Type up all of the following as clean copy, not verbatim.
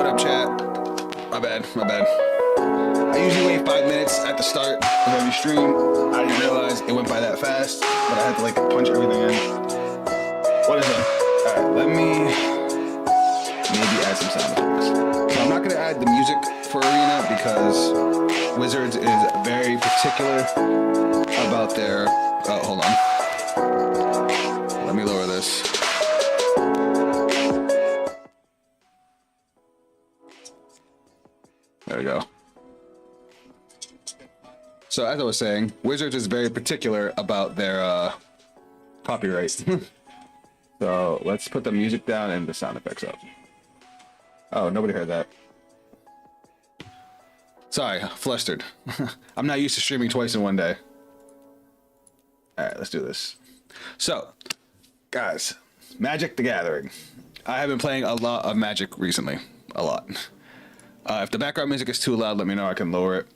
What up, chat? My bad. I usually wait 5 minutes at the start of every stream. I didn't realize it went by that fast, but I had to like punch everything in. What is up? Alright, let me maybe add some sound effects. So I'm not gonna add the music for Arena because Wizards is very particular about their... Oh, hold on. Let me lower this. There we go. So as I was saying, Wizards is very particular about their copyright. So let's put the music down and the sound effects up. Oh, nobody heard that. Sorry, flustered. I'm not used to streaming twice in one day. All right, let's do this. So, guys, Magic the Gathering. I have been playing a lot of Magic recently. A lot. If the background music is too loud, let me know. I can lower it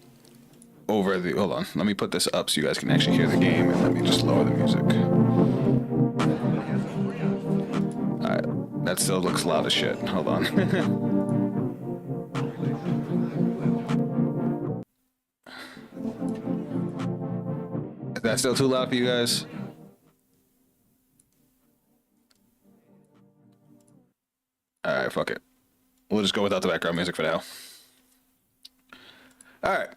over the... Hold on. Let me put this up so you guys can actually hear the game, and let me just lower the music. Alright. That still looks loud as shit. Hold on. Is that still too loud for you guys? Alright, fuck it. We'll just go without the background music for now. Alright,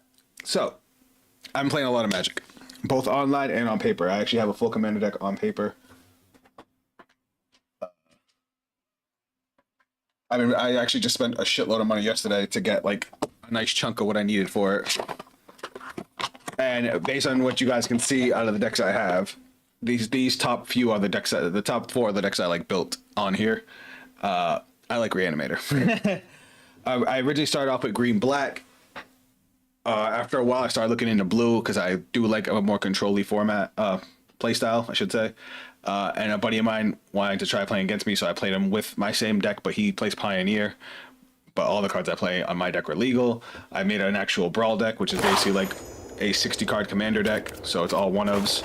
so I've been playing a lot of Magic, both online and on paper. I actually have a full Commander deck on paper. I actually just spent a shitload of money yesterday to get like a nice chunk of what I needed for it. And based on what you guys can see out of the decks I have, these top few are the decks, the top 4 are the decks I like built on here. I like Reanimator. I originally started off with green-black. After a while, I started looking into blue because I do like a more control-y format, playstyle, I should say. And a buddy of mine wanted to try playing against me, so I played him with my same deck, but he plays Pioneer. But all the cards I play on my deck were legal. I made an actual Brawl deck, which is basically like a 60-card Commander deck, so it's all one-ofs.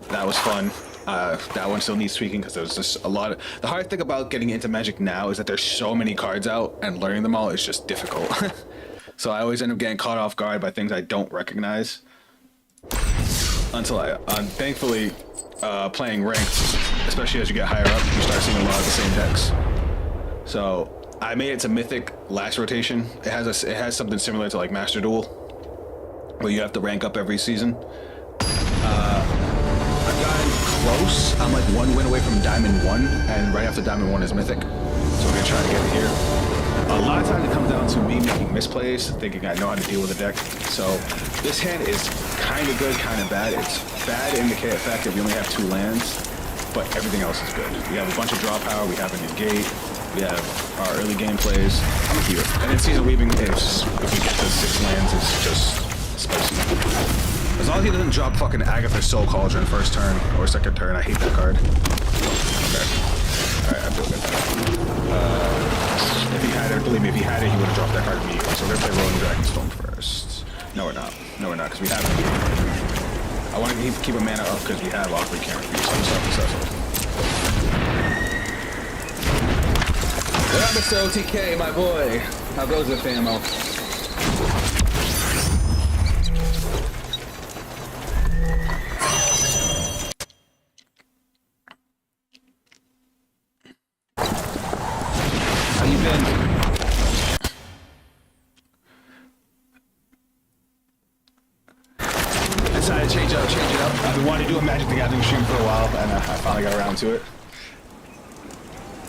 That was fun. That one still needs tweaking because there's just a lot of... The hard thing about getting into Magic now is that there's so many cards out, and learning them all is just difficult. So I always end up getting caught off guard by things I don't recognize. Until thankfully, playing ranked, especially as you get higher up, you start seeing a lot of the same decks. So I made it to Mythic last rotation. It has something similar to like Master Duel, where you have to rank up every season. I've gotten close. I'm like 1 win away from Diamond 1, and right after Diamond 1 is Mythic. So we're gonna try to get it here. A lot of times it comes down to me making misplays, thinking I know how to deal with the deck. So this hand is kind of good, kind of bad. It's bad in the fact that we only have 2 lands, but everything else is good. We have a bunch of draw power, we have a negate, we have our early game plays. I'm here. And then Season Weaving is, if we get to 6 lands, it's just spicy. As long as he doesn't drop fucking Agatha's Soul Cauldron first turn or second turn, I hate that card. Okay. Alright, I'm doing good. If he had it, believe me, if he had it, he would have dropped that card immediately. So we're gonna play Rolling Dragonstone first. No, we're not. No, we're not, because we have it. I want to keep a mana up because we have Awkward Karen. So I'm successful. What up, Mr. OTK, my boy? How goes the famo? How you been? I decided to change it up. I've been wanting to do a Magic the Gathering stream for a while, and I finally got around to it.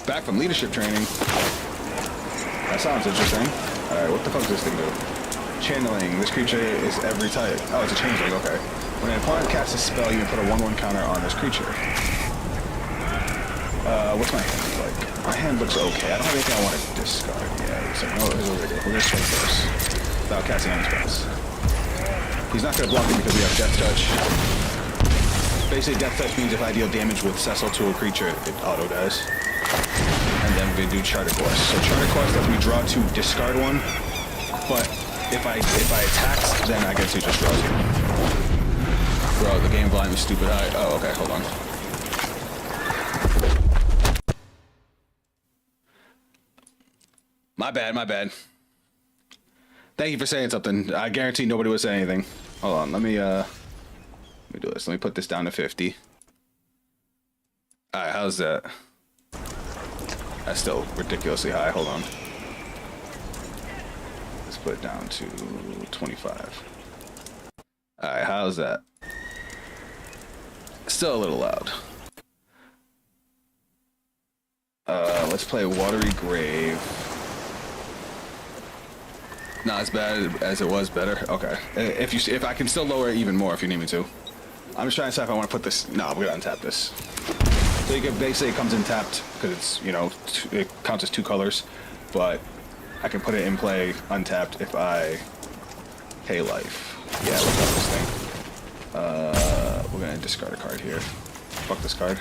Back from leadership training. That sounds interesting. Alright, what the fuck does this thing do? Channeling. This creature is every type. Oh, it's a changeling, okay. When an opponent casts a spell, you can put a 1/1 counter on this creature. What's my hand look like? My hand looks okay. I don't have anything I want to discard. Yeah, so no, here's what we're gonna do. We're gonna swing first. Without casting any spells. He's not gonna block it because we have Death Touch. Basically, Death Touch means if I deal damage with Cecil to a creature, it auto dies. And then we're gonna do Charter Course. So Charter Course lets me draw 2, discard 1. But if I attack, then I get to just draw 2. Bro, the game blind was stupid high. Oh, okay, hold on. My bad, my bad. Thank you for saying something. I guarantee nobody would say anything. Hold on, let me do this. Let me put this down to 50. Alright, how's that? That's still ridiculously high. Hold on. Let's put it down to 25. Alright, how's that? Still a little loud. Let's play Watery Grave. Not as bad as it was, better. Okay. If I can still lower it even more if you need me to. I'm just trying to decide if I want to put this. No, I'm gonna untap this. So you can basically, it comes in tapped because it's, you know, it counts as 2 colors, but I can put it in play untapped if I pay life. Yeah, look at this thing. We're gonna discard a card here. Fuck this card.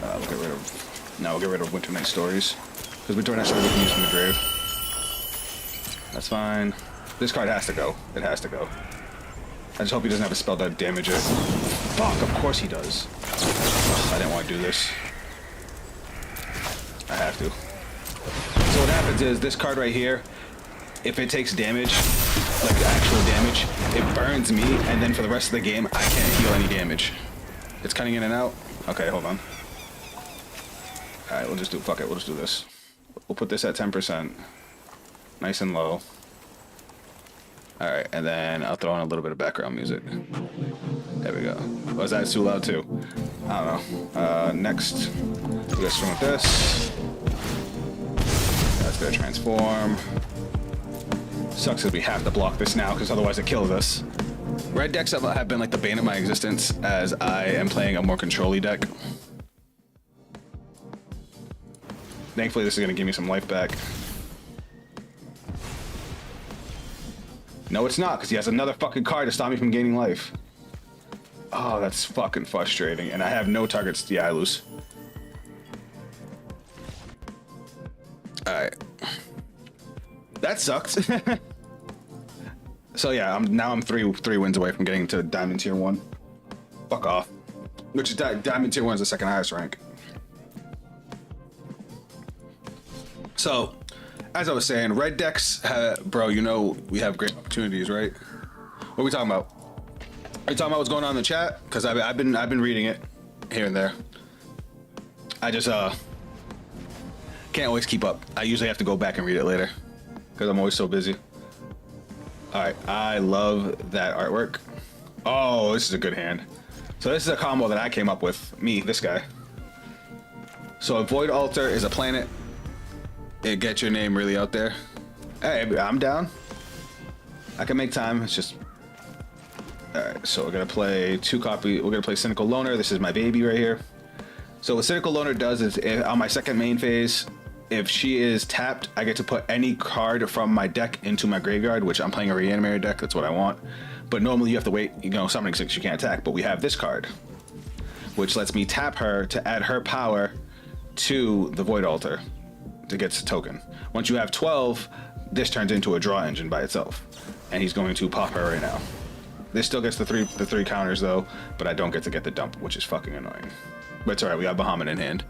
We'll get rid of. No, we'll get rid of Winter Night Stories because Winter Night Stories we can use from the grave. That's fine. This card has to go. It has to go. I just hope he doesn't have a spell that damage it. Fuck, of course he does. Ugh, I didn't want to do this. I have to. So what happens is this card right here, if it takes damage, like actual damage, it burns me, and then for the rest of the game, I can't heal any damage. It's cutting in and out. Okay, hold on. Alright, we'll just do, fuck it, we'll just do this. We'll put this at 10%. Nice and low. Alright, and then I'll throw in a little bit of background music. There we go. Was that too loud too? I don't know. Next, we're gonna swing with this. That's gonna transform. Sucks because we have to block this now because otherwise it kills us. Red decks have been like the bane of my existence as I am playing a more control-y deck. Thankfully this is gonna give me some life back. No, it's not, because he has another fucking card to stop me from gaining life. Oh, that's fucking frustrating. And I have no targets. Yeah, I lose. Alright. That sucks. So yeah, I'm three wins away from getting to Diamond Tier 1. Fuck off. Which is Diamond Tier 1 is the second highest rank. So, as I was saying, red decks, bro, you know we have great opportunities, right? What are we talking about? Are you talking about what's going on in the chat? Because I've been reading it here and there. I just can't always keep up. I usually have to go back and read it later because I'm always so busy. All right, I love that artwork. Oh, this is a good hand. So this is a combo that I came up with. Me, this guy. So a Void Altar is a planet. It gets your name really out there. Hey, I'm down. I can make time. It's just. All right, so we're gonna play 2 copy. We're gonna play Cynical Loner. This is my baby right here. So what Cynical Loner does is, on my second main phase, if she is tapped, I get to put any card from my deck into my graveyard, which I'm playing a Reanimator deck. That's what I want. But normally you have to wait. You know, summoning 6 you can't attack. But we have this card, which lets me tap her to add her power to the Void Altar to get a token. Once you have 12, this turns into a draw engine by itself, and he's going to pop her right now. This still gets the three counters though, but I don't get to get the dump, which is fucking annoying. But it's alright, we got Bahamut in hand.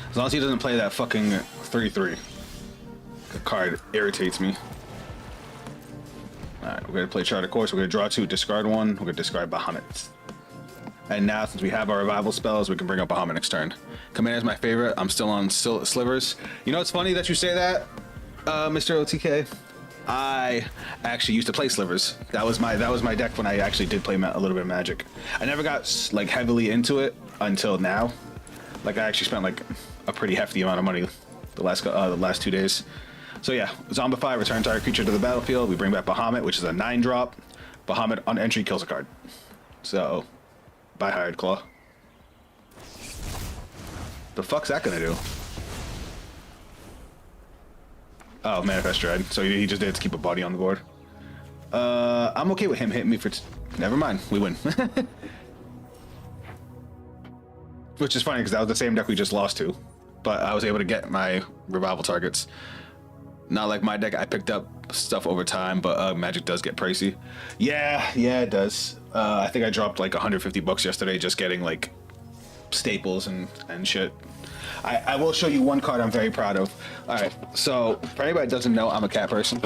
As long as he doesn't play that fucking 3/3. The card irritates me. Alright, we're gonna play Chart of Course. We're gonna draw 2, discard 1. We're gonna discard Bahamut. And now, since we have our revival spells, we can bring up Bahamut next turn. Command is my favorite. I'm still on Slivers. You know, it's funny that you say that, Mr. OTK. I actually used to play Slivers. That was my deck when I actually did play a little bit of Magic. I never got like heavily into it until now. Like I actually spent like a pretty hefty amount of money the last 2 days. So yeah, Zombify, return target creature to the battlefield. We bring back Bahamut, which is a 9-drop. Bahamut on entry kills a card. So, bye Hired Claw. The fuck's that gonna do? Oh, Manifest Dread. So he just did it to keep a body on the board. I'm okay with him hitting me for... Never mind, we win. Which is funny because that was the same deck we just lost to. But I was able to get my revival targets. Not like my deck, I picked up stuff over time, but Magic does get pricey. Yeah, it does. I think I dropped like 150 bucks yesterday just getting like staples and shit. I will show you one card I'm very proud of. All right, so for anybody that doesn't know, I'm a cat person.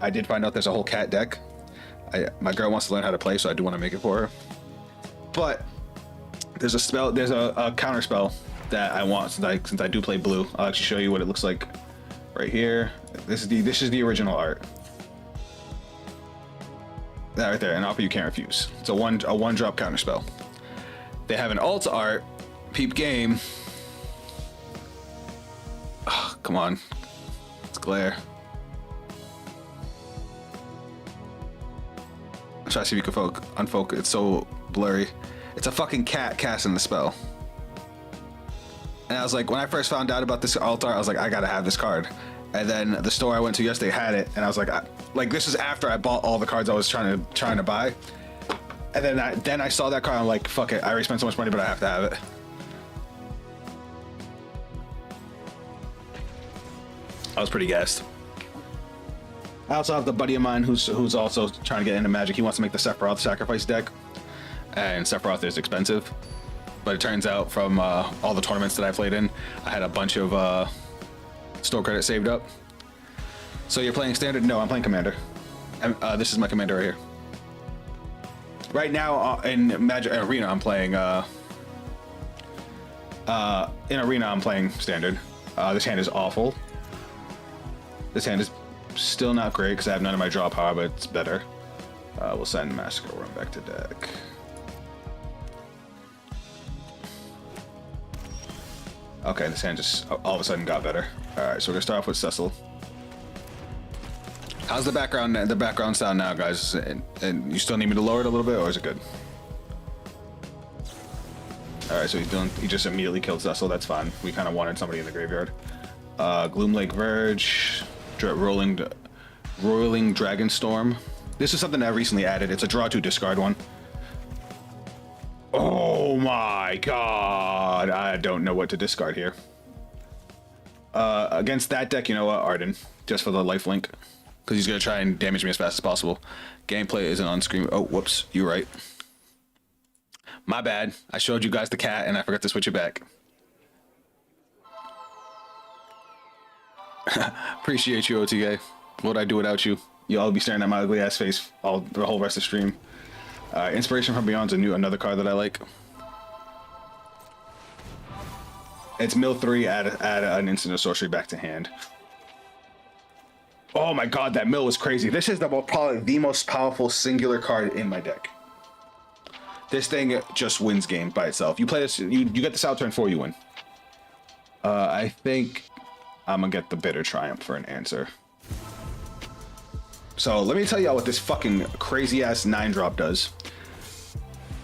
I did find out there's a whole cat deck. My girl wants to learn how to play, so I do want to make it for her. But there's a spell, there's a counter spell that I want since I do play blue. I'll actually show you what it looks like right here. This is the original art. That right there, an offer you can't refuse. It's a one drop counter spell. They have an alt art, peep game. Oh, come on, it's glare. I'm trying to see if you can unfocus. It's so blurry. It's a fucking cat casting the spell. And I was like, when I first found out about this alt art, I was like, I gotta have this card. And then the store I went to yesterday had it, and I was like, this is after I bought all the cards I was trying to buy. And then I saw that card, I'm like, fuck it, I already spent so much money, but I have to have it. I was pretty gassed. I also have the buddy of mine who's also trying to get into Magic. He wants to make the Sephiroth sacrifice deck, and Sephiroth is expensive. But it turns out from all the tournaments that I played in, I had a bunch of store credit saved up. So you're playing standard? No, I'm playing commander. This is my commander right here. Right now in Magic Arena, I'm playing standard. This hand is awful. This hand is still not great because I have none of my draw power, but it's better. We'll send Massacre Worm back to deck. Okay, this hand just all of a sudden got better. All right, so we're gonna start off with Cecil. How's the background sound now, guys? And you still need me to lower it a little bit, or is it good? All right, so he just immediately killed Cecil. That's fine. We kind of wanted somebody in the graveyard. Gloomlake Verge, Rolling Dragonstorm. This is something I recently added. It's a draw to discard one. Oh my god, I don't know what to discard here. Against that deck, you know what, Arden, just for the lifelink, because he's gonna try and damage me as fast as possible. Gameplay isn't on screen. Oh, whoops, you're right. My bad. I showed you guys the cat and I forgot to switch it back. Appreciate you, OTA. What'd I do without you? Y'all be staring at my ugly ass face the whole rest of the stream. Inspiration from Beyond's another card that I like. It's mill 3, add an instant or sorcery back to hand. Oh my god, that mill was crazy. This is probably the most powerful singular card in my deck. This thing just wins game by itself. You play this, you get this out turn 4, you win. I think I'm gonna get the Bitter Triumph for an answer. So let me tell y'all what this fucking crazy ass 9-drop does.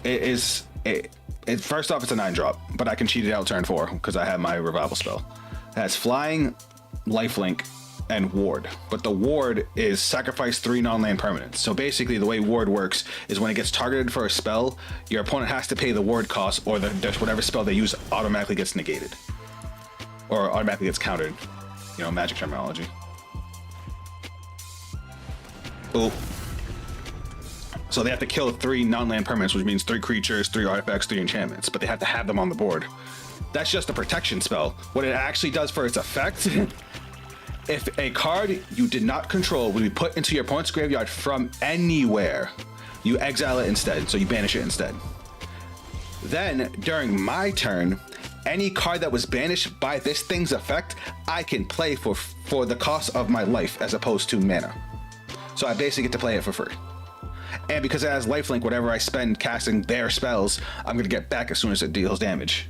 First off, it's a 9-drop, but I can cheat it out turn 4 because I have my revival spell. It has flying, lifelink, and ward, but the ward is sacrifice 3 non-land permanents. So basically the way ward works is when it gets targeted for a spell, your opponent has to pay the ward cost, or whatever spell they use automatically gets negated. Or automatically gets countered. You know, Magic terminology. Oh. So they have to kill 3 non-land permanents, which means 3 creatures, 3 artifacts, 3 enchantments, but they have to have them on the board. That's just a protection spell. What it actually does for its effect, if a card you did not control will be put into your opponent's graveyard from anywhere, you exile it instead, so you banish it instead. Then, during my turn, any card that was banished by this thing's effect, I can play for the cost of my life as opposed to mana. So I basically get to play it for free. And because it has lifelink, whatever I spend casting their spells, I'm going to get back as soon as it deals damage.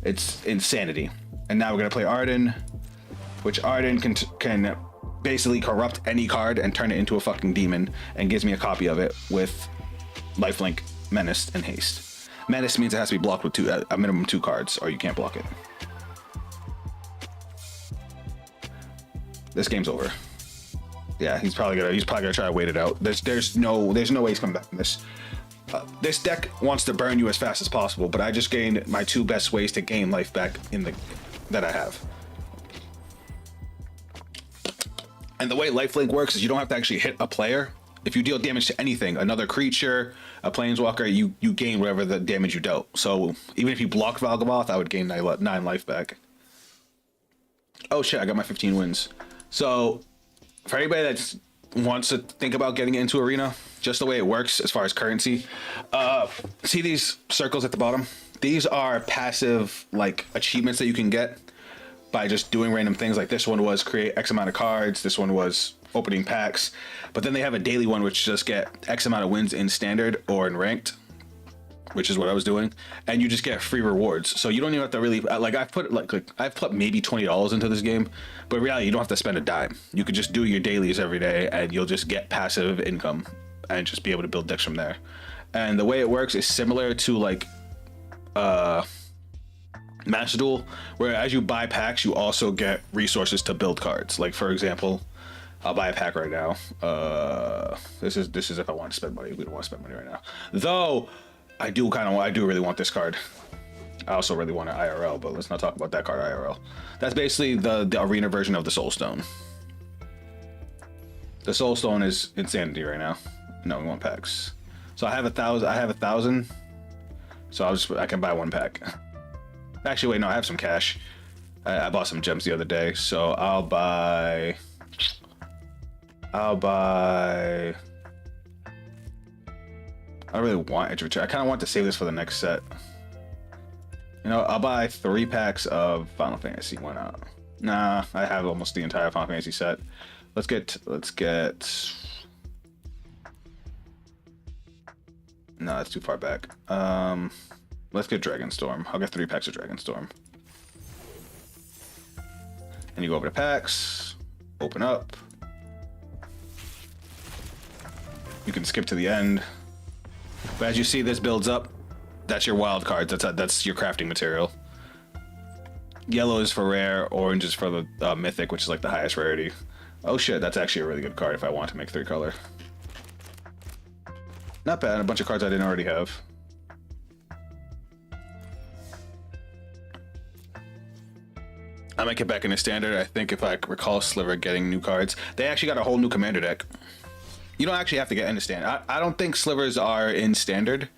It's insanity. And now we're going to play Arden, which Arden can basically corrupt any card and turn it into a fucking demon, and gives me a copy of it with lifelink, menace, and haste. Menace means it has to be blocked with a minimum 2 cards, or you can't block it. This game's over. Yeah, he's probably gonna try to wait it out. There's no way he's coming back from this. This deck wants to burn you as fast as possible, but I just gained my 2 best ways to gain life back that I have. And the way lifelink works is you don't have to actually hit a player if you deal damage to anything, another creature, a planeswalker, you gain whatever the damage you dealt. So even if you blocked Valgamoth, I would gain 9 life back. Oh shit, I got my 15 wins. So for anybody that wants to think about getting into Arena, just the way it works as far as currency, see these circles at the bottom? These are passive like achievements that you can get by just doing random things. Like this one was create X amount of cards. This one was opening packs. But then they have a daily one which just get X amount of wins in standard or in ranked, which is what I was doing, and you just get free rewards. So you don't even have to really like I've put maybe $20 into this game, but in reality you don't have to spend a dime. You could just do your dailies every day and you'll just get passive income and just be able to build decks from there. And the way it works is similar to like Master Duel, where as you buy packs you also get resources to build cards. Like for example, I'll buy a pack right now. This is if I want to spend money. We don't want to spend money right now, though. I do really want this card. I also really want an IRL, but let's not talk about that card IRL. That's basically the arena version of the Soul Stone. The Soul Stone is insanity right now. No, we want packs. So I have 1,000. So I can buy one pack. Actually, wait, no, I have some cash. I bought some gems the other day, so I'll buy. I really want Edge of Return. I kind of want to save this for the next set. You know, I'll buy 3 packs of Final Fantasy. Why not? Nah, I have almost the entire Final Fantasy set. Let's get. No, that's too far back. Let's get Dragonstorm. I'll get 3 packs of Dragonstorm. And you go over to packs, open up. You can skip to the end. But as you see, this builds up. That's your wild cards. That's your crafting material. Yellow is for rare. Orange is for the mythic, which is like the highest rarity. Oh shit, that's actually a really good card if I want to make 3 color. Not bad. A bunch of cards I didn't already have. I might get back into standard. I think if I recall Sliver getting new cards. They actually got a whole new commander deck. You don't actually have to get into standard. I don't think slivers are in standard,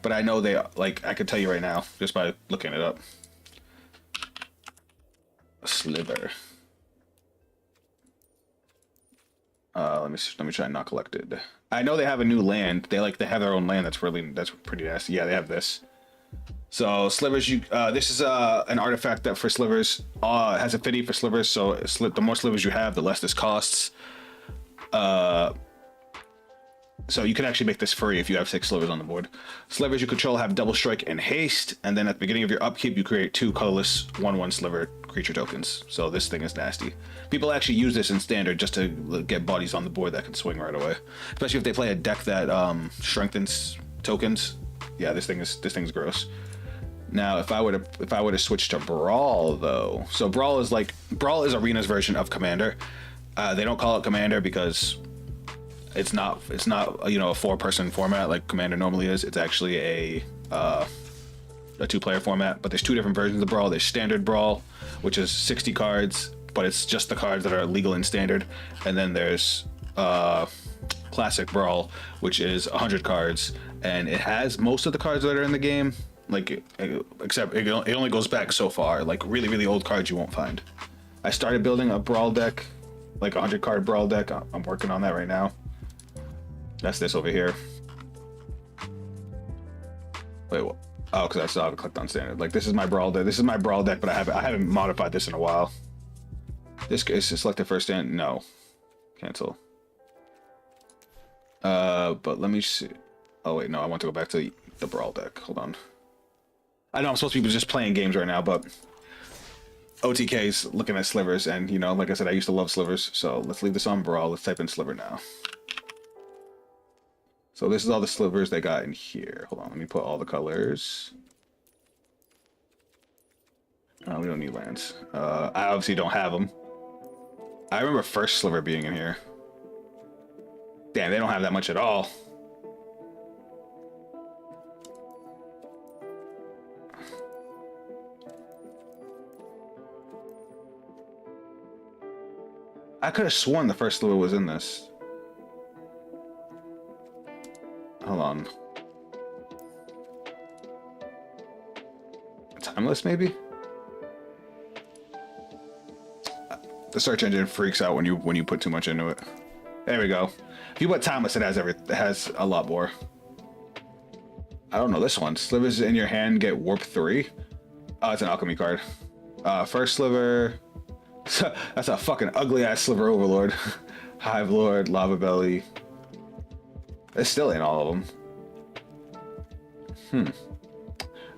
but I know they, like, I could tell you right now just by looking it up. A sliver. Let me try not collected. I know they have a new land. They have their own land that's pretty nasty. Yeah, they have this. So slivers, this is an artifact that for slivers has affinity for slivers. So the more slivers you have, the less this costs. So you can actually make this free if you have 6 slivers on the board. Slivers you control have double strike and haste, and then at the beginning of your upkeep you create 2 colorless 1/1 sliver creature tokens. So this thing is nasty. People actually use this in standard just to get bodies on the board that can swing right away. Especially if they play a deck that strengthens tokens. Yeah, this thing's gross. Now if I were to switch to Brawl though, so Brawl is Arena's version of Commander. They don't call it Commander because it's not a 4-person format like Commander normally is. It's actually a 2-player format. But there's 2 different versions of Brawl. There's Standard Brawl, which is 60 cards, but it's just the cards that are legal in Standard. And then there's Classic Brawl, which is 100 cards, and it has most of the cards that are in the game. Like, except it only goes back so far. Like really, really old cards you won't find. I started building a Brawl deck, like a 100-card Brawl deck. I'm working on that right now. That's this over here. Wait, what? Oh, because I still haven't clicked on standard. Like this is my Brawl deck. This is my Brawl deck, but I haven't modified this in a while. This is selected first stand. No, cancel. But let me see. Oh wait, no, I want to go back to the Brawl deck. Hold on. I know I'm supposed to be just playing games right now, but OTK's looking at slivers, and like I said, I used to love slivers. So let's leave this on Brawl. Let's type in sliver now. So this is all the slivers they got in here. Hold on, let me put all the colors. Oh, we don't need lands. I obviously don't have them. I remember first sliver being in here. Damn, they don't have that much at all. I could have sworn the first sliver was in this. on. Timeless, maybe? The search engine freaks out when you put too much into it. There we go. If you put timeless, it has a lot more. I don't know this one. Slivers in your hand get warp 3. Oh, it's an alchemy card. First sliver. That's a fucking ugly ass sliver overlord. Hive Lord, Lava Belly. It still ain't all of them.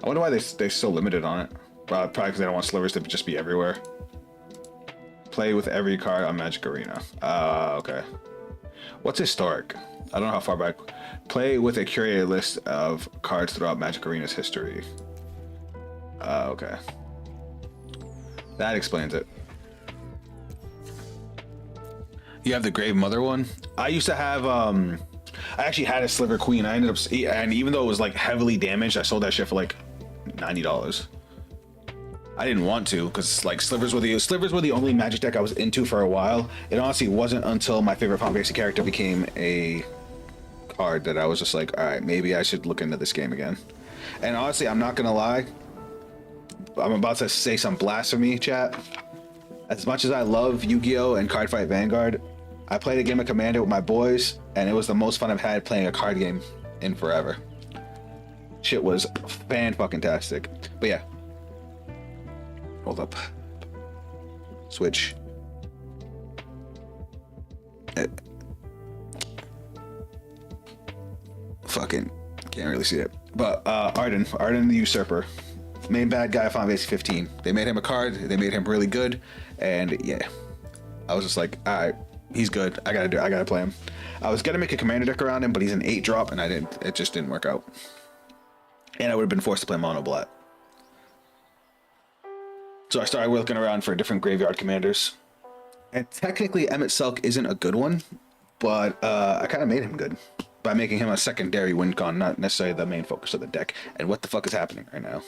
I wonder why they're so limited on it. Probably because they don't want slivers to just be everywhere. Play with every card on Magic Arena. Okay. What's historic? I don't know how far back. Play with a curated list of cards throughout Magic Arena's history. Okay. That explains it. You have the Grave Mother one? I used to have, I actually had a Sliver Queen. I ended up, and even though it was like heavily damaged, I sold that shit for like $90. I didn't want to, because like slivers were the only Magic deck I was into for a while. It honestly wasn't until my favorite Final Fantasy character became a card that I was just like, all right, maybe I should look into this game again. And honestly, I'm not gonna lie, I'm about to say some blasphemy, chat. As much as I love Yu-Gi-Oh! And Cardfight Vanguard, I played a game of Commander with my boys, and it was the most fun I've had playing a card game in forever. Shit was fan-fucking-tastic. But yeah. Hold up. Switch. Fucking can't really see it. But Arden the Usurper. Main bad guy of Final Fantasy 15. They made him a card, they made him really good, and yeah. I was just like, alright, he's good. I gotta play him. I was gonna make a commander deck around him, but he's an 8-drop, and it just didn't work out. And I would have been forced to play mono black. So I started looking around for different graveyard commanders. And technically Emmett Selk isn't a good one, but I kind of made him good by making him a secondary win con, not necessarily the main focus of the deck. And what the fuck is happening right now?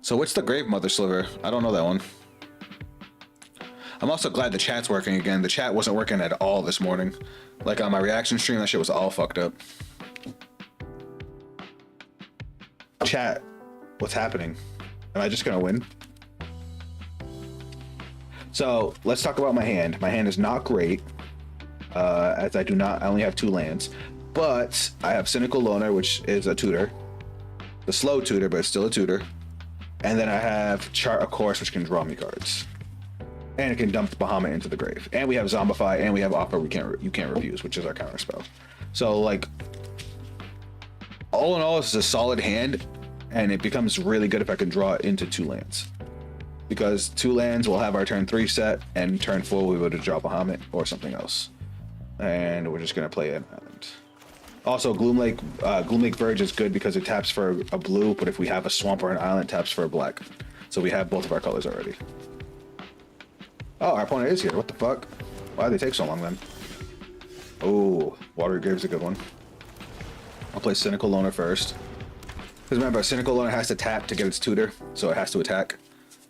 So what's the Grave Mother Sliver? I don't know that one. I'm also glad the chat's working again. The chat wasn't working at all this morning. Like on my reaction stream, that shit was all fucked up. Chat, what's happening? Am I just gonna win? So let's talk about my hand. My hand is not great, as I only have 2 lands, but I have Cynical Loner, which is a tutor. The slow tutor, but it's still a tutor. And then I have Chart a Course, which can draw me cards. And it can dump Bahamut into the grave. And we have Zombify, and we have Offer you can't refuse, which is our counter spell. So like, all in all, this is a solid hand, and it becomes really good if I can draw it into 2 lands. Because 2 lands will have our turn 3 set, and turn 4 we'll be able to draw Bahamut or something else. And we're just gonna play an island. Also, Gloomlake Verge is good because it taps for a blue, but if we have a swamp or an island, it taps for a black. So we have both of our colors already. Oh, our opponent is here. What the fuck? Why did they take so long then? Oh, Watery Grave's a good one. I'll play Cynical Loner first. Because remember, Cynical Loner has to tap to get its tutor, so it has to attack.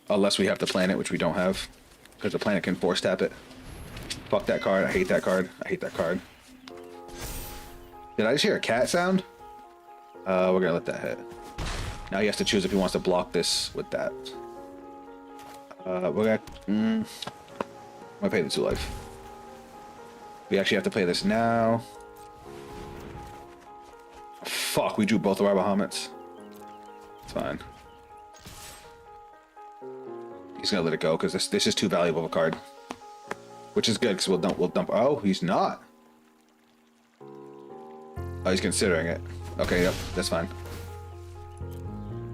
Unless we have the planet, which we don't have. Because the planet can force tap it. Fuck that card. I hate that card. I hate that card. Did I just hear a cat sound? We're gonna let that hit. Now he has to choose if he wants to block this with that. We're gonna pay the 2 life. We actually have to play this now. Fuck, we drew both of our Bahamuts. It's fine. He's gonna let it go because this is too valuable of a card. Which is good because we'll dump. Oh, he's not. Oh, he's considering it. Okay, yep, that's fine.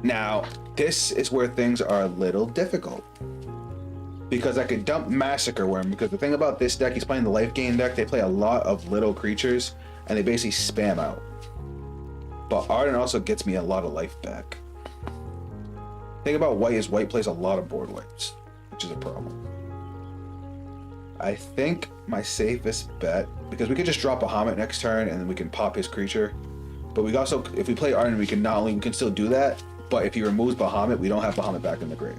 Now, this is where things are a little difficult. Because I could dump Massacre Worm, because the thing about this deck, he's playing the life gain deck, they play a lot of little creatures, and they basically spam out. But Arden also gets me a lot of life back. The thing about white is white plays a lot of board wipes, which is a problem. I think my safest bet, because we could just drop Bahamut next turn and then we can pop his creature. But we also, if we play Arden, we can still do that. But if he removes Bahamut, we don't have Bahamut back in the grave.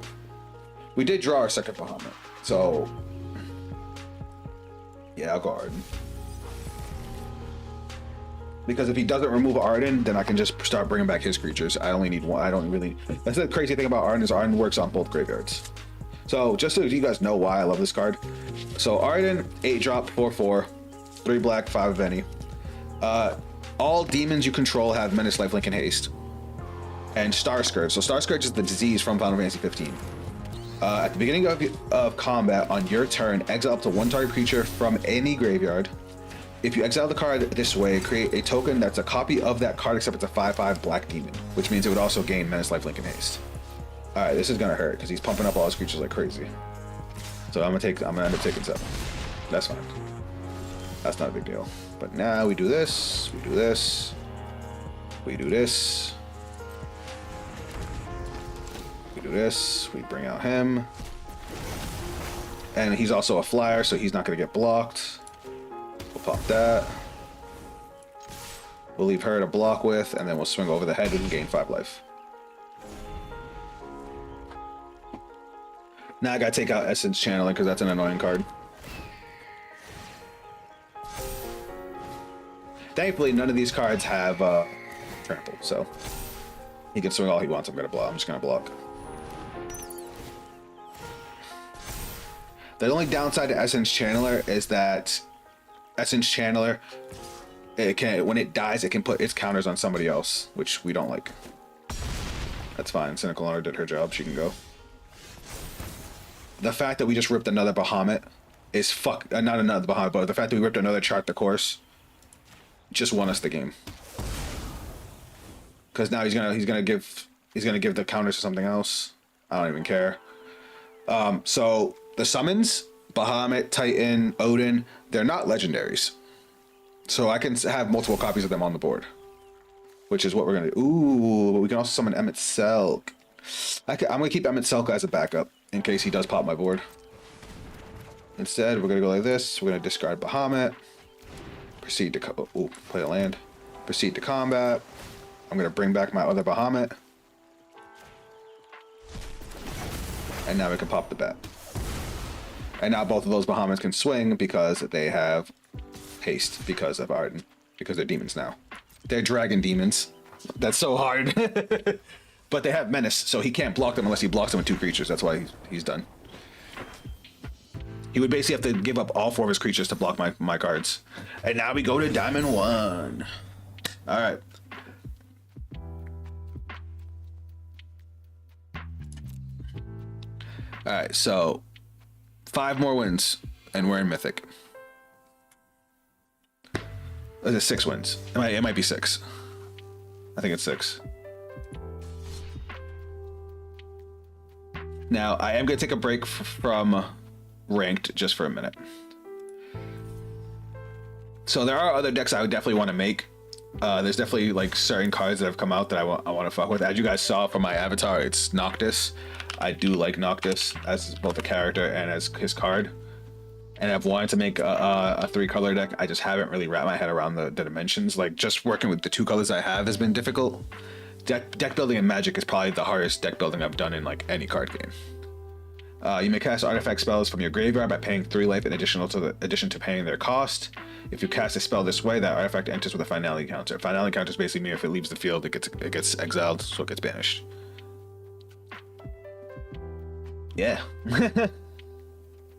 We did draw our second Bahamut, so Yeah, I'll go Arden. Because if he doesn't remove Arden, then I can just start bringing back his creatures. I only need one. I don't really... That's the crazy thing about Arden is Arden works on both graveyards. So just so you guys know why I love this card. So Arden, 8-drop, 4/4, 3 black, 5 of any. All demons you control have Menace, Lifelink, and Haste. And Star Scourge. So Star Scourge is the disease from Final Fantasy 15. At the beginning of combat, on your turn, exile up to 1 target creature from any graveyard. If you exile the card this way, create a token that's a copy of that card except it's a 5/5 black demon, which means it would also gain Menace, Lifelink, and Haste. Alright, this is gonna hurt because he's pumping up all his creatures like crazy. So I'm gonna end up taking 7. That's fine. That's not a big deal. But now we do this, we do this, we do this. We do this, we bring out him. And he's also a flyer, so he's not gonna get blocked. We'll pop that. We'll leave her to block with, and then we'll swing over the head and gain 5 life. Now I gotta take out Essence Channeling because that's an annoying card. Thankfully, none of these cards have trample, so he can swing all he wants. I'm just gonna block. The only downside to Essence Channeler is that Essence Channeler, when it dies, it can put its counters on somebody else, which we don't like. That's fine. Cynical Owner did her job. She can go. The fact that we just ripped another Bahamut is not another Bahamut, but the fact that we ripped another Chart the Course just won us the game. Because now he's gonna give the counters to something else. I don't even care. So the summons, Bahamut, Titan, Odin, they're not legendaries. So I can have multiple copies of them on the board, which is what we're gonna do. Ooh, but we can also summon Emmett Selk. I'm gonna keep Emmett Selk as a backup in case he does pop my board. Instead, we're gonna go like this. We're gonna discard Bahamut. Proceed to play a land. Proceed to combat. I'm gonna bring back my other Bahamut. And now we can pop the bat. And now both of those Bahamuts can swing because they have haste because of Arden. Because they're demons now. They're dragon demons. That's so hard. But they have menace, so he can't block them unless he blocks them with 2 creatures. That's why he's done. He would basically have to give up all 4 of his creatures to block my cards. And now we go to Diamond 1. All right. All right, so 5 more wins, and we're in Mythic. Is it 6 wins? It might be 6. I think it's 6. Now, I am going to take a break from ranked just for a minute. So there are other decks I would definitely want to make. There's definitely like certain cards that have come out that I want to fuck with. As you guys saw from my avatar, it's Noctis. I do like Noctis as both a character and as his card. And I've wanted to make a 3-color deck. I just haven't really wrapped my head around the dimensions. Like just working with the 2 colors I have has been difficult. Deck building in Magic is probably the hardest deck building I've done in like any card game. You may cast artifact spells from your graveyard by paying 3 life in addition to paying their cost. If you cast a spell this way, that artifact enters with a finality counter. Finality counter is basically mean if it leaves the field, it gets exiled, so it gets banished. Yeah.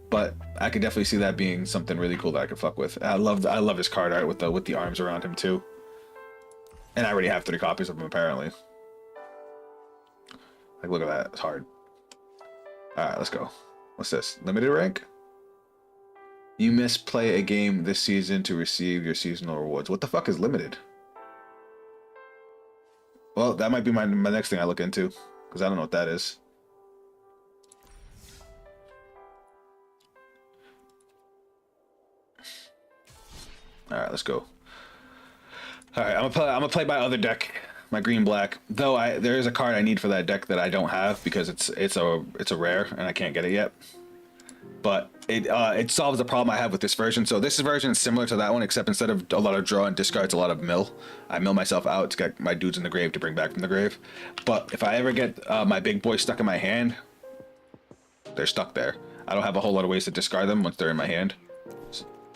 But I could definitely see that being something really cool that I could fuck with. I love his card art with the arms around him too. And I already have 3 copies of him apparently. Like look at that, it's hard. Alright, let's go. What's this? Limited rank? You misplay a game this season to receive your seasonal rewards. What the fuck is limited? Well, that might be my next thing I look into, because I don't know what that is. Alright, let's go. Alright, I'm gonna play my other deck. My green black, though there is a card I need for that deck that I don't have because it's a rare and I can't get it yet. But it solves the problem I have with this version. So this version is similar to that one, except instead of a lot of draw and discard, it's a lot of mill. I mill myself out to get my dudes in the grave to bring back from the grave. But if I ever get my big boys stuck in my hand, they're stuck there. I don't have a whole lot of ways to discard them once they're in my hand.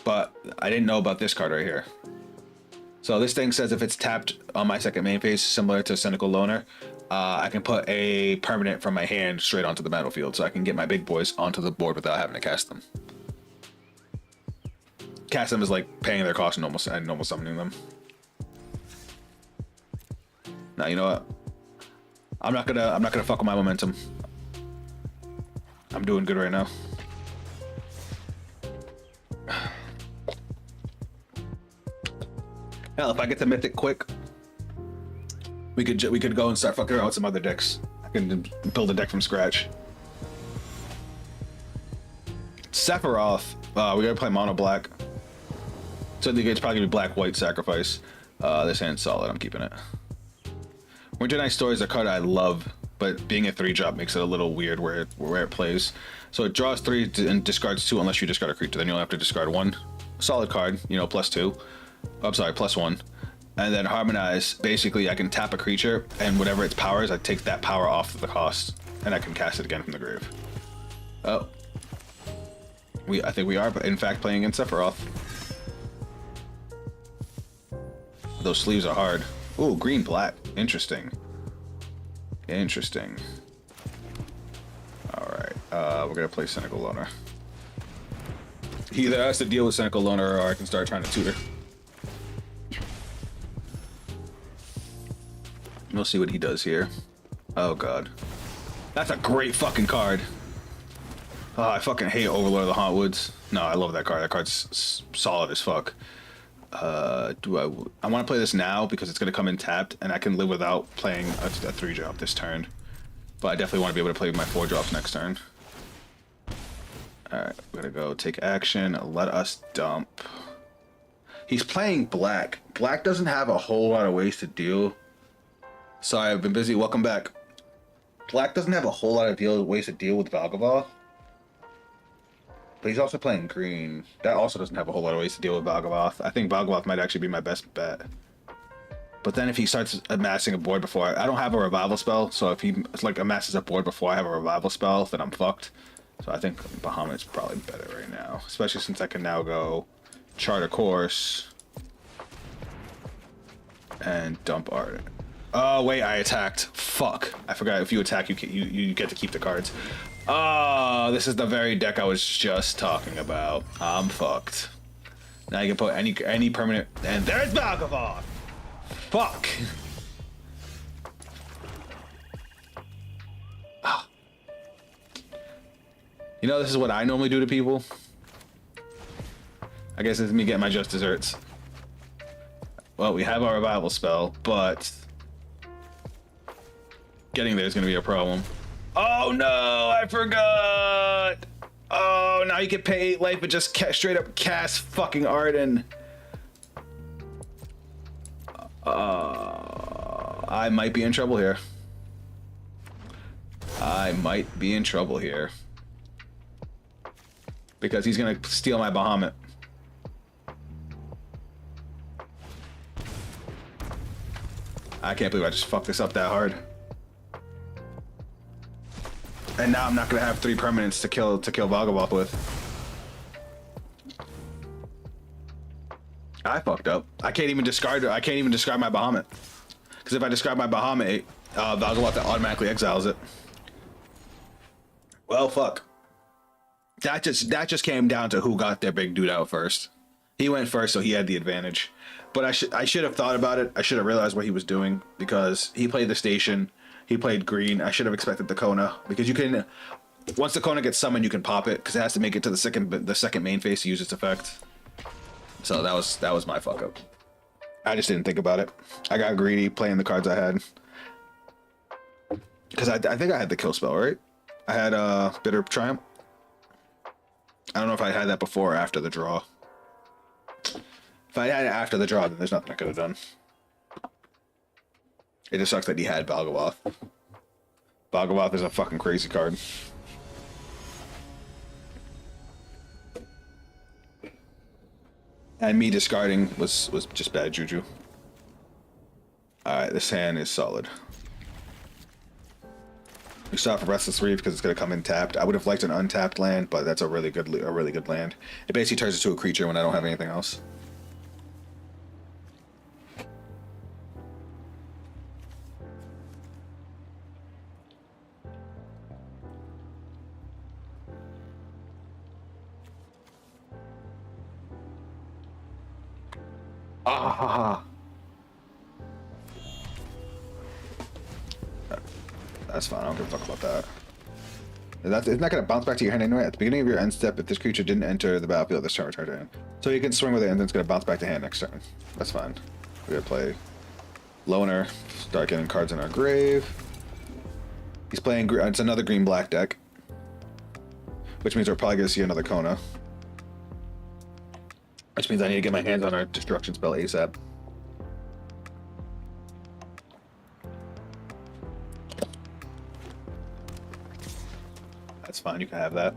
but I didn't know about this card right here. So this thing says if it's tapped on my second main phase, similar to Cynical Loner, I can put a permanent from my hand straight onto the battlefield, so I can get my big boys onto the board without having to cast them. Cast them is like paying their cost and normal summoning them. Now you know what? I'm not gonna fuck with my momentum. I'm doing good right now. Hell, if I get to Mythic quick, we could go and start fucking around with some other decks. I can build a deck from scratch. Sephiroth, we gotta play mono black. So I think it's probably gonna be black-white sacrifice. This hand's solid, I'm keeping it. Winter Night Story is a card I love, but being a 3-drop makes it a little weird where it plays. So it draws 3 and discards 2 unless you discard a creature. Then you'll have to discard 1 solid card, you know, +2. I'm sorry, +1. And then Harmonize, basically I can tap a creature and whatever its power is, I take that power off of the cost and I can cast it again from the grave. Oh. I think we are in fact playing against Sephiroth. Those sleeves are hard. Ooh, green, black. Interesting. Interesting. Alright, we're gonna play Cynical Loner. He either has to deal with Cynical Loner or I can start trying to tutor. We'll see what he does here. Oh god. That's a great fucking card. Oh, I fucking hate Overlord of the Hauntwoods. No, I love that card. That card's solid as fuck. I want to play this now because it's going to come in tapped and I can live without playing a 3-drop this turn. But I definitely want to be able to play my 4-drops next turn. Alright, we're going to go take action. Let us dump. He's playing black. Black doesn't have a whole lot of ways to deal. Sorry, I've been busy. Welcome back. Black doesn't have a whole lot of ways to deal with Valgavoth. But he's also playing green. That also doesn't have a whole lot of ways to deal with Valgavoth. I think Valgavoth might actually be my best bet. But then if he starts amassing a board before I don't have a revival spell, so if he like amasses a board before I have a revival spell, then I'm fucked. So I think Bahamut's probably better right now, especially since I can now go chart a course and dump art. Oh wait, I attacked. Fuck! I forgot if you attack, you get to keep the cards. Oh, this is the very deck I was just talking about. I'm fucked. Now you can put any permanent, and there's Valgavoth. Fuck. You know, this is what I normally do to people. I guess it's me getting my just desserts. Well, we have our revival spell, but getting there is going to be a problem. Oh no, I forgot. Oh, now you can pay 8 life, but just straight up cast fucking Arden. I might be in trouble here. I might be in trouble here. Because he's gonna steal my Bahamut. I can't believe I just fucked this up that hard. And now I'm not gonna have 3 permanents to kill Valgavoth with. I fucked up. I can't even discard my Bahamut. Because if I discard my Bahamut, Valgavoth automatically exiles it. Well, fuck. That just came down to who got their big dude out first. He went first, so he had the advantage. But I should have thought about it. I should have realized what he was doing because he played the station. He played green. I should have expected the Kona because you can. Once the Kona gets summoned, you can pop it because it has to make it to the second main phase to use its effect. So that was my fuck up. I just didn't think about it. I got greedy playing the cards I had because I think I had the kill spell, right? I had Bitter Triumph. I don't know if I had that before or after the draw. If I had it after the draw, then there's nothing I could have done. It just sucks that he had Valgavoth. Valgavoth is a fucking crazy card. And me discarding was just bad juju. Alright, this hand is solid. We stop for Restless Reef because it's gonna come in tapped. I would have liked an untapped land, but that's a really good land. It basically turns into a creature when I don't have anything else. Ah, that's fine. I don't give a fuck about that. It's not going to bounce back to your hand anyway. At the beginning of your end step, if this creature didn't enter the battlefield this turn, return to hand. So you can swing with it, and then it's going to bounce back to hand next turn. That's fine. We're going to play Loner, start getting cards in our grave. He's playing. It's another green-black deck, which means we're probably going to see another Kona. Which means I need to get my hands on our destruction spell ASAP. That's fine, you can have that.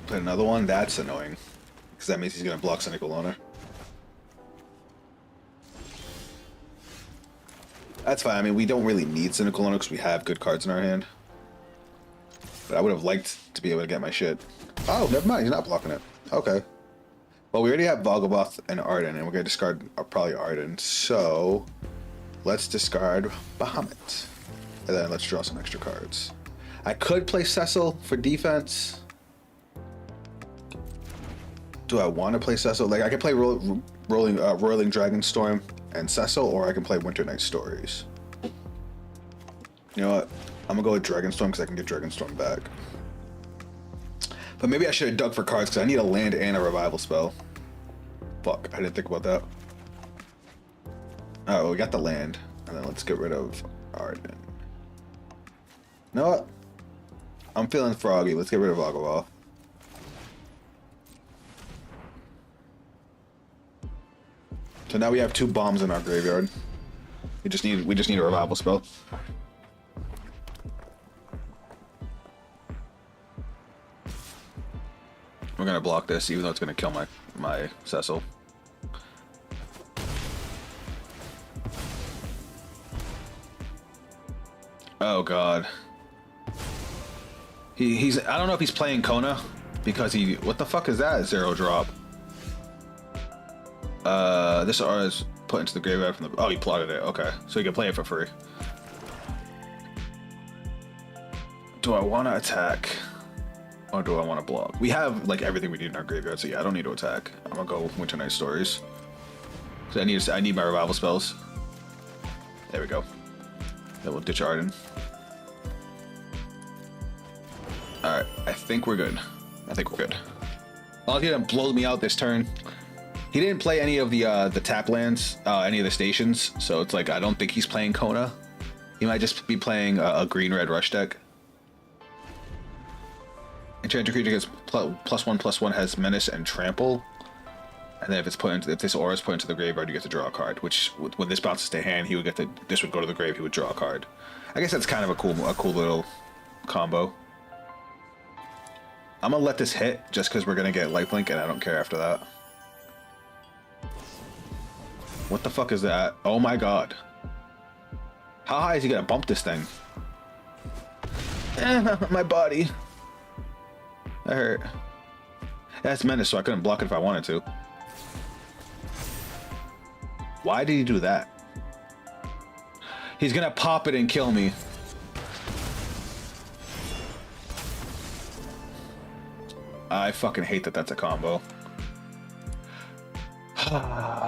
Play another one? That's annoying. Because that means he's going to block Cynical Loner. That's fine, I mean, we don't really need Cynical Loner because we have good cards in our hand. But I would have liked to be able to get my shit. Oh, never mind, he's not blocking it. Okay. Well, we already have Vogelboth and Arden, and we're going to discard probably Arden, so let's discard Bahamut. And then let's draw some extra cards. I could play Cecil for defense. Do I want to play Cecil? Like, I could play Roiling Dragonstorm and Cecil, or I can play Winter Night Stories. You know what? I'm gonna go with Dragonstorm because I can get Dragonstorm back. But maybe I should have dug for cards because I need a land and a revival spell. Fuck, I didn't think about that. Alright, well, we got the land. And then let's get rid of Arden. You know what? I'm feeling froggy. Let's get rid of Vogelboth. So now we have 2 bombs in our graveyard. We just need a revival spell. We're gonna block this, even though it's gonna kill my Cecil. Oh god. He's I don't know if he's playing Kona because he what the fuck is that? 0 drop. This R is put into the graveyard from the he plotted it. Okay, so he can play it for free. Do I want to attack? Or do I want to block? We have like everything we need in our graveyard, so yeah, I don't need to attack. I'm gonna go Winter Night Stories. So I need my revival spells. There we go. Then we'll ditch Arden. Alright, I think we're good. I think we're good. Well, he didn't blow me out this turn. He didn't play any of the tap lands, any of the stations, so it's like I don't think he's playing Kona. He might just be playing a green-red rush deck. Enchanted creature gets +1/+1 has menace and trample, and then if this aura is put into the graveyard, you get to draw a card. Which when this bounces to hand, this would go to the grave. He would draw a card. I guess that's kind of a cool little combo. I'm gonna let this hit just because we're gonna get lifelink, and I don't care after that. What the fuck is that? Oh my god! How high is he gonna bump this thing? My body. That hurt. That's menace, so I couldn't block it if I wanted to. Why did he do that? He's gonna pop it and kill me. I fucking hate that that's a combo.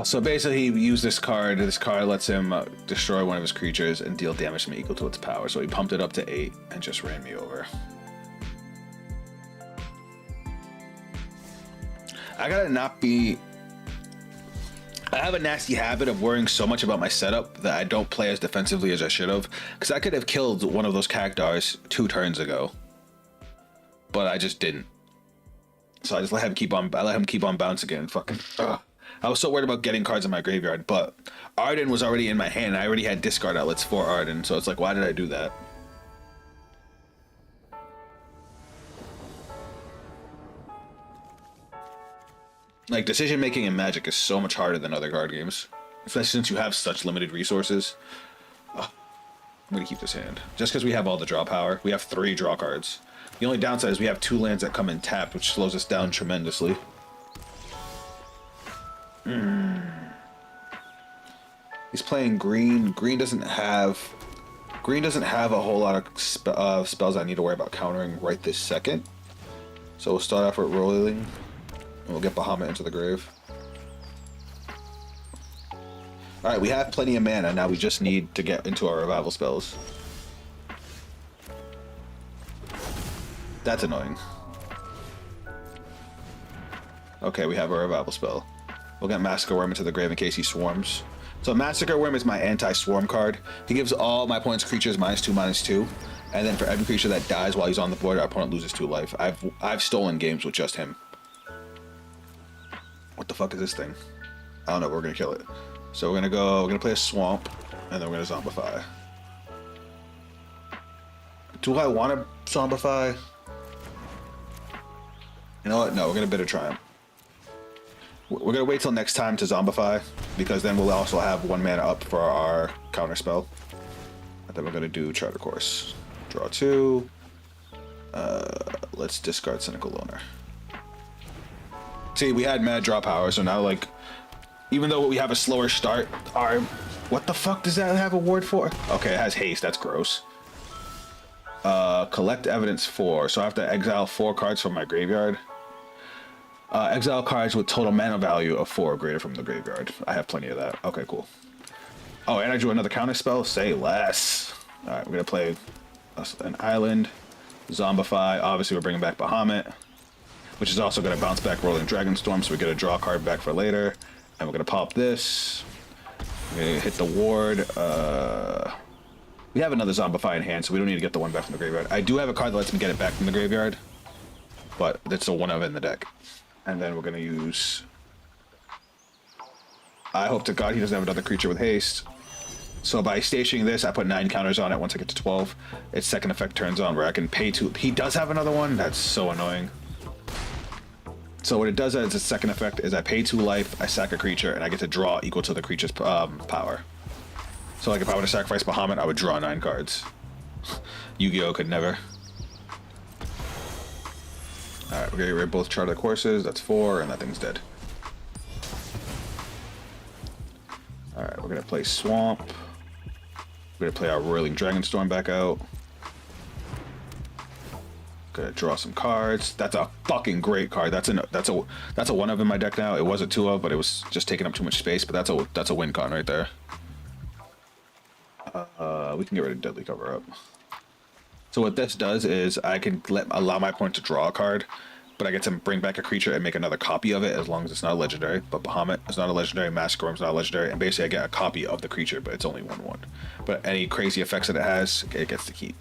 So basically he used this card. This card lets him destroy one of his creatures and deal damage to me equal to its power. So he pumped it up to 8 and just ran me over. I gotta not be... I have a nasty habit of worrying so much about my setup that I don't play as defensively as I should have. Because I could have killed one of those Cactars 2 turns ago. But I just didn't. So I just let him keep on bouncing and fucking... I was so worried about getting cards in my graveyard, but Arden was already in my hand. I already had discard outlets for Arden, so it's like, why did I do that? Like, decision making in Magic is so much harder than other card games. especially since you have such limited resources. I'm gonna keep this hand just because we have all the draw power. We have 3 draw cards. The only downside is we have 2 lands that come in tapped, which slows us down tremendously. He's playing green. Green doesn't have a whole lot of spells I need to worry about countering right this second. So we'll start off with rolling, and we'll get Bahamut into the grave. All right, we have plenty of mana. Now we just need to get into our revival spells. That's annoying. Okay, we have a revival spell. We'll get Massacre Worm into the grave in case he swarms. So Massacre Worm is my anti-swarm card. He gives all my opponent's creatures -2/-2, and then for every creature that dies while he's on the board, our opponent loses 2 life. I've stolen games with just him. What the fuck is this thing? I don't know. We're gonna kill it. So we're gonna play a swamp, and then we're gonna zombify. Do I want to zombify? You know what? No, we're gonna Bitter Triumph. We're gonna wait till next time to zombify, because then we'll also have 1 mana up for our counter spell. And then we're gonna do Charter Course. Draw 2. Let's discard Cynical Loner. See, we had mad draw power, so now like, even though we have a slower start, our what the fuck does that have a ward for? Okay, it has haste. That's gross. Collect evidence 4, so I have to exile 4 cards from my graveyard. Exile cards with total mana value of 4 or greater from the graveyard. I have plenty of that. Okay, cool. Oh, and I drew another counter spell. Say less. All right, we're gonna play an island, zombify. Obviously, we're bringing back Bahamut, which is also gonna bounce back Rolling Dragonstorm, so we get a draw card back for later. And we're gonna pop this. We're gonna hit the ward. We have another zombify in hand, so we don't need to get the one back from the graveyard. I do have a card that lets me get it back from the graveyard, but that's the one of it in the deck. And then we're gonna use. I hope to God he doesn't have another creature with haste. So by stationing this, I put 9 counters on it. Once I get to 12, its second effect turns on where I can pay 2. He does have another one. That's so annoying. So what it does as its second effect is I pay 2 life, I sack a creature, and I get to draw equal to the creature's power. So like if I were to sacrifice Bahamut, I would draw 9 cards. Yu-Gi-Oh could never. Alright, we're gonna get rid of both Charter Courses. That's 4, and that thing's dead. Alright, we're gonna play Swamp. We're gonna play our Roiling Dragonstorm back out. Gonna draw some cards. That's a fucking great card. That's a 1 of in my deck now. It was a 2 of, but it was just taking up too much space. But that's a win con right there. We can get rid of Deadly Cover Up. So what this does is I can allow my opponent to draw a card, but I get to bring back a creature and make another copy of it as long as it's not a legendary. But Bahamut is not a legendary, Massacre Worm's not a legendary, and basically I get a copy of the creature, but it's only 1/1. But any crazy effects that it has, it gets to keep.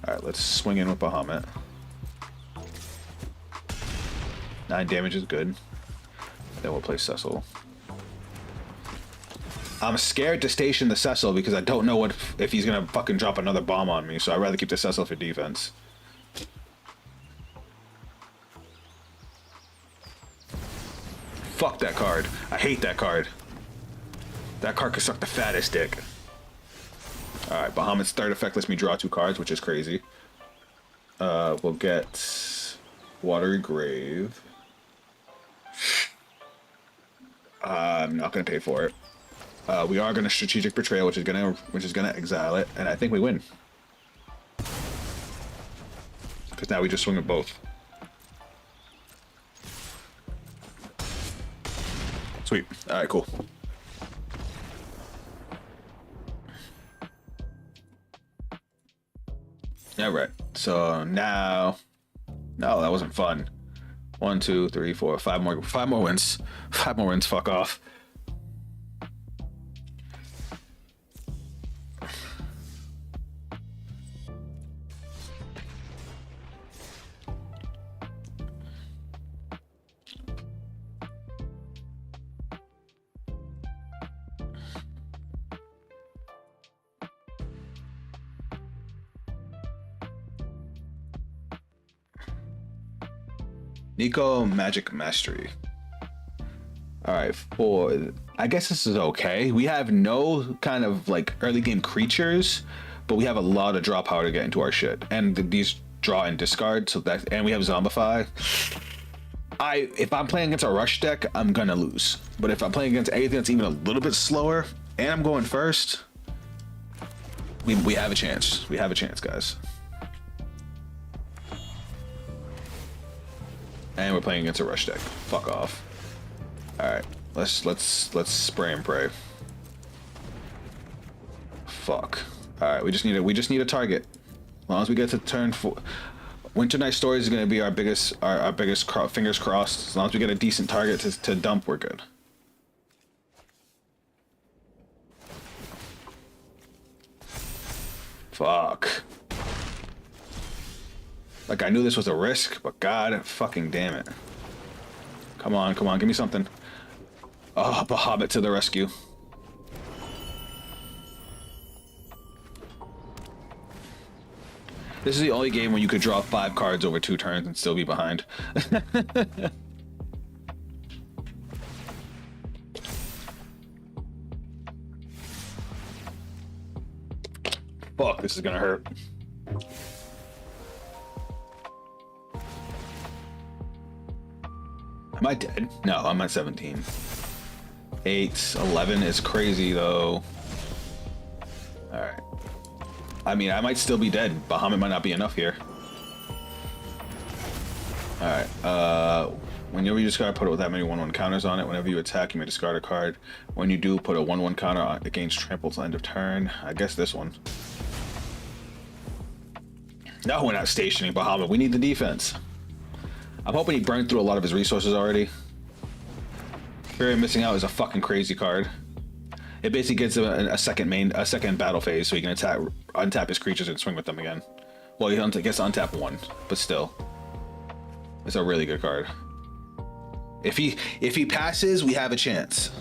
Alright, let's swing in with Bahamut. 9 damage is good. Then we'll play Cecil. I'm scared to station the Cecil because I don't know if he's gonna fucking drop another bomb on me, so I'd rather keep the Cecil for defense. Fuck that card. I hate that card. That card could suck the fattest dick. Alright, Bahamut's third effect lets me draw 2 cards, which is crazy. We'll get Watery Grave. I'm not gonna pay for it. We are gonna Strategic Betrayal, which is gonna exile it, and I think we win. Because now we just swing at both. Sweet. Alright, cool. Alright, so now... No, that wasn't fun. 1, 2, 3, 4, 5 more wins. 5 more wins, fuck off. Nico Magic Mastery. All right, I guess this is okay. We have no kind of like early game creatures, but we have a lot of draw power to get into our shit, and these draw and discard. So that, and we have Zombify. If I'm playing against a rush deck, I'm gonna lose. But if I'm playing against anything that's even a little bit slower, and I'm going first, we have a chance. We have a chance, guys. And we're playing against a rush deck. Fuck off. All right, let's spray and pray. Fuck. All right, we just need a target. As long as we get to turn 4. Winter Night Stories is going to be our biggest fingers crossed. As long as we get a decent target to dump, we're good. Fuck. Like, I knew this was a risk, but god fucking damn it. Come on, give me something. Oh, Bahamut to the rescue. This is the only game when you could draw 5 cards over 2 turns and still be behind. Fuck, this is gonna hurt. Am I dead? No, I'm at 17. 8, 11 is crazy though. Alright. I mean, I might still be dead. Bahamut might not be enough here. Alright, whenever you discard, put it with that many 1/1 counters on it. Whenever you attack, you may discard a card. When you do, put a 1/1 counter on against trample till end of turn. I guess this one. No, we're not stationing Bahamut. We need the defense. I'm hoping he burned through a lot of his resources already. Fear of Missing Out is a fucking crazy card. It basically gives him a second battle phase, so he can untap his creatures and swing with them again. Well, he gets to untap 1, but still, it's a really good card. If he passes, we have a chance.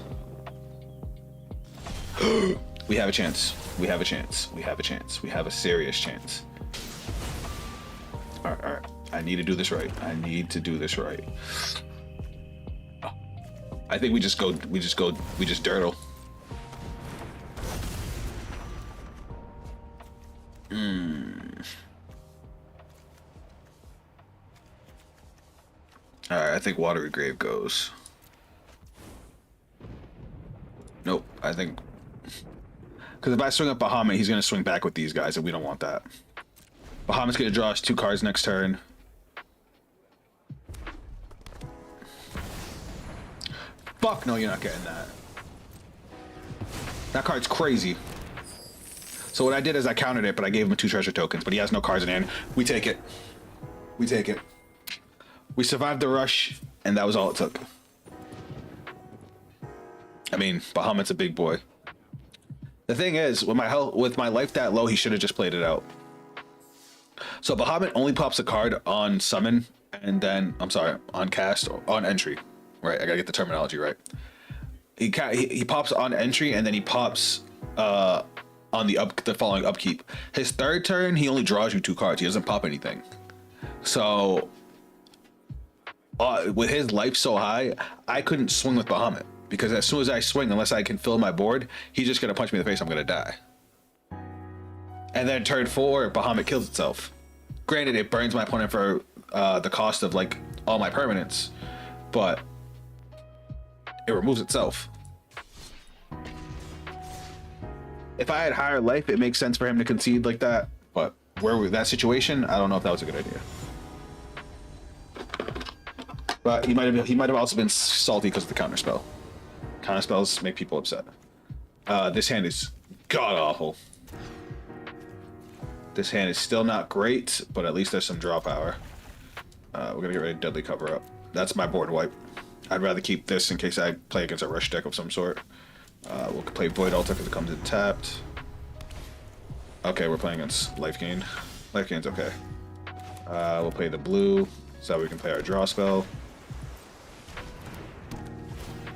We have a chance. We have a chance. We have a chance. We have a serious chance. All right. I need to do this right. I need to do this right. I think we just dirtle. All right, I think Watery Grave goes. Nope, I think because if I swing up Bahamut, he's gonna swing back with these guys, and we don't want that. Bahamut's gonna draw us 2 cards next turn. Fuck no, you're not getting that. That card's crazy. So what I did is I countered it, but I gave him 2 treasure tokens, but he has no cards in hand. We take it. We take it. We survived the rush, and that was all it took. I mean, Bahamut's a big boy. The thing is, with my life that low, he should have just played it out. So Bahamut only pops a card on summon, and then, I'm sorry, on cast, or on entry. Right, I gotta get the terminology right. He pops on entry, and then he pops on the following upkeep. His 3rd turn, he only draws you 2 cards. He doesn't pop anything. So with his life so high, I couldn't swing with Bahamut, because as soon as I swing, unless I can fill my board, he's just gonna punch me in the face. I'm gonna die. And then turn 4, Bahamut kills itself. Granted, it burns my opponent for the cost of like all my permanents, but it removes itself. If I had higher life, it makes sense for him to concede like that. But where with that situation, I don't know if that was a good idea. But he might have also been salty because of the counterspell. Counterspells make people upset. This hand is god awful. This hand is still not great, but at least there's some draw power. We're gonna get ready to Deadly Cover Up. That's my board wipe. I'd rather keep this in case I play against a rush deck of some sort. We'll play Void Altar because it comes in tapped. Okay, we're playing against Life Gain. Life Gain's okay. We'll play the blue so that we can play our draw spell.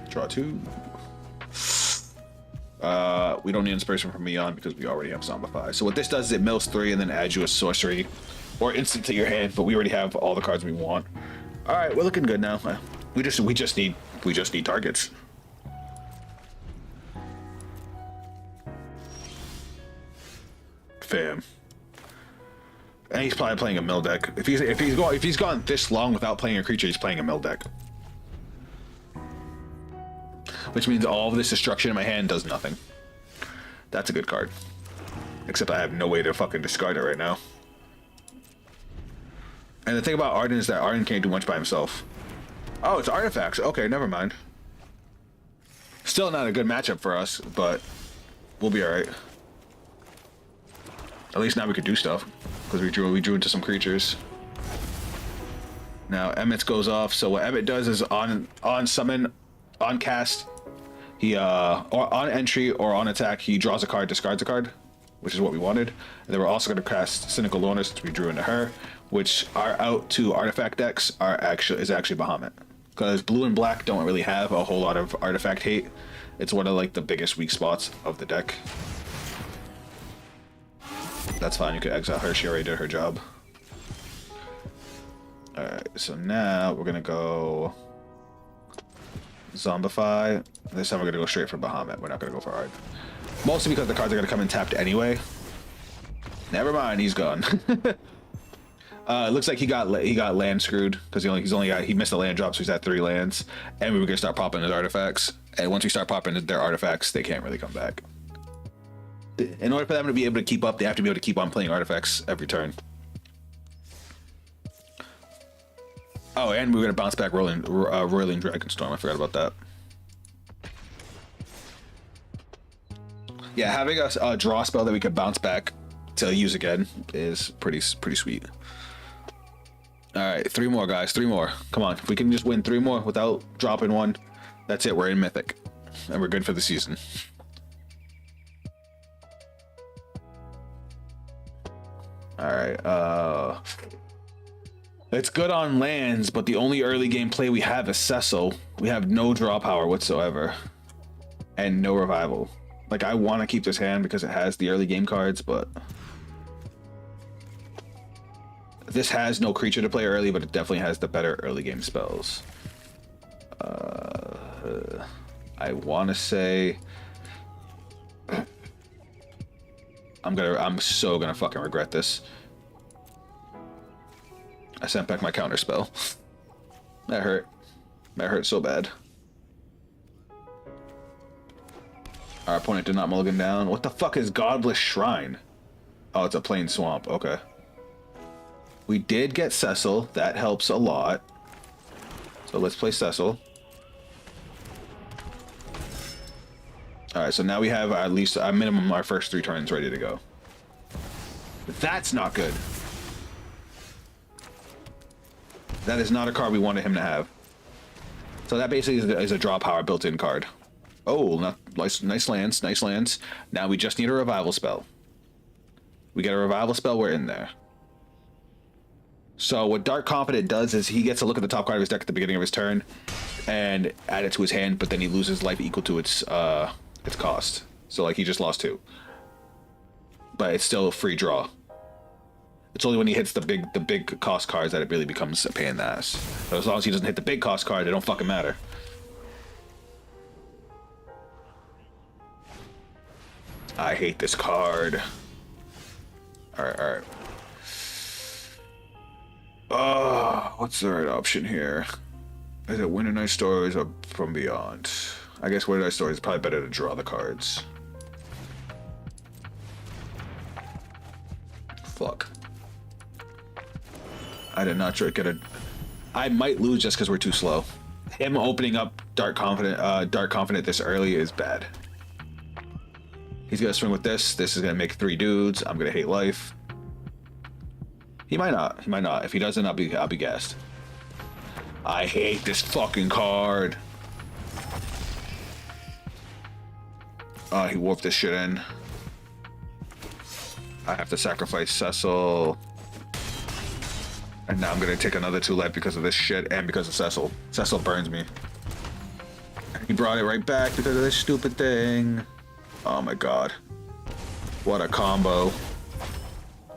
Draw 2. We don't need inspiration from Meon because we already have Zombify. So what this does is it mills 3 and then adds you a sorcery or instant to your hand, but we already have all the cards we want. All right, we're looking good now. We just need We just need targets. Fam. And he's probably playing a mill deck. If he's gone this long without playing a creature, he's playing a mill deck. Which means all of this destruction in my hand does nothing. That's a good card. Except I have no way to fucking discard it right now. And the thing about Arden is that Arden can't do much by himself. Oh, it's artifacts. Okay, never mind. Still not a good matchup for us, but we'll be alright. At least now we could do stuff. Because we drew into some creatures. Now Emmett's goes off, so what Emmett does is on summon, on cast, he or on entry or on attack, he draws a card, discards a card, which is what we wanted. And then we're also going to cast Cynical Loner since we drew into her, which our out to artifact decks is actually Bahamut. Because blue and black don't really have a whole lot of artifact hate. It's one of like the biggest weak spots of the deck. That's fine, you could exile her, she already did her job. Alright, so now we're gonna go Zombify. This time we're gonna go straight for Bahamut, we're not gonna go for Ard. Mostly because the cards are gonna come in tapped anyway. Never mind, he's gone. It looks like he got land screwed because he missed a land drop, so he's at 3 lands, and we were gonna start popping his artifacts. And once we start popping their artifacts, they can't really come back. In order for them to be able to keep up, they have to be able to keep on playing artifacts every turn. Oh, and we're gonna bounce back Roiling Dragonstorm. I forgot about that. Yeah, having a draw spell that we could bounce back to use again is pretty sweet. All right, 3 more, guys. 3 more. Come on, if we can just win 3 more without dropping one, that's it. We're in Mythic, and we're good for the season. All right. It's good on lands, but the only early game play we have is Cecil. We have no draw power whatsoever, and no revival. Like, I want to keep this hand because it has the early game cards, but this has no creature to play early, but it definitely has the better early game spells. I want to say I'm so gonna fucking regret this. I sent back my counter spell. That hurt. That hurt so bad. Our opponent did not mulligan down. What the fuck is Godless Shrine? Oh, it's a plain swamp. Okay. We did get Cecil. That helps a lot. So let's play Cecil. Alright, so now we have at least a minimum our first 3 turns ready to go. That's not good. That is not a card we wanted him to have. So that basically is a draw power built-in card. Oh, nice lands, nice lands. Now we just need a revival spell. We get a revival spell, we're in there. So what Dark Confident does is he gets a look at the top card of his deck at the beginning of his turn and add it to his hand, but then he loses life equal to its cost. So like he just lost 2. But it's still a free draw. It's only when he hits the big cost cards that it really becomes a pain in the ass. But as long as he doesn't hit the big cost card, they don't fucking matter. I hate this card. Alright. What's the right option here? Is it Winter Night Stories or From Beyond? I guess Winter Night Stories is probably better to draw the cards. Fuck. I did not get a... I might lose just because we're too slow. Him opening up Dark Confident this early is bad. He's gonna swing with this. This is gonna make 3 dudes. I'm gonna hate life. He might not. He might not. If he doesn't, I'll be gassed. I hate this fucking card. Oh, he warped this shit in. I have to sacrifice Cecil. And now I'm gonna take another 2 life because of this shit and because of Cecil. Cecil burns me. He brought it right back because of this stupid thing. Oh my god. What a combo.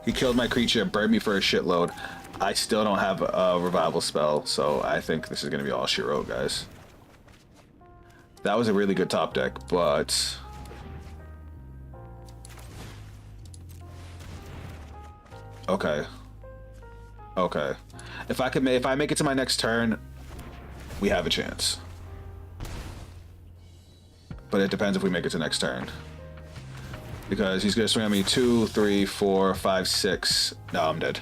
He killed my creature, burned me for a shitload. I still don't have a revival spell, so I think this is gonna be all she wrote, guys. That was a really good top deck, but okay. Okay. If I make it to my next turn, we have a chance. But it depends if we make it to next turn. Because he's gonna swing at me 2, 3, 4, 5, 6. No, I'm dead.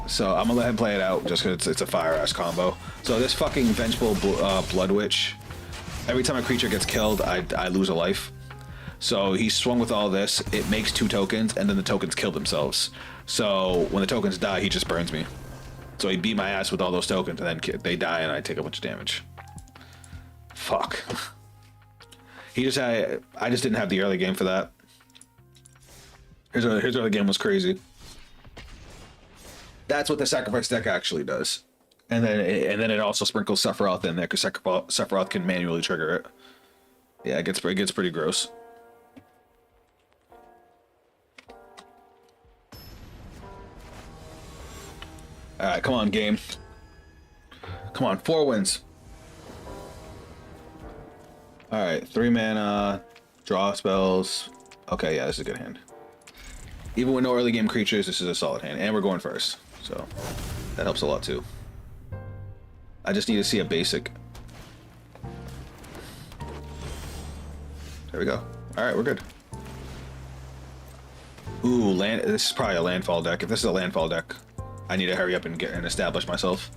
So I'm gonna let him play it out just because it's a fire ass combo. So this fucking Vengeful Blood Witch, every time a creature gets killed, I lose a life. So he swung with all this, it makes 2 tokens, and then the tokens kill themselves. So when the tokens die, he just burns me. So he beat my ass with all those tokens, and then they die, and I take a bunch of damage. Fuck. I just didn't have the early game for that. His early game was crazy. That's what the sacrifice deck actually does. And then it also sprinkles Sephiroth in there, because Sephiroth can manually trigger it. Yeah, it gets pretty gross. Alright, come on, game. Come on, 4 wins. Alright, 3 mana, draw spells. Okay, yeah, this is a good hand. Even with no early game creatures, this is a solid hand. And we're going first, so that helps a lot too. I just need to see a basic. There we go. Alright, we're good. Ooh, land. This is probably a landfall deck. If this is a landfall deck, I need to hurry up and establish myself.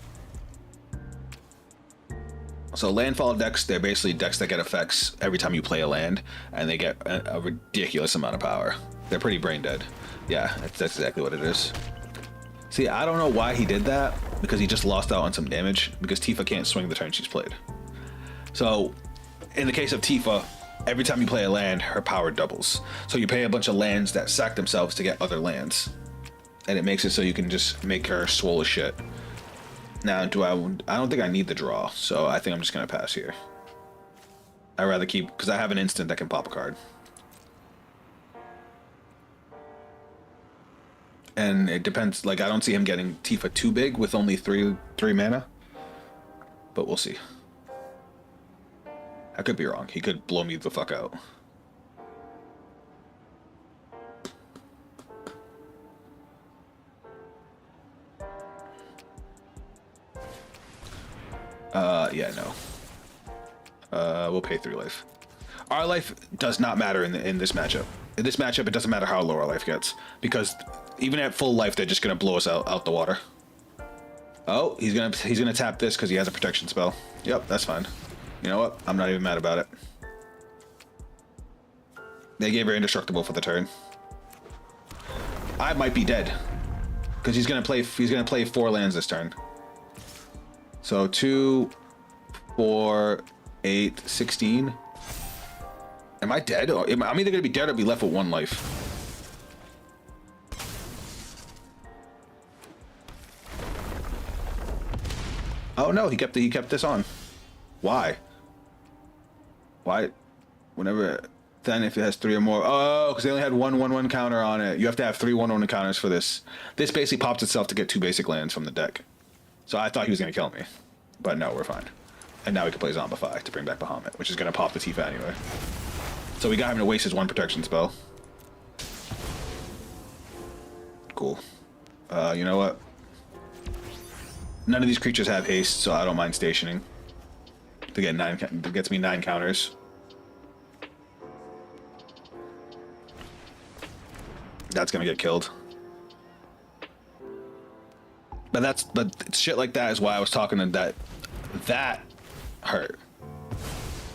So landfall decks, they're basically decks that get effects every time you play a land, and they get a ridiculous amount of power. They're pretty brain dead. Yeah, that's exactly what it is. See, I don't know why he did that, because he just lost out on some damage, because Tifa can't swing the turn she's played. So, in the case of Tifa, every time you play a land, her power doubles. So you pay a bunch of lands that sack themselves to get other lands. And it makes it so you can just make her swole as shit. Now, I don't think I need the draw, so I think I'm just gonna pass here. I'd rather keep, because I have an instant that can pop a card. And it depends, like, I don't see him getting Tifa too big with only three mana. But we'll see. I could be wrong. He could blow me the fuck out. Yeah, no. We'll pay 3 life. Our life does not matter in this matchup. In this matchup, it doesn't matter how low our life gets, because even at full life, they're just gonna blow us out the water. Oh, he's gonna tap this because he has a protection spell. Yep, that's fine. You know what? I'm not even mad about it. They gave her indestructible for the turn. I might be dead because he's gonna play 4 lands this turn. So 2, 4, 8, 16. Am I dead? I'm either gonna be dead or be left with 1 life. Oh no, he kept this on. Why? Why? Whenever, then if it has 3 or more. Oh, because they only had 1/1/1 counter on it. You have to have 3 1/1 counters for this. This basically pops itself to get 2 basic lands from the deck. So I thought he was gonna kill me, but no, we're fine. And now we can play Zombify to bring back Bahamut, which is gonna pop the Tifa anyway. So we got him to waste his 1 protection spell. Cool. You know what? None of these creatures have haste, so I don't mind stationing. To get 9, it gets me 9 counters. That's gonna get killed. But shit like that is why I was talking to that. That hurt.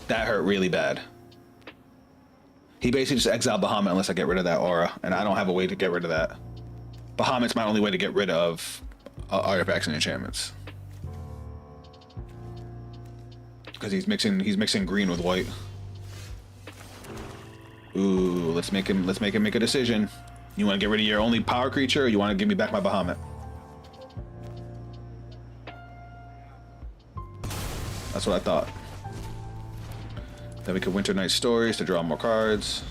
That hurt really bad. He basically just exiled Bahamut unless I get rid of that aura, and I don't have a way to get rid of that. Bahamut's my only way to get rid of artifacts and enchantments. Because he's mixing green with white. Ooh, let's make him make a decision. You want to get rid of your only power creature, or you want to give me back my Bahamut? That's what I thought. Then we could Winter Night Stories to draw more cards.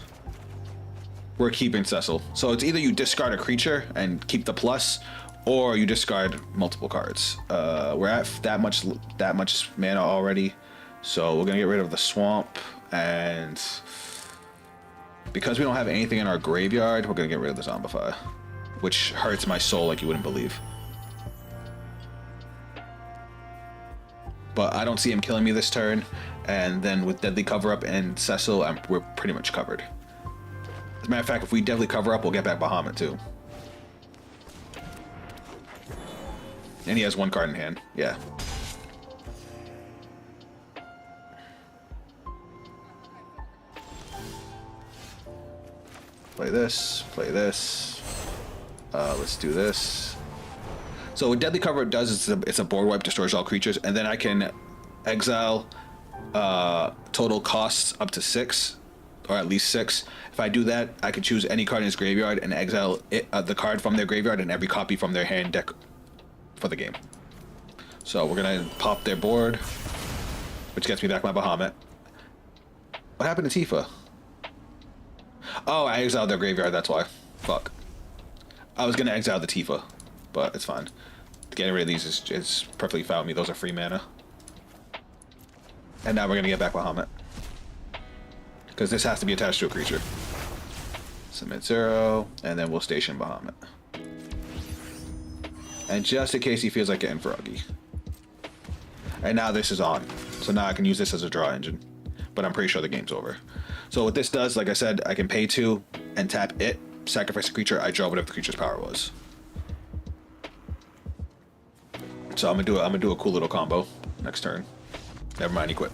We're keeping Cecil. So it's either you discard a creature and keep the plus, or you discard multiple cards. We're at that much mana already. So we're gonna get rid of the swamp, and because we don't have anything in our graveyard, we're gonna get rid of the Zombify, which hurts my soul like you wouldn't believe. But I don't see him killing me this turn, and then with Deadly Cover Up and Cecil, we're pretty much covered. As a matter of fact, if we Deadly Cover Up, we'll get back Bahamut too. And he has one card in hand, yeah. Play this, play this. Let's do this. So what Deadly Cover does is it's a board wipe, destroys all creatures, and then I can exile total costs up to 6, or at least 6. If I do that, I can choose any card in his graveyard and exile the card from their graveyard and every copy from their hand deck for the game. So we're gonna pop their board, which gets me back my Bahamut. What happened to Tifa? Oh, I exiled their graveyard, that's why. Fuck. I was gonna exile the Tifa, but it's fine. Getting rid of these is perfectly fine with me. Those are free mana. And now we're gonna get back Bahamut, because this has to be attached to a creature. Submit 0, and then we'll station Bahamut. And just in case he feels like getting froggy. And now this is on. So now I can use this as a draw engine. But I'm pretty sure the game's over. So what this does, like I said, I can pay 2 and tap it, sacrifice a creature, I draw whatever the creature's power was. So I'm gonna do a cool little combo next turn. Never mind, he quit.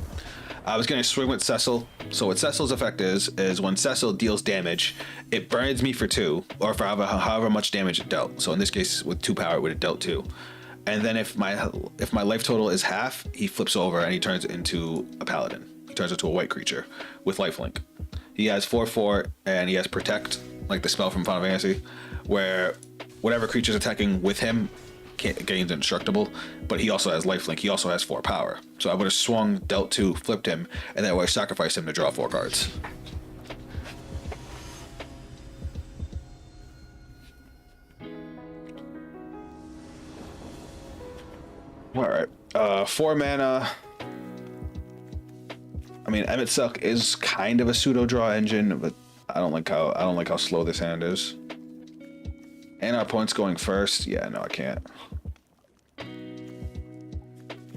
I was gonna swing with Cecil. So what Cecil's effect is when Cecil deals damage, it burns me for 2, or for however much damage it dealt. So in this case, with 2 power, it would have dealt 2. And then if my life total is half, he flips over and he turns into a paladin. He turns into a white creature with lifelink. He has 4/4 and he has protect, like the spell from Final Fantasy, where whatever creature's attacking with him gains indestructible, but he also has lifelink. He also has 4 power. So I would have swung, dealt 2, flipped him, and that way I sacrificed him to draw 4 cards. All right, 4 mana. I mean, Emmett Suck is kind of a pseudo draw engine, but I don't like how slow this hand is. And our opponent's going first. Yeah, no, I can't.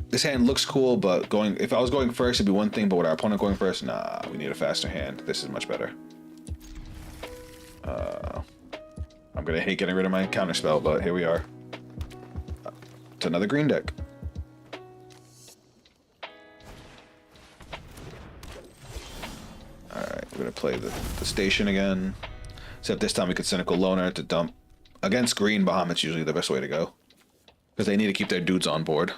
This hand looks cool, but if I was going first, it'd be one thing. But with our opponent going first, nah, we need a faster hand. This is much better. I'm gonna hate getting rid of my counterspell, but here we are. It's another green deck. Alright, we're gonna play the station again. Except this time we could Cynical Loner to dump. Against green, Bahamut's usually the best way to go, because they need to keep their dudes on board.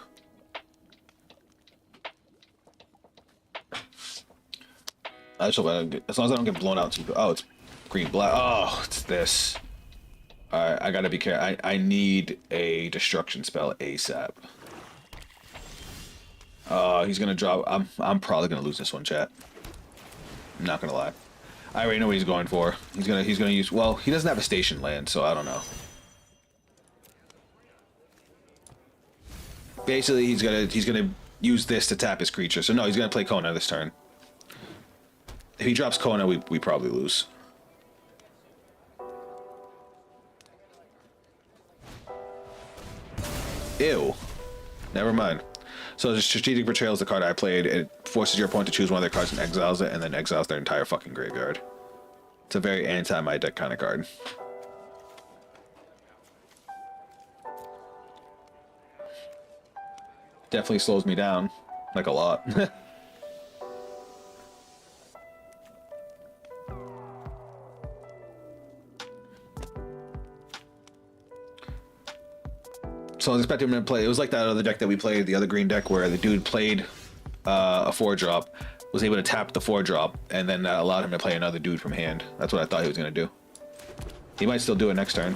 As long as I don't get blown out. Oh, it's green black. Oh, it's this. Alright, I gotta be careful. I need a destruction spell ASAP. He's gonna drop. I'm probably gonna lose this one, chat. I'm not gonna lie. I already know what he's going for. He's gonna use. Well, he doesn't have a station land, so I don't know. Basically, he's gonna use this to tap his creature. So no, he's gonna play Kona this turn. If he drops Kona, we probably lose. Ew. Never mind. So the Strategic Betrayal is the card I played. It forces your opponent to choose one of their cards and exiles it, and then exiles their entire fucking graveyard. It's a very anti-my deck kind of card. Definitely slows me down, like a lot. So I was expecting him to play. It was like that other deck that we played, the other green deck, where the dude played a 4-drop, was able to tap the 4-drop, and then that allowed him to play another dude from hand. That's what I thought he was gonna do. He might still do it next turn.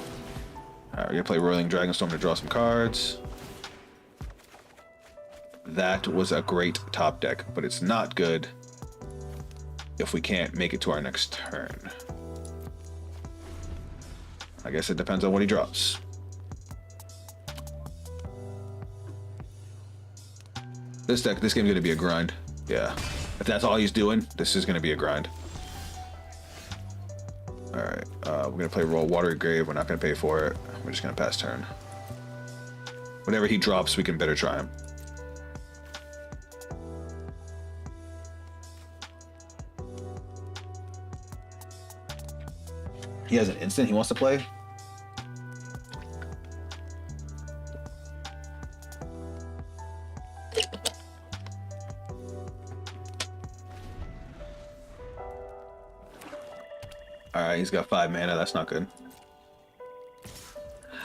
Alright, we're gonna play Roiling Dragonstorm to draw some cards. That was a great top deck, but it's not good if we can't make it to our next turn. I guess it depends on what he drops. This game's gonna be a grind. Yeah. If that's all he's doing, this is going to be a grind. All right. We're going to play roll Watery Grave. We're not going to pay for it. We're just going to pass turn. Whatever he drops, we can better try him. He has an instant he wants to play. Alright, he's got 5 mana. That's not good.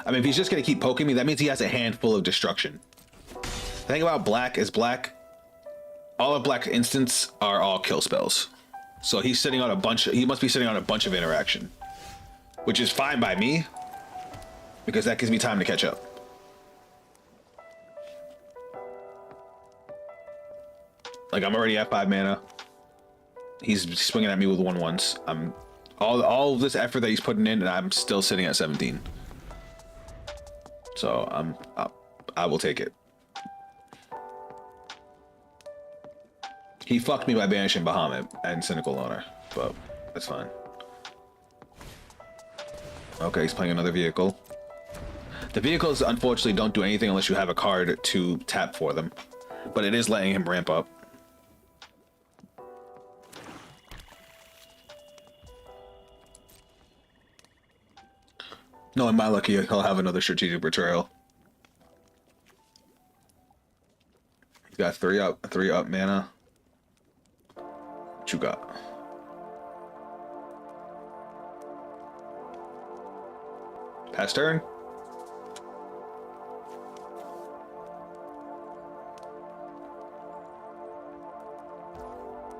I mean, if he's just going to keep poking me, that means he has a handful of destruction. The thing about black is all of black instants are all kill spells. So he's sitting on a bunch. He must be sitting on a bunch of interaction, which is fine by me because that gives me time to catch up. Like, I'm already at 5 mana. He's swinging at me with 1/1s. I'm all of this effort that he's putting in, and I'm still sitting at 17. So I will take it. He fucked me by banishing Bahamut and Cynical Loner, but that's fine. Okay, he's playing another vehicle. The vehicles, unfortunately, don't do anything unless you have a card to tap for them, but it is letting him ramp up. No, in my lucky, he'll have another Strategic Betrayal. He's got 3 up mana. What you got? Pass turn.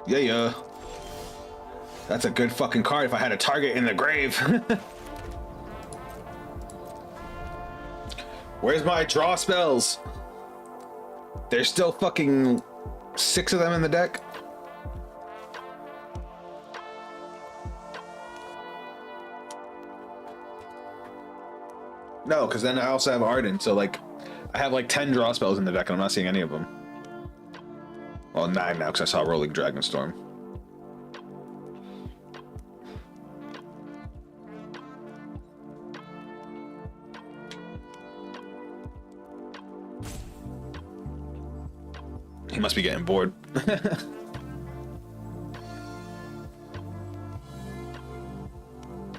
Yeah. That's a good fucking card if I had a target in the grave. Where's my draw spells? There's still fucking 6 of them in the deck. No, because then I also have Arden, so like I have like 10 draw spells in the deck and I'm not seeing any of them. Well, 9 now because I saw Rolling Dragonstorm. He must be getting bored.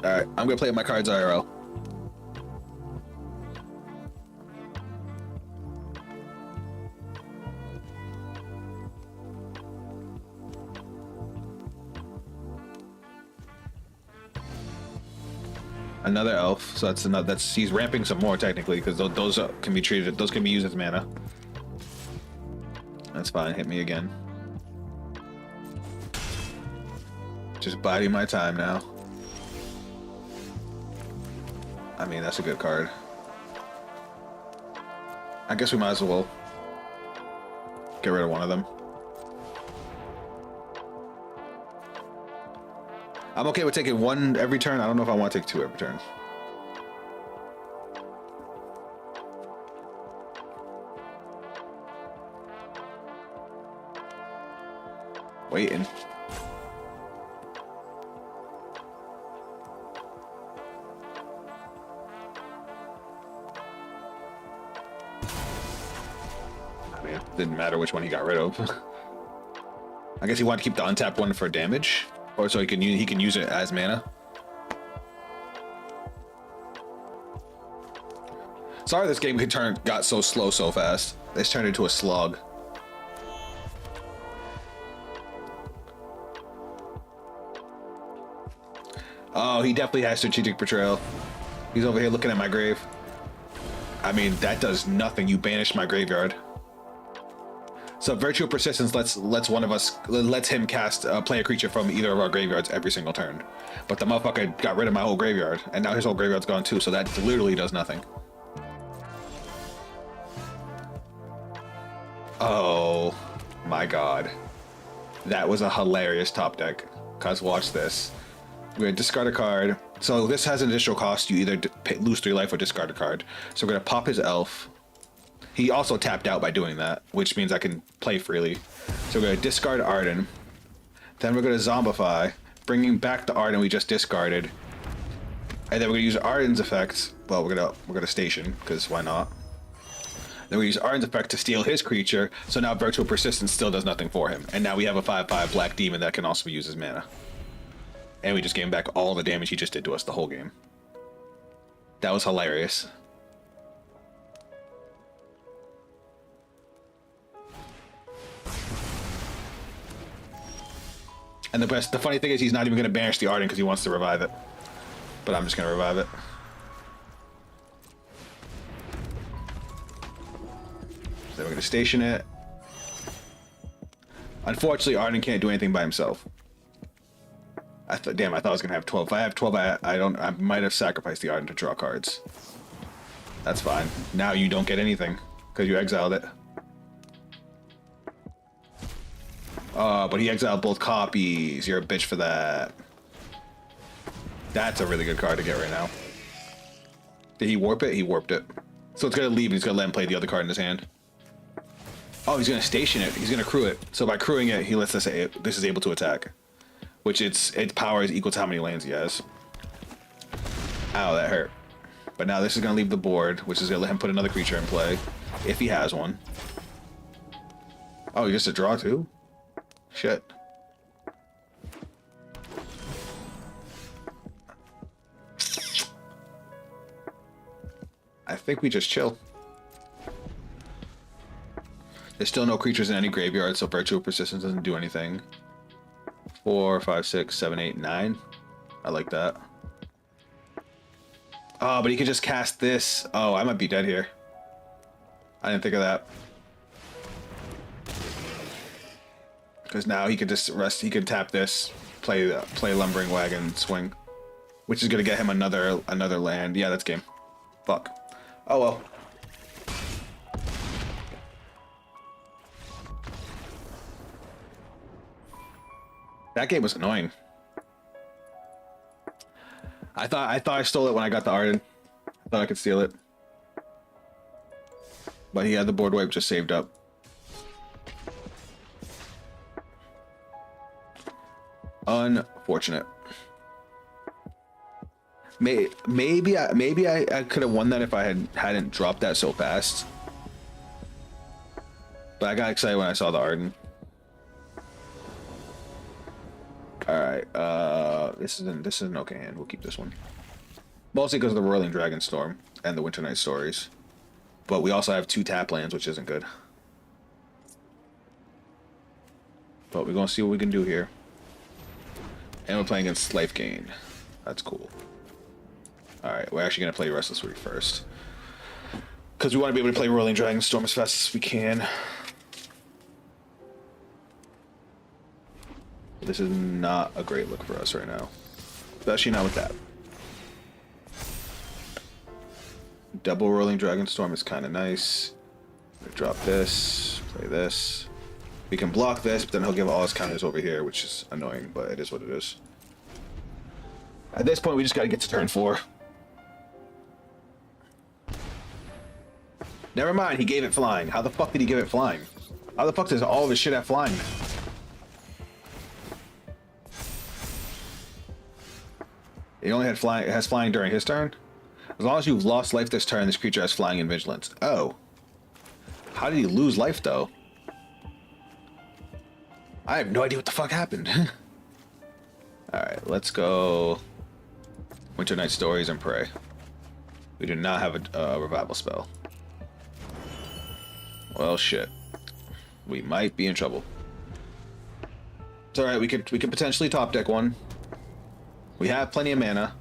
Alright, I'm gonna play with my cards IRL. Another elf, so that's he's ramping some more technically because those can be treated. Those can be used as mana. That's fine. Hit me again. Just biding my time now. I mean, that's a good card. I guess we might as well get rid of one of them. I'm okay with taking 1 every turn. I don't know if I want to take 2 every turn. Waiting. I mean, it didn't matter which one he got rid of. I guess he wanted to keep the untapped one for damage, or so he can use it as mana. Sorry, this game got so slow so fast. It's turned into a slog. Oh, he definitely has Strategic Betrayal. He's over here looking at my grave. I mean, that does nothing. You banished my graveyard. So Virtue of Persistence lets him cast play a creature from either of our graveyards every single turn. But the motherfucker got rid of my whole graveyard, and now his whole graveyard's gone too. So that literally does nothing. Oh my god, that was a hilarious top deck. Cause watch this. We're gonna discard a card. So this has an additional cost. You either lose 3 life or discard a card. So we're gonna pop his elf. He also tapped out by doing that, which means I can play freely. So we're going to discard Arden. Then we're going to Zombify, bringing back the Arden we just discarded. And then we're going to use Arden's effects. Well, we're gonna station, because why not? Then we use Arden's effect to steal his creature, so now Virtual Persistence still does nothing for him. And now we have a 5/5 Black Demon that can also be used as mana. And we just gave him back all the damage he just did to us the whole game. That was hilarious. And the funny thing is he's not even going to banish the Arden because he wants to revive it. But I'm just going to revive it. Then we're going to station it. Unfortunately, Arden can't do anything by himself. Damn, I thought I was going to have 12. If I have 12, I might have sacrificed the Arden to draw cards. That's fine. Now you don't get anything because you exiled it. But he exiled both copies. You're a bitch for that. That's a really good card to get right now. Did he warp it? He warped it. So it's going to leave and he's going to let him play the other card in his hand. Oh, he's going to station it. He's going to crew it. So by crewing it, he lets us say this is able to attack. Which its power is equal to how many lands he has. Ow, that hurt. But now this is going to leave the board, which is going to let him put another creature in play. If he has one. Oh, he gets a draw too? Shit. I think we just chill. There's still no creatures in any graveyard, so Virtual Persistence doesn't do anything. 4, 5, 6, 7, 8, 9. I like that. Oh, but he could just cast this. Oh, I might be dead here. I didn't think of that. Because now he could just rest. He could tap this, play Lumbering Wagon, swing, which is gonna get him another land. Yeah, that's game. Fuck. Oh well. That game was annoying. I thought I stole it when I got the Arden. I thought I could steal it, but he had the board wipe just saved up. Unfortunate. Maybe I could have won that if I hadn't dropped that so fast. But I got excited when I saw the Arden. All right, this is an okay hand. We'll keep this one. Mostly because of the Roiling Dragon Storm and the Winter Night Stories. But we also have 2 tap lands, which isn't good. But we're gonna see what we can do here. And we're playing against Life Gain. That's cool. Alright, we're actually going to play Restless Reef first. Because we want to be able to play Rolling Dragon Storm as fast as we can. This is not a great look for us right now. Especially not with that. Double Rolling Dragon Storm is kind of nice. Drop this, play this. We can block this, but then he'll give all his counters over here, which is annoying, but it is what it is. At this point, we just gotta get to turn 4. Never mind, he gave it flying. How the fuck did he give it flying? How the fuck does all of his shit have flying? He only had flying. It has flying during his turn? As long as you've lost life this turn, this creature has flying and vigilance. Oh. How did he lose life, though? I have no idea what the fuck happened. Alright, let's go Winter Night Stories and pray. We do not have a revival spell. Well, shit. We might be in trouble. It's alright, we could potentially top deck one. We have plenty of mana.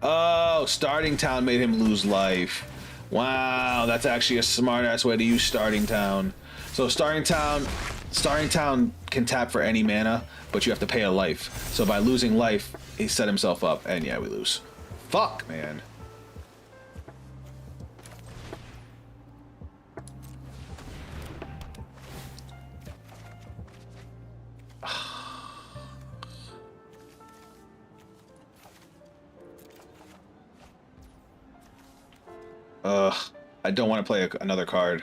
Oh, Starting Town made him lose life. Wow, that's actually a smart-ass way to use Starting Town. So Starting Town can tap for any mana, but you have to pay a life. So by losing life, he set himself up, and yeah, we lose. Fuck, man. I don't want to play another card.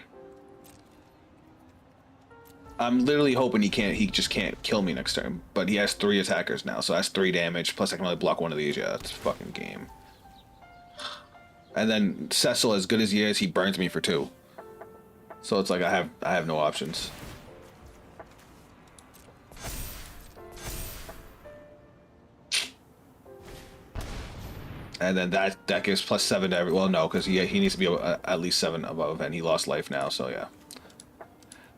I'm literally hoping he just can't kill me next turn. But he has 3 attackers now, so that's 3 damage. Plus I can only block one of these. Yeah, that's fucking game. And then Cecil, as good as he is, he burns me for 2. So it's like I have no options. And then that gives +7 to every. Well, no, because he needs to be at least 7 above, and he lost life now. So yeah,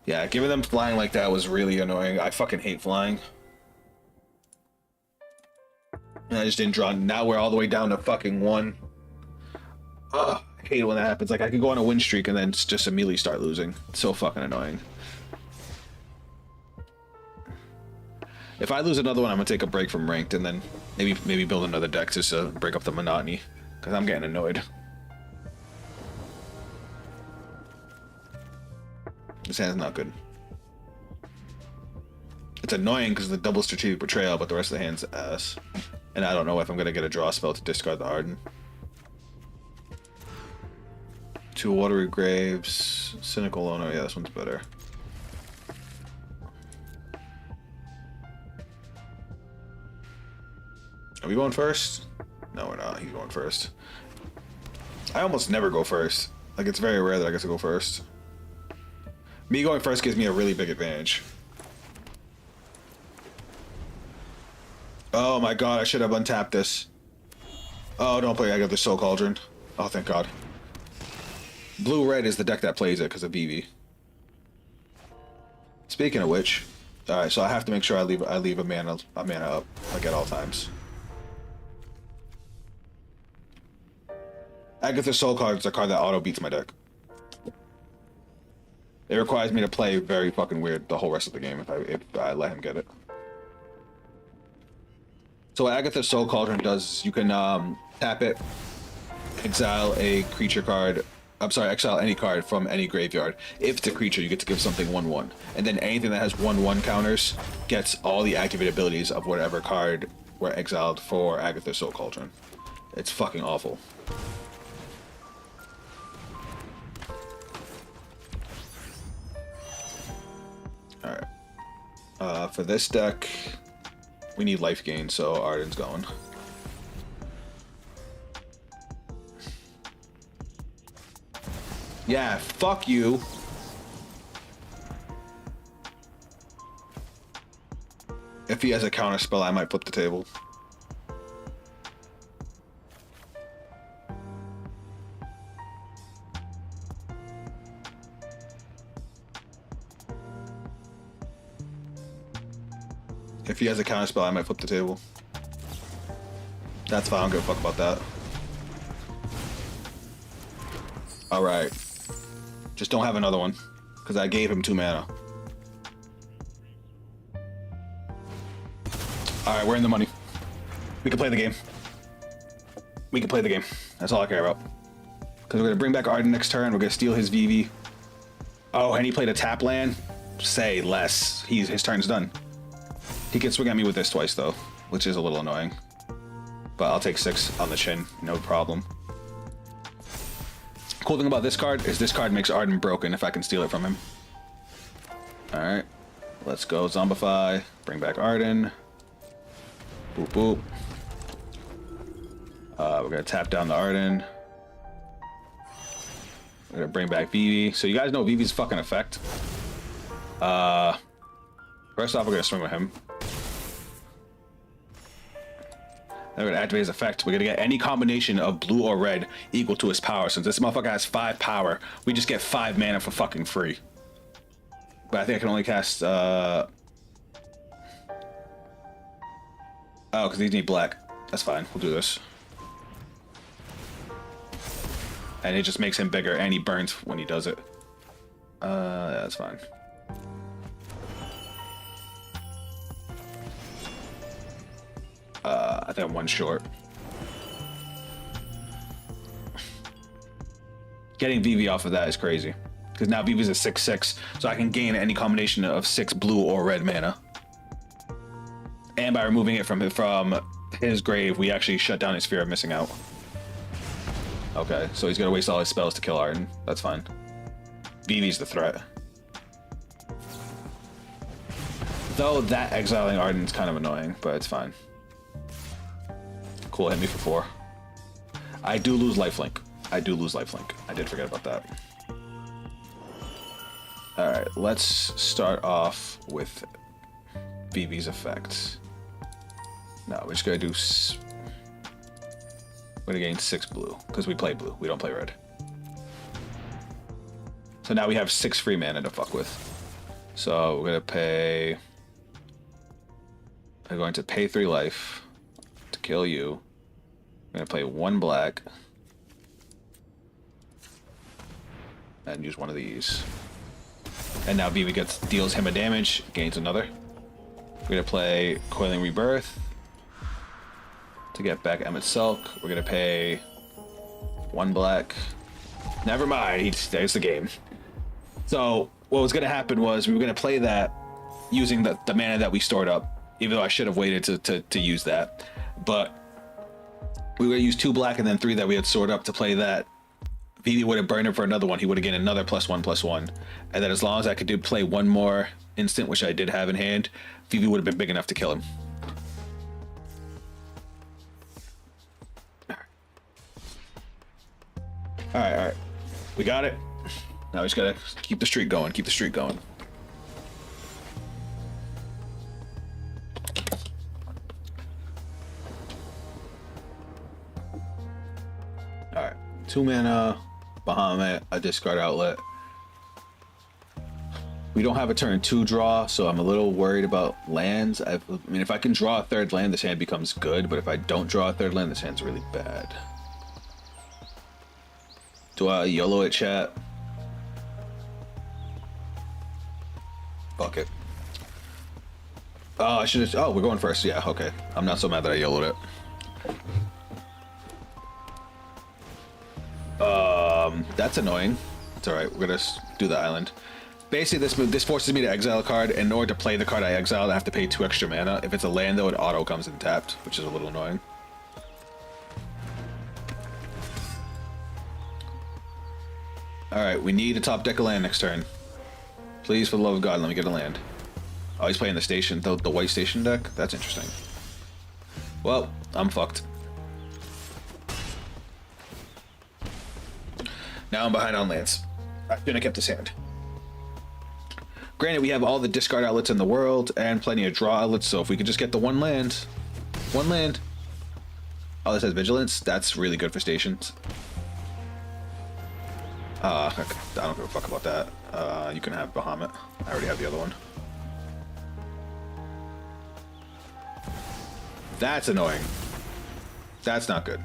yeah. Giving them flying like that was really annoying. I fucking hate flying. And I just didn't draw. Now we're all the way down to fucking 1. Ugh, I hate it when that happens. Like I could go on a win streak and then just immediately start losing. It's so fucking annoying. If I lose another one, I'm gonna take a break from ranked and then maybe build another deck just to break up the monotony, because I'm getting annoyed. This hand's not good. It's annoying because the double strategic betrayal, but the rest of the hand's ass. And I don't know if I'm gonna get a draw spell to discard the Arden. 2 watery graves, cynical owner. Yeah, this one's better. Are we going first? No, we're not. He's going first. I almost never go first. Like, it's very rare that I get to go first. Me going first gives me a really big advantage. Oh my god, I should have untapped this. Oh, don't play. I got the Soul Cauldron. Oh, thank god. Blue-red is the deck that plays it because of Vivi. Speaking of which, alright, so I have to make sure I leave a mana up, like, at all times. Agatha's Soul card is a card that auto beats my deck. It requires me to play very fucking weird the whole rest of the game if I let him get it. So what Agatha's Soul Cauldron does is you can tap it, exile a creature card. I'm sorry, exile any card from any graveyard. If it's a creature, you get to give something 1/1. And then anything that has 1/1 counters gets all the activated abilities of whatever card were exiled for Agatha's Soul Cauldron. It's fucking awful. Alright. For this deck, we need life gain, so Arden's going. Yeah, fuck you. If he has a counter spell, I might flip the table. If he has a counter spell, I might flip the table. That's fine, I don't give a fuck about that. Alright. Just don't have another one, because I gave him 2 mana. Alright, we're in the money. We can play the game. We can play the game. That's all I care about. Because we're going to bring back Arden next turn, we're going to steal his Vivi. Oh, and he played a tap land? Say less. His turn's done. He can swing at me with this twice, though, which is a little annoying. But I'll take 6 on the chin, no problem. Cool thing about this card is this card makes Arden broken if I can steal it from him. Alright, let's go Zombify, bring back Arden. Boop boop. We're gonna tap down the Arden. We're gonna bring back Vivi. So you guys know Vivi's fucking effect. First off, we're gonna swing with him. Then we're gonna activate his effect. We're gonna get any combination of blue or red equal to his power. Since this motherfucker has 5 power, we just get 5 mana for fucking free. But I think I can only cast oh, because these need black. That's fine, we'll do this. And it just makes him bigger, and he burns when he does it. Yeah, that's fine. I think I'm 1 short. Getting Vivi off of that is crazy. Because now Vivi's a 6/6, so I can gain any combination of 6 blue or red mana. And by removing it from his grave, we actually shut down his fear of missing out. Okay, so he's gonna waste all his spells to kill Arden. That's fine. Vivi's the threat. Though that exiling Arden's kind of annoying, but it's fine. Cool, hit me for 4. I do lose lifelink. I do lose lifelink. I did forget about that. Alright, let's start off with Vivi's effects. No, we're just gonna do... We're gonna gain 6 blue, because we play blue. We don't play red. So now we have 6 free mana to fuck with. So we're gonna pay... I'm going to pay 3 life to kill you. I'm gonna play 1 black. And use one of these. And now Vivi deals him a damage, gains another. We're gonna play Coiling Rebirth to get back Emmett Silk. We're gonna pay 1 black. Never mind, there's the game. So what was gonna happen was we were gonna play that using the mana that we stored up, even though I should have waited to use that. But we were gonna use 2 black and then 3 that we had stored up to play that. Vivi would have burned him for another one. He would have gained another +1/+1. And then as long as I could play 1 more instant, which I did have in hand, Vivi would have been big enough to kill him. Alright. We got it. Now we just gotta keep the streak going. Keep the streak going. Alright. 2 mana. Bahamut, a discard outlet. We don't have a turn 2 draw, so I'm a little worried about lands. I mean, if I can draw a 3rd land, this hand becomes good, but if I don't draw a 3rd land, this hand's really bad. Do I YOLO it, chat? Fuck it. Oh, I should have... Oh, we're going first. Yeah, okay. I'm not so mad that I YOLO'd it. That's annoying. It's alright, we're gonna do the island. Basically, this forces me to exile a card, and in order to play the card I exiled, I have to pay 2 extra mana. If it's a land, though, it auto comes in tapped, which is a little annoying. Alright, we need a top deck of land next turn. Please, for the love of God, let me get a land. Oh, he's playing the station, the white station deck? That's interesting. Well, I'm fucked. Now I'm behind on lands. I shouldn't have kept this hand. Granted, we have all the discard outlets in the world and plenty of draw outlets, so if we could just get the 1 land. 1 land. Oh, this has vigilance. That's really good for stations. I don't give a fuck about that. You can have Bahamut. I already have the other one. That's annoying. That's not good.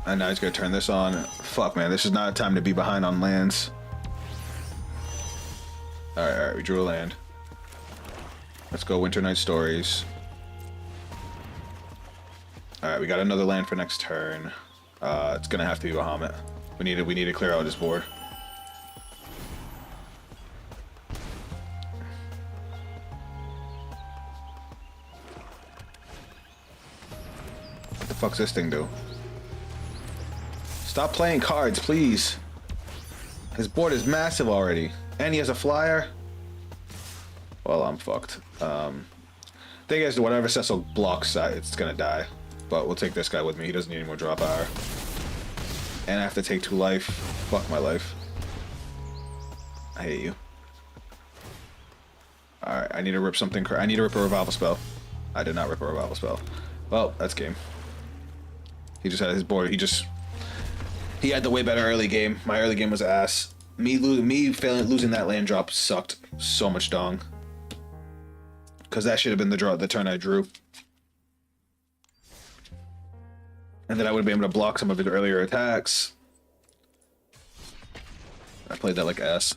And now he's gonna turn this on. Fuck, man, this is not a time to be behind on lands. Alright, we drew a land. Let's go Winter Night Stories. Alright, we got another land for next turn. It's gonna have to be Bahamut. We need to clear out his board. What the fuck's this thing do? Stop playing cards, please. His board is massive already. And he has a flyer. Well, I'm fucked. Thing is, whatever Cecil blocks, it's gonna die. But we'll take this guy with me. He doesn't need any more draw power. And I have to take 2 life. Fuck my life. I hate you. Alright, I need to rip something. I need to rip a revival spell. I did not rip a revival spell. Well, that's game. He just had his board. He had the way better early game. My early game was ass. Losing that land drop sucked so much dong. Because that should have been the turn I drew. And then I would have been able to block some of his earlier attacks. I played that like ass.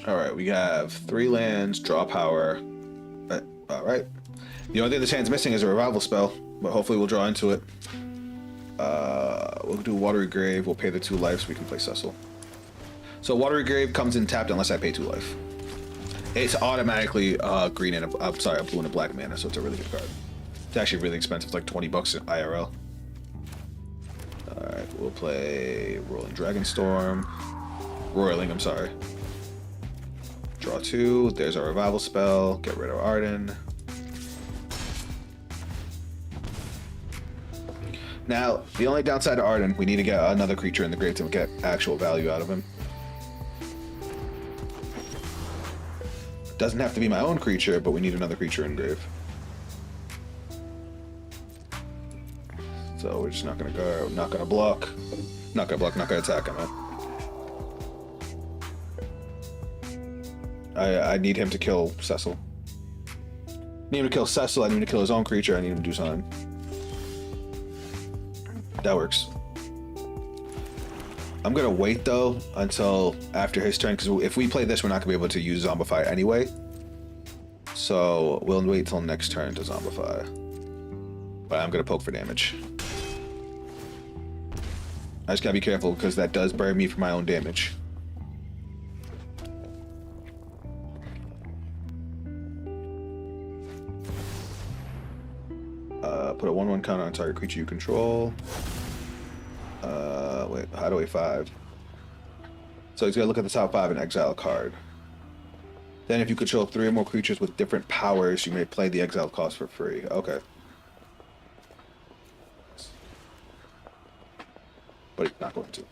Alright, we have 3 lands, draw power. Alright. The only thing this hand's missing is a revival spell, but hopefully we'll draw into it. We'll do Watery Grave. We'll pay the 2 life so we can play Cecil. So Watery Grave comes in tapped unless I pay 2 life. It's automatically green and a blue and a black mana, so it's a really good card. It's actually really expensive. It's like 20 bucks in IRL. All right, we'll play Rolling Dragonstorm. Roiling, I'm sorry. Draw 2. There's our revival spell. Get rid of Arden. Now, the only downside to Arden, we need to get another creature in the grave to get actual value out of him. Doesn't have to be my own creature, but we need another creature in grave. So we're just not gonna go, not gonna block. Not gonna block, not gonna attack him. I need him to kill Cecil. Need him to kill Cecil, I need him to kill his own creature, I need him to do something. That works. I'm gonna wait though until after his turn, because if we play this, we're not gonna be able to use Zombify anyway. So we'll wait till next turn to Zombify. But I'm gonna poke for damage. I just gotta be careful because that does burn me for my own damage. Put a 1/1 counter on target creature you control. Wait, hideaway 5. So he's gonna look at the top 5 and exile a card. Then if you control 3 or more creatures with different powers, you may play the exile cost for free. Okay. But he's not going to.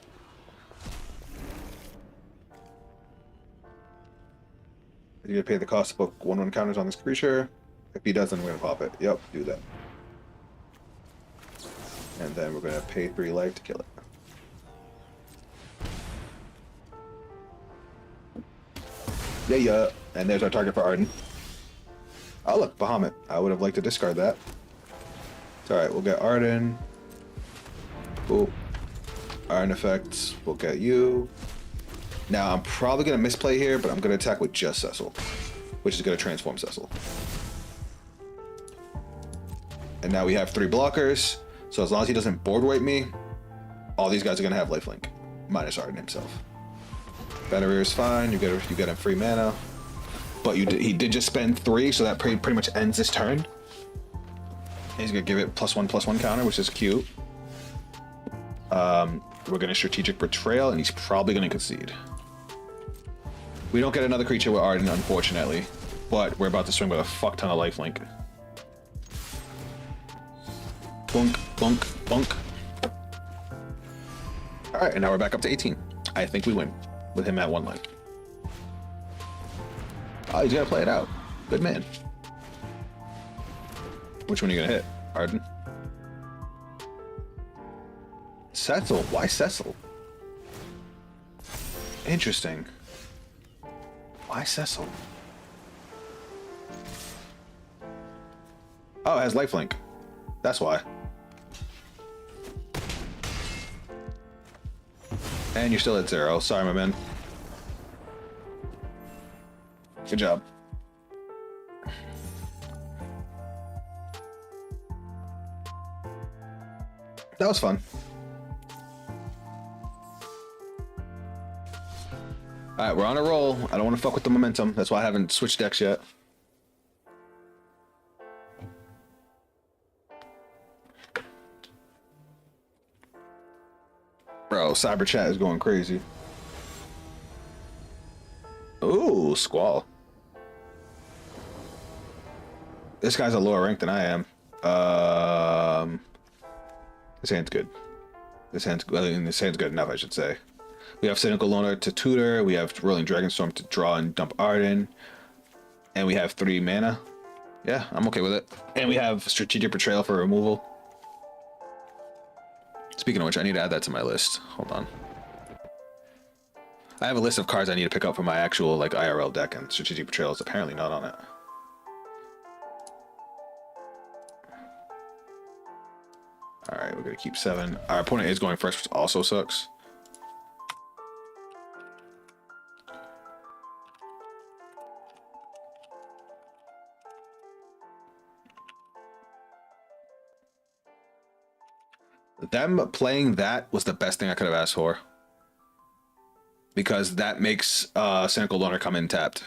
You're gonna pay the cost to put 1/1 counters on this creature. If he doesn't, we're gonna pop it. Yep, do that. And then we're gonna pay 3 life to kill it. Yeah. And there's our target for Arden. Oh look, Bahamut. I would have liked to discard that. It's alright, we'll get Arden. Cool. Arden effects, we'll get you. Now I'm probably gonna misplay here, but I'm gonna attack with just Cecil, which is gonna transform Cecil. And now we have 3 blockers, so as long as he doesn't board wipe me, all these guys are gonna have lifelink, minus Arden himself. Venereer is fine. You get him free mana, but he did just spend 3, so that pretty much ends this turn. He's gonna give it +1/+1 counter, which is cute. We're gonna strategic betrayal, and he's probably gonna concede. We don't get another creature with Arden, unfortunately, but we're about to swing with a fuck ton of lifelink. Bunk, bunk, bunk. All right, and now we're back up to 18. I think we win with him at 1 life. Oh, he's gotta play it out. Good man. Which one are you gonna hit? Arden? Cecil? Why Cecil? Interesting. Why Cecil? Oh, it has lifelink. That's why. And you're still at 0. Sorry, my man. Good job. That was fun. Alright, we're on a roll. I don't want to fuck with the momentum. That's why I haven't switched decks yet. Bro, Cyber Chat is going crazy. Ooh, Squall. This guy's a lower rank than I am. This hand's good. This hand's good enough, I should say. We have Cynical Loner to tutor. We have Rolling Dragonstorm to draw and dump Arden. And we have 3 mana. Yeah, I'm okay with it. And we have Strategic Betrayal for removal. Speaking of which, I need to add that to my list. Hold on. I have a list of cards I need to pick up for my actual like IRL deck, and Strategic Betrayal is apparently not on it. Alright, we're gonna keep 7. Our opponent is going first, which also sucks. them playing that was the best thing I could have asked for. Because that makes Cynical Loner come in tapped.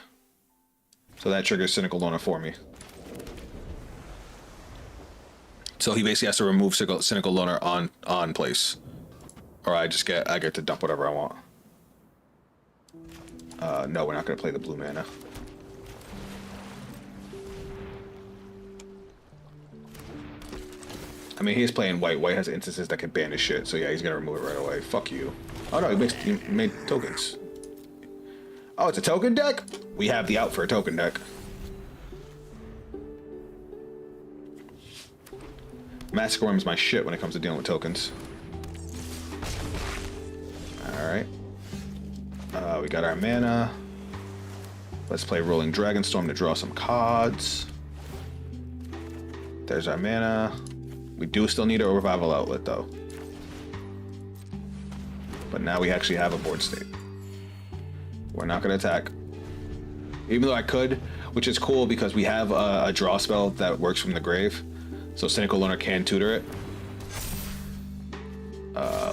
So that triggers Cynical Loner for me. So he basically has to remove Cynical Loner on place. Or I get to dump whatever I want. No, we're not gonna play the blue mana. I mean, he's playing white. White has instances that can ban his shit, so yeah, he's gonna remove it right away. Fuck you. Oh no, he made tokens. Oh, it's a token deck? We have the out for a token deck. Massacre Worm is my shit when it comes to dealing with tokens. Alright. We got our mana. Let's play Rolling Dragonstorm to draw some cards. There's our mana. We do still need a Revival Outlet, though. But now we actually have a board state. We're not going to attack. Even though I could, which is cool because we have a draw spell that works from the grave. So Cynical Loner can tutor it.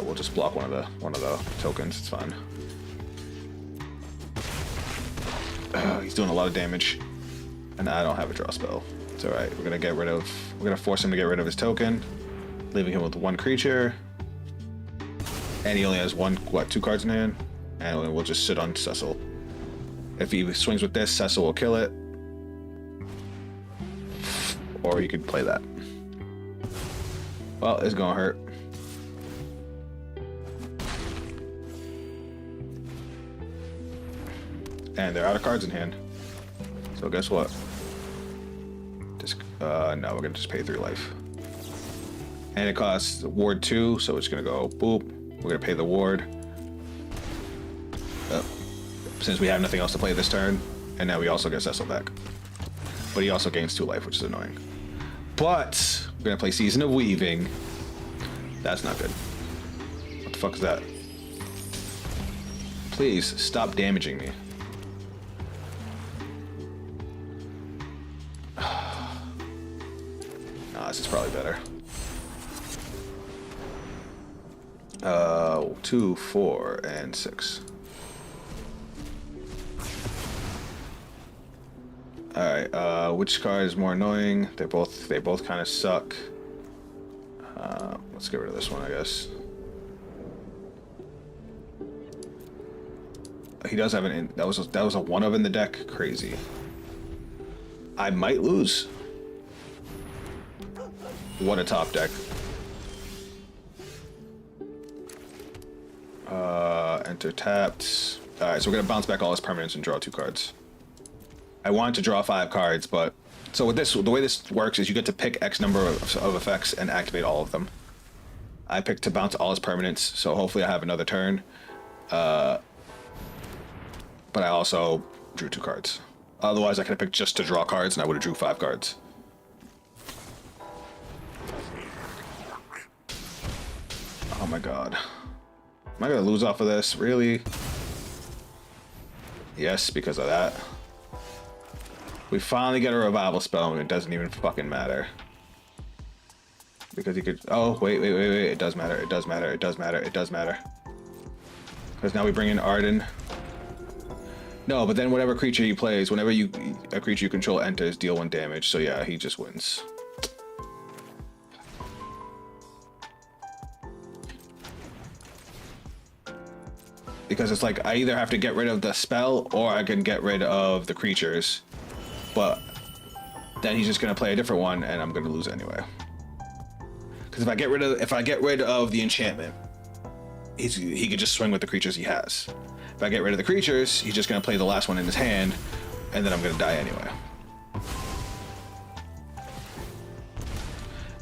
We'll just block one of the tokens. It's fine. He's doing a lot of damage, and I don't have a draw spell. It's all right. We're gonna force him to get rid of his token, leaving him with one creature, and he only has two cards in hand, and we'll just sit on Cecil. If he swings with this, Cecil will kill it, or he could play that. Well, it's gonna hurt. And they're out of cards in hand. So guess what? No, we're gonna just pay 3 life. And it costs ward 2, so it's gonna go boop. We're gonna pay the ward. Since we have nothing else to play this turn, and now we also get Cecil back. But he also gains 2 life, which is annoying. But we're gonna play Season of Weaving. That's not good. What the fuck is that? Please stop damaging me. This is probably better. 2, 4, and 6. Alright, which card is more annoying? They both kind of suck. Let's get rid of this one, I guess. He does have that was a 1 of in the deck. Crazy. I might lose. What a top deck. Enter tapped. Alright, so we're gonna bounce back all his permanents and draw 2 cards. I wanted to draw 5 cards, but so with this, the way this works is you get to pick X number of effects and activate all of them. I picked to bounce all his permanents, so hopefully I have another turn. But I also drew 2 cards. Otherwise I could have picked just to draw cards and I would have drew 5 cards. Oh my god. Am I gonna lose off of this? Really? Yes, because of that. We finally get a revival spell and it doesn't even fucking matter. Because he could... Oh, wait. It does matter. It does matter. It does matter. It does matter. Because now we bring in Arden. No, but then whatever creature he plays, whenever a creature you control enters, deal 1 damage. So yeah, he just wins. Because it's like, I either have to get rid of the spell or I can get rid of the creatures. But then he's just gonna play a different one and I'm gonna lose anyway. Because if I get rid of the enchantment, he could just swing with the creatures he has. If I get rid of the creatures, he's just gonna play the last one in his hand, and then I'm gonna die anyway.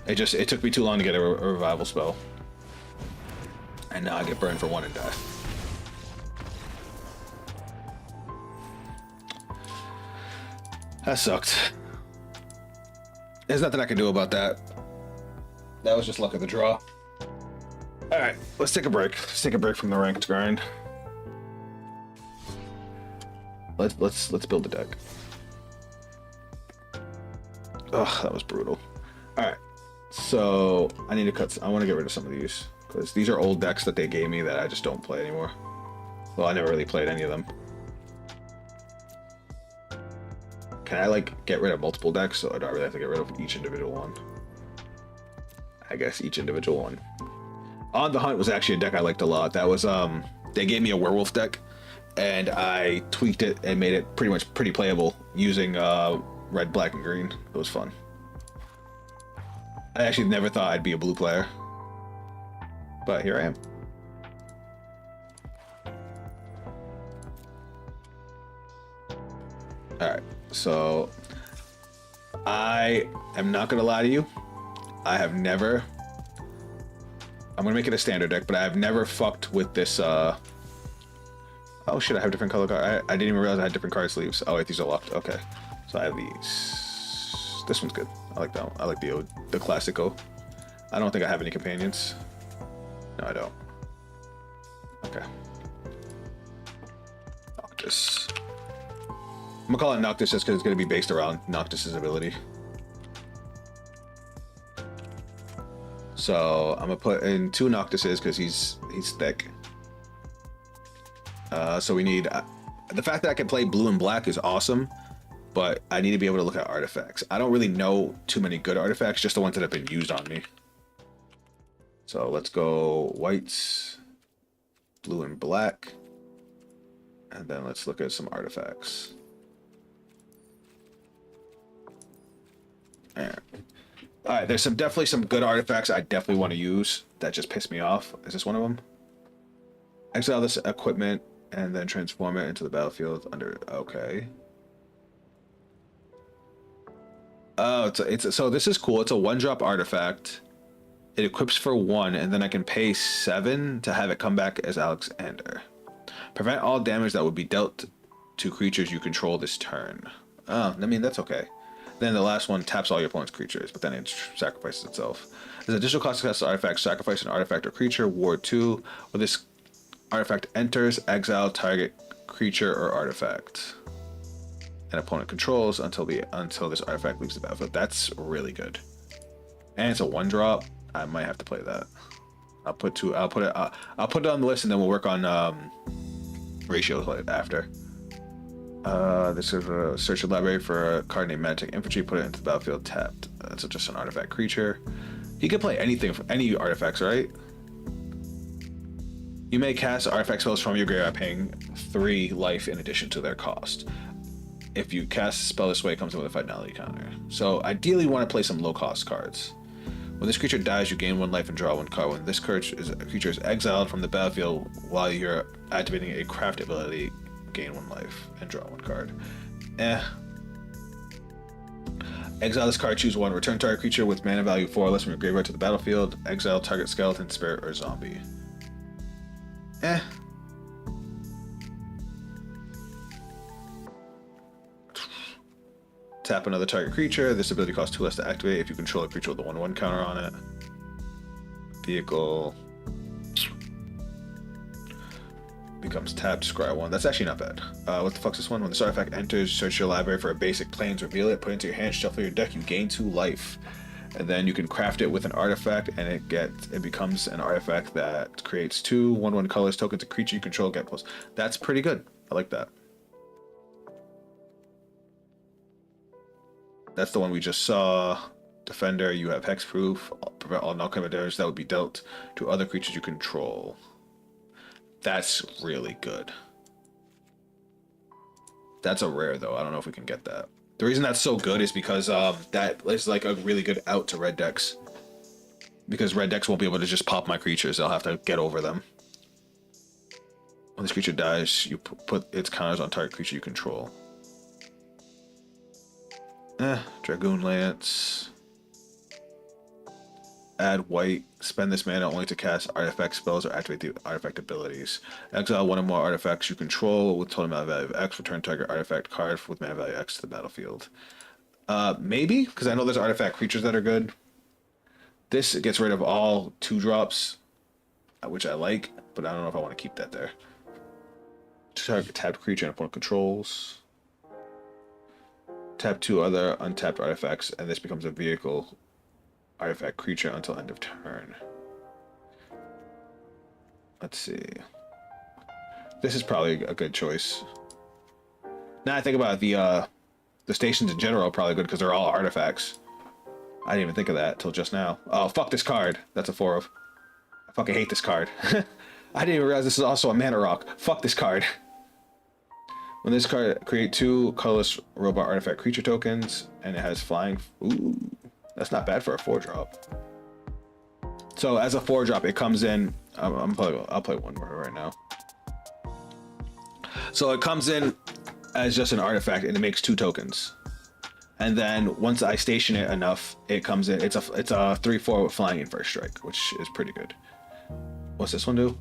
It took me too long to get a revival spell. And now I get burned for 1 and die. That sucked. There's nothing I can do about that. That was just luck of the draw. Alright, let's take a break. Let's take a break from the ranked grind. Let's build a deck. Ugh, that was brutal. Alright. So I need to cut. I want to get rid of some of these because these are old decks that they gave me that I just don't play anymore. Well, I never really played any of them. Can I like get rid of multiple decks, or do I really have to get rid of each individual one? I guess each individual one. On the Hunt was actually a deck I liked a lot. That was they gave me a werewolf deck, and I tweaked it and made it pretty playable using red, black, and green. It was fun. I actually never thought I'd be a blue player, but here I am. All right, so I am not gonna lie to you. I have never. I'm gonna make it a standard deck, but I have never fucked with this. Oh shit! I have different color cards. I didn't even realize I had different card sleeves. Oh wait, these are locked. Okay, so I have these. This one's good. I like that one. I like the Classico. I don't think I have any companions. No, I don't. Okay. Noctis. I'm gonna call it Noctis just because it's gonna be based around Noctis's ability. So I'm gonna put in 2 Noctises because he's thick. So we need the fact that I can play blue and black is awesome, but I need to be able to look at artifacts. I don't really know too many good artifacts, just the ones that have been used on me. So let's go whites, blue and black, and then let's look at some artifacts. All right, there's definitely some good artifacts I definitely want to use that just piss me off. Is this one of them? Exile this equipment and then transform it into the battlefield under. Okay. Oh, so this is cool. It's a 1-drop artifact. It equips for 1, and then I can pay 7 to have it come back as Alexander. Prevent all damage that would be dealt to creatures you control this turn. Oh, I mean that's okay. Then the last one taps all your opponent's creatures, but then it sacrifices itself. There's additional cost to cast artifact. Sacrifice an artifact or creature. Ward 2. When this artifact enters, exile target creature or artifact an opponent controls until this artifact leaves the battlefield. That's really good. And it's a 1-drop. I might have to play that. I'll put it on the list, and then we'll work on ratios after. This is a search your library for a card named Mythic Infantry. Put it into the battlefield tapped. That's just an artifact creature. You can play anything from any artifacts, right? You may cast artifact spells from your graveyard, paying 3 life in addition to their cost. If you cast a spell this way, it comes in with a finality counter. So ideally, you want to play some low-cost cards. When this creature dies, you gain 1 life and draw 1 card. When this creature is exiled from the battlefield while you're activating a craft ability, gain 1 life and draw 1 card. Exile this card, choose 1. Return target creature with mana value 4 or less from your graveyard to the battlefield. Exile target skeleton, spirit, or zombie. Tap another target creature. This ability costs 2 less to activate if you control a creature with a 1/1 counter on it. Vehicle becomes tapped, scry 1. That's actually not bad. What the fuck's this one? When this artifact enters, search your library for a basic planes, reveal it, put it into your hand, shuffle your deck, you gain 2 life. And then you can craft it with an artifact, and it becomes an artifact that creates 2 1/1 colors tokens. A creature you control get plus. That's pretty good. I like that. That's the one we just saw. Defender, you have hexproof. Prevent all non-combat damage that would be dealt to other creatures you control. That's really good. That's a rare though. I don't know if we can get that. The reason that's so good is because that is like a really good out to red decks. Because red decks won't be able to just pop my creatures. They'll have to get over them. When this creature dies, you put its counters on target creature you control. Dragoon Lance. Add white. Spend this mana only to cast artifact spells or activate the artifact abilities. Exile 1 or more artifacts you control with total mana value of X. Return target artifact card with mana value X to the battlefield. Maybe, because I know there's artifact creatures that are good. This gets rid of all 2-drops, which I like, but I don't know if I want to keep that there. Target tapped creature and opponent controls. Tap 2 other untapped artifacts, and this becomes a vehicle artifact creature until end of turn. Let's see. This is probably a good choice. Now I think about it, the stations in general are probably good because they're all artifacts. I didn't even think of that till just now. Oh, fuck this card. That's a 4 of. I fucking hate this card. I didn't even realize this is also a mana rock. Fuck this card. When this card, create 2 colorless robot artifact creature tokens, and it has flying. Ooh, that's not bad for a 4-drop. So as a 4-drop, it comes in. I'll play one more right now. So it comes in as just an artifact, and it makes 2 tokens. And then once I station it enough, it comes in. It's a 3/4 with flying in first strike, which is pretty good. What's this one do?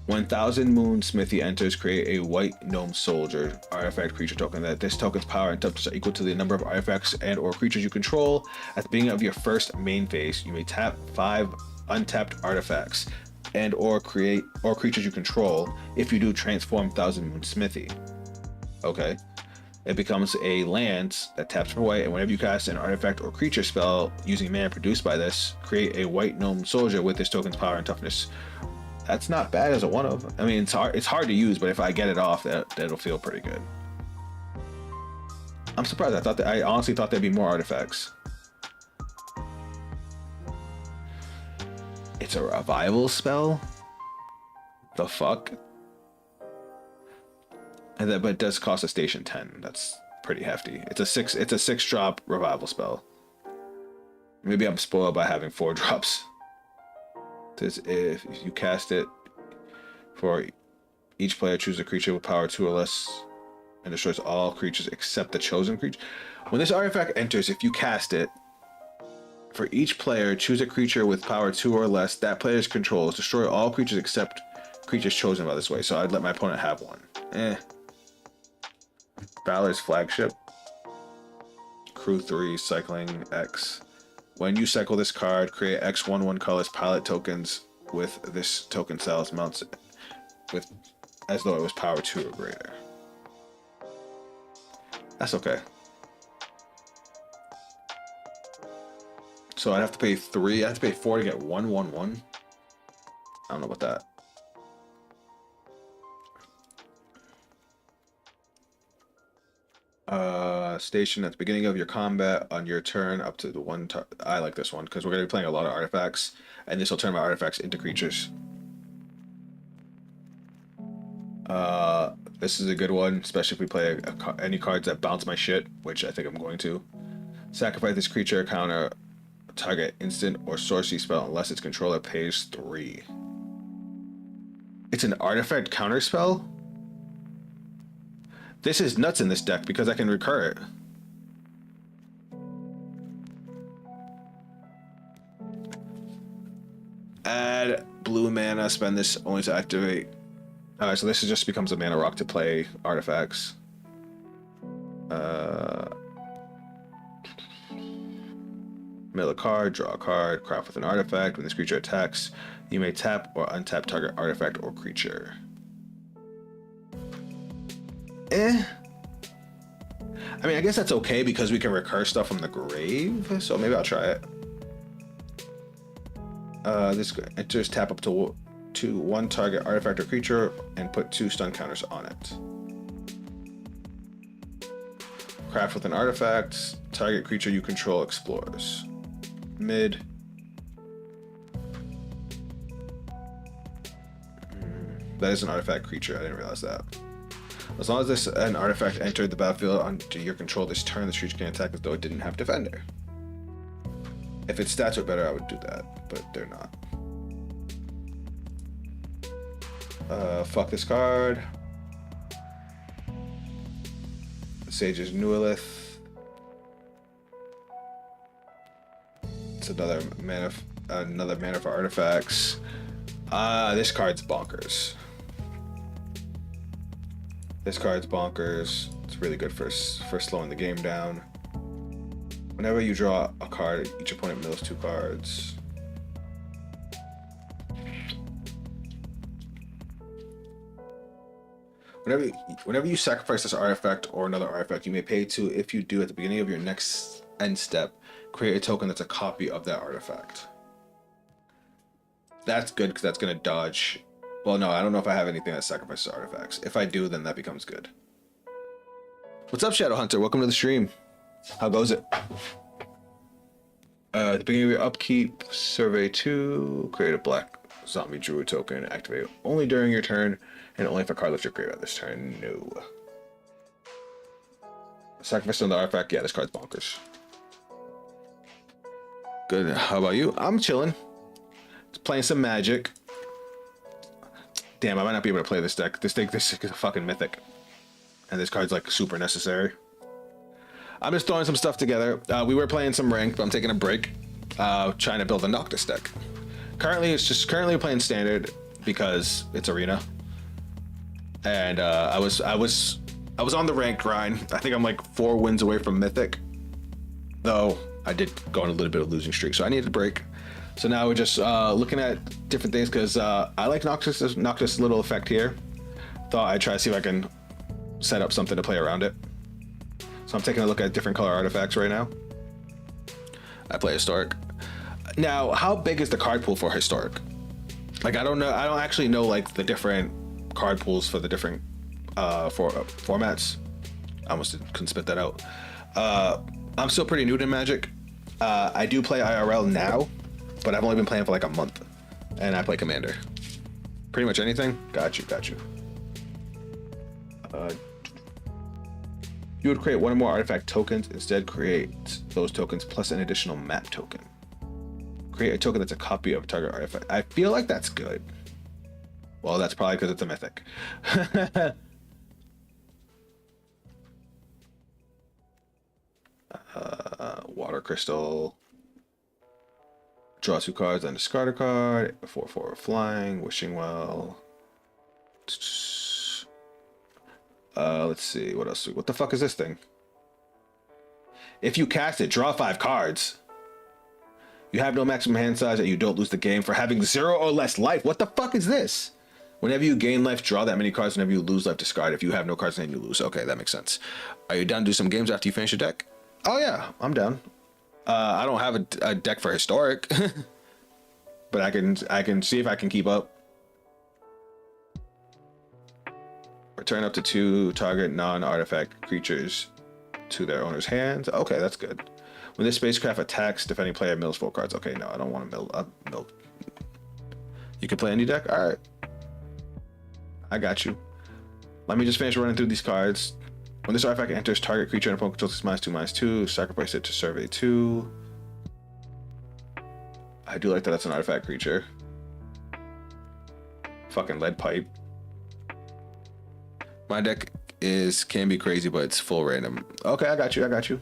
When Thousand Moon Smithy enters, create a white gnome soldier artifact creature token. That this token's power and toughness are equal to the number of artifacts and or creatures you control. At the beginning of your first main phase, you may tap 5 untapped artifacts and or creatures you control. If you do, transform Thousand Moon Smithy. Okay. It becomes a land that taps for white, and whenever you cast an artifact or creature spell using mana produced by this, create a white gnome soldier with this token's power and toughness. That's not bad as a 1/of. I mean, it's hard to use, but if I get it off, that'll feel pretty good. I'm surprised. I honestly thought there'd be more artifacts. It's a revival spell? The fuck? And but it does cost a station 10. That's pretty hefty. It's a 6-drop revival spell. Maybe I'm spoiled by having 4 drops. This, if you cast it, for each player choose a creature with power 2 or less and destroys all creatures except the chosen creature. When this artifact enters, if you cast it, for each player choose a creature with power 2 or less that player's controls. Destroy all creatures except creatures chosen by this way. So I'd let my opponent have one. Valor's Flagship. Crew 3, cycling X. When you cycle this card, create X/1/1 colorless pilot tokens with this token style's mounts with as though it was power 2 or greater. That's okay. So I'd have to pay 3. I have to pay 4 to get 1/1/1. I don't know about that. Station at the beginning of your combat on your turn up to the one. I like this one because we're going to be playing a lot of artifacts, and this will turn my artifacts into creatures. This is a good one, especially if we play any cards that bounce my shit, which I think I'm going to. Sacrifice this creature, counter target instant or sorcery spell unless its controller pays 3. It's an artifact counter spell? This is nuts in this deck because I can recur it. Add blue mana, spend this only to activate. Alright, so this just becomes a mana rock to play artifacts. Mill a card, draw a card, craft with an artifact. When this creature attacks, you may tap or untap target artifact or creature. I mean, I guess that's okay because we can recur stuff from the grave, so maybe I'll try it. This enters tap up to 1 target artifact or creature and put 2 stun counters on it. Craft with an artifact, target creature you control explores. Mid. That is an artifact creature, I didn't realize that. As long as an artifact entered the battlefield under your control this turn, this creature can attack as though it didn't have Defender. If its stats were better, I would do that, but they're not. Fuck this card. Sage's Nuolith. It's another mana for artifacts. This card's bonkers. This card's bonkers. It's really good for slowing the game down. Whenever you draw a card, each opponent mills 2 cards. Whenever you sacrifice this artifact or another artifact, you may pay 2. If you do, at the beginning of your next end step, create a token that's a copy of that artifact. That's good because that's gonna dodge. Well, no, I don't know if I have anything that sacrifices artifacts. If I do, then that becomes good. What's up, Shadow Hunter? Welcome to the stream. How goes it? At the beginning of your upkeep, survey 2, create a black zombie druid token, activate it only during your turn, and only if a card left your graveyard this turn. No. Sacrifice on the artifact, yeah, this card's bonkers. Good, how about you? I'm chilling. Just playing some Magic. Damn, I might not be able to play this deck. This deck is a fucking Mythic. And this card's like super necessary. I'm just throwing some stuff together. We were playing some ranked, but I'm taking a break. Trying to build a Noctis deck. Currently playing standard because it's arena. And I was on the ranked grind. I think I'm like 4 wins away from Mythic. Though I did go on a little bit of losing streak, so I needed a break. So now we're just looking at different things because I like Noctis' little effect here. Thought I'd try to see if I can set up something to play around it. So I'm taking a look at different color artifacts right now. I play Historic. Now, how big is the card pool for Historic? Like, I don't know. I don't actually know like the different card pools for the different formats. I almost couldn't spit that out. I'm still pretty new to Magic. I do play IRL now, but I've only been playing for like a month, and I play Commander. Pretty much anything. Got you. You would create 1 or more artifact tokens. Instead, create those tokens plus an additional map token. Create a token that's a copy of a target artifact. I feel like that's good. Well, that's probably because it's a Mythic. Water Crystal. Draw 2 cards, then discard a card. 4/4 flying. Wishing Well. Let's see, what else? What the fuck is this thing? If you cast it, draw 5 cards. You have no maximum hand size and you don't lose the game for having 0 or less life. What the fuck is this? Whenever you gain life, draw that many cards. Whenever you lose life, discard. If you have no cards, then you lose. Okay, that makes sense. Are you down to do some games after you finish your deck? Oh yeah, I'm down. I don't have a deck for Historic, but I can see if I can keep up. Return up to 2 target non-artifact creatures to their owner's hands. Okay, that's good. When this spacecraft attacks, defending player mills 4 cards. Okay, no, I don't want to mill. You can play any deck? All right. I got you. Let me just finish running through these cards. When this artifact enters target creature and opponent controls -2/-2, sacrifice it to survey 2. I do like that that's an artifact creature. Fucking lead pipe. My deck can be crazy, but it's full random. Okay, I got you.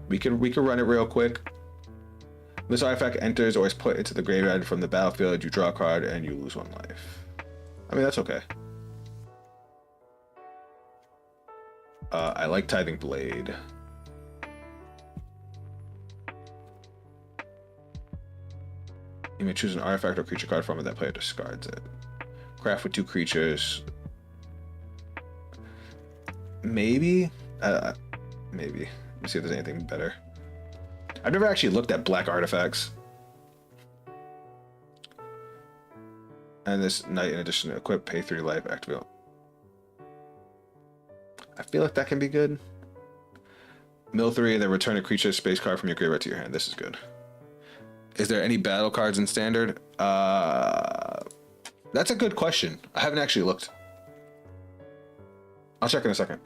We can run it real quick. When this artifact enters or is put into the graveyard from the battlefield, you draw a card and you lose 1 life. I mean, that's okay. I like Tithing Blade. You may choose an artifact or creature card from it. That player discards it. Craft with 2 creatures. Maybe? Maybe. Let me see if there's anything better. I've never actually looked at black artifacts. And this night, in addition to equip, pay 3 life, activate. I feel like that can be good. Mill 3 and then return a creature space card from your graveyard to your hand. This is good. Is there any battle cards in standard? That's a good question. I haven't actually looked. I'll check in a second.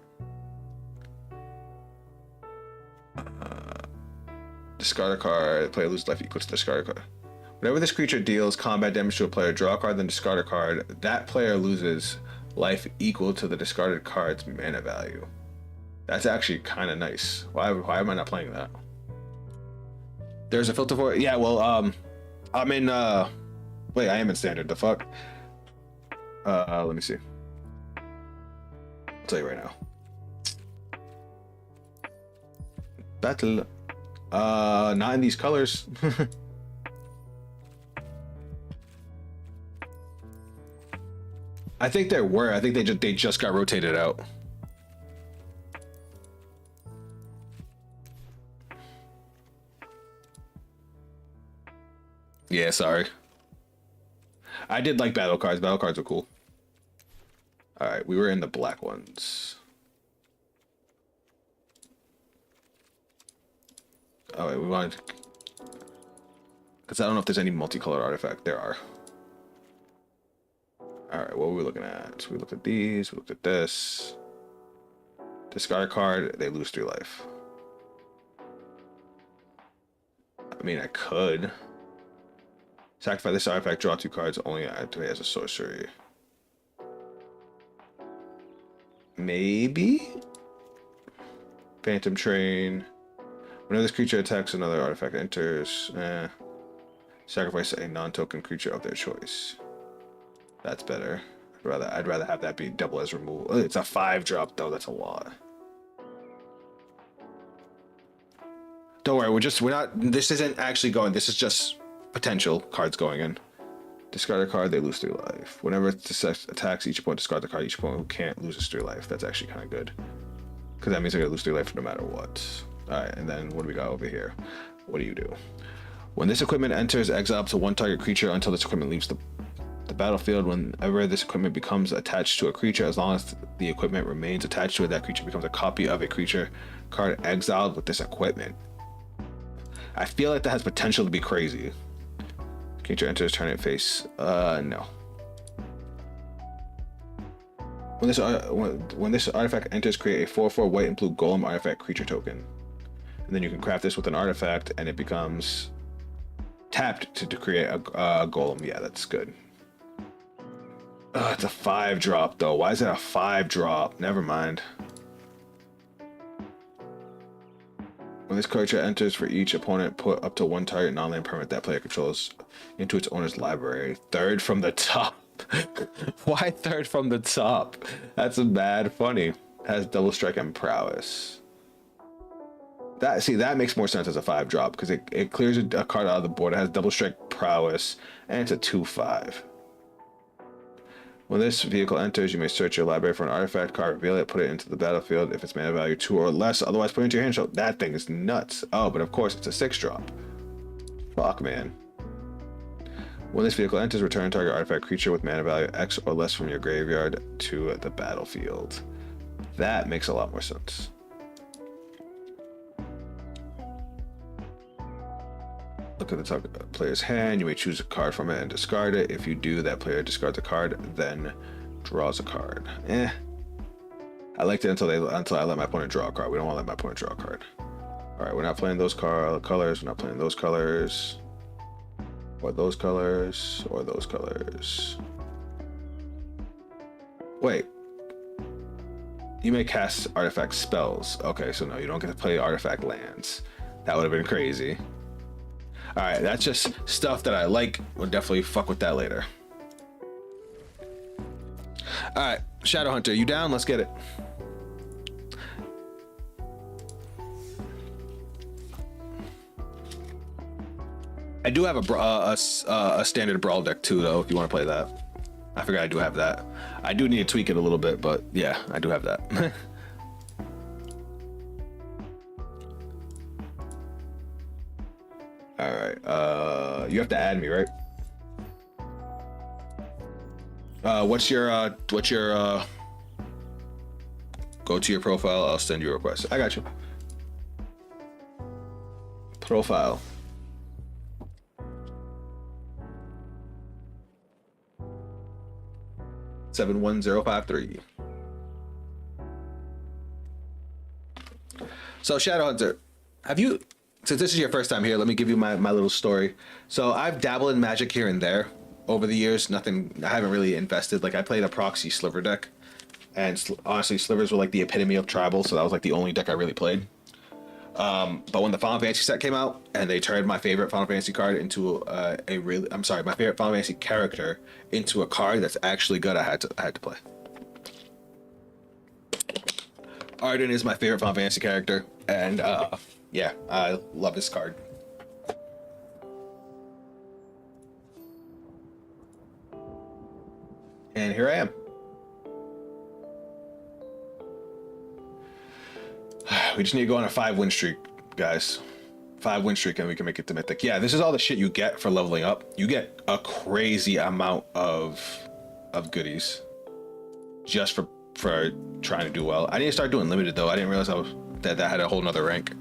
Discard a card. Player loses life equals to discard a card. Whenever this creature deals combat damage to a player, draw a card, then discard a card. That player loses life equal to the discarded card's mana value. That's actually kind of nice. Why am I not playing that? There's a filter for it? Yeah, well, I'm in, wait, I am in standard. The fuck? Let me see. I'll tell you right now. Battle. Not in these colors. I think there were. I think they just got rotated out. Yeah, sorry. I did like battle cards. Battle cards were cool. All right, we were in the black ones. Oh wait, we wanted because I don't know if there's any multicolored artifact. There are. All right, what were we looking at? We looked at these. We looked at this. Discard a card. They lose 3 life. I mean, I could sacrifice this artifact. Draw 2 cards. Only activate as a sorcery. Maybe. Phantom Train. Whenever this creature attacks, another artifact enters. Sacrifice a non-token creature of their choice. That's better. I'd rather have that be double as removal. Oh, it's a 5-drop though. That's a lot. Don't worry. We're not. This isn't actually going. This is just potential cards going in. Discard a card. They lose 3 life. Whenever it attacks, each opponent discard the card. Each opponent who can't loses 3 life. That's actually kind of good. Because that means they're gonna lose 3 life no matter what. All right. And then what do we got over here? What do you do? When this equipment enters, exile up to 1 target creature until this equipment leaves the battlefield. Whenever this equipment becomes attached to a creature, as long as the equipment remains attached to it, that creature becomes a copy of a creature card exiled with this equipment. I feel like that has potential to be crazy. Creature enters, turn it face. No. When this artifact enters, create a 4/4 white and blue golem artifact creature token. And then you can craft this with an artifact, and it becomes tapped to create a golem. Yeah, that's good. It's a 5-drop though. Why is it a 5-drop? Never mind. When this creature enters, for each opponent, put up to 1 target non-land permanent that player controls into its owner's library. 3rd from the top. Why 3rd from the top? That's bad funny. Has double strike and prowess. That makes more sense as a 5-drop because it clears a card out of the board. It has double strike, prowess, and it's a 2/5. When this vehicle enters, you may search your library for an artifact card, reveal it, put it into the battlefield if it's mana value 2 or less, otherwise put it into your hand. So that thing is nuts. Oh, but of course it's a 6-drop. Fuck, man. When this vehicle enters, return target artifact creature with mana value X or less from your graveyard to the battlefield. That makes a lot more sense. Look at the target player's hand. You may choose a card from it and discard it. If you do, that player discards a card, then draws a card. I liked it until I let my opponent draw a card. We don't want to let my opponent draw a card. All right, we're not playing those colors. We're not playing those colors, or those colors, or those colors. Wait. You may cast artifact spells. Okay, so no, you don't get to play artifact lands. That would have been crazy. All right, that's just stuff that I like. We'll definitely fuck with that later. All right, Shadow Hunter, you down? Let's get it. I do have a standard brawl deck too, though. If you want to play that, I forgot I do have that. I do need to tweak it a little bit, but yeah, I do have that. All right. You have to add me, right? What's your go to your profile? I'll send you a request. I got you. Profile. $71053. So Shadow Hunter, have you? Since this is your first time here, let me give you my little story. So I've dabbled in Magic here and there over the years. Nothing, I haven't really invested. Like I played a proxy sliver deck, and honestly, slivers were like the epitome of tribal. So that was like the only deck I really played. But when the Final Fantasy set came out, and they turned my favorite Final Fantasy card into my favorite Final Fantasy character into a card that's actually good, I had to play. Arden is my favorite Final Fantasy character, and yeah, I love this card. And here I am. We just need to go on a 5-win streak, guys. 5-win streak and we can make it to Mythic. Yeah, this is all the shit you get for leveling up. You get a crazy amount of goodies just for trying to do well. I need to start doing limited though. I didn't realize that had a whole nother rank.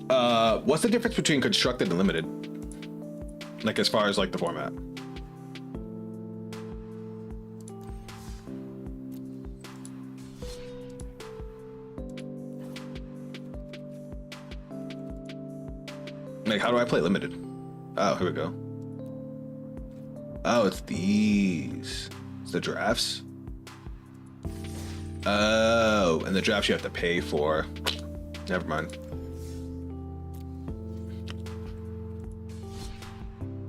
What's the difference between constructed and limited? Like as far as like the format? Like, how do I play limited? Oh, here we go. Oh, it's these. It's the drafts. Oh, and the drafts you have to pay for. Never mind.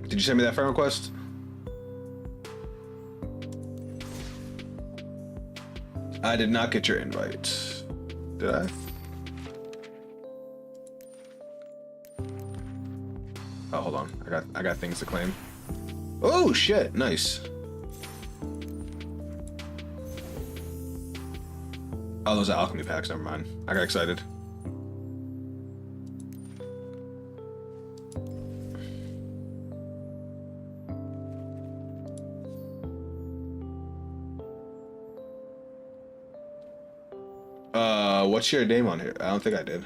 Did you send me that friend request? I did not get your invite. Did I? Oh, hold on. I got things to claim. Oh shit! Nice. Oh, those are alchemy packs. Never mind. I got excited. What's your name on here? I don't think I did.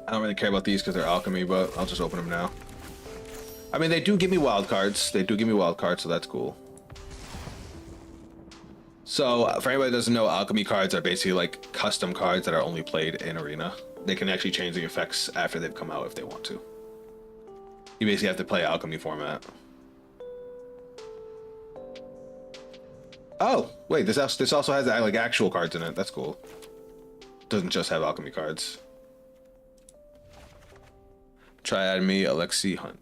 I don't really care about these because they're alchemy, but I'll just open them now. I mean, they do give me wild cards. They do give me wild cards, so that's cool. So, for anybody that doesn't know, alchemy cards are basically like custom cards that are only played in Arena. They can actually change the effects after they've come out if they want to. You basically have to play alchemy format. Oh, wait, this also has like actual cards in it. That's cool. Doesn't just have alchemy cards. Try adding me Alexi Hunt.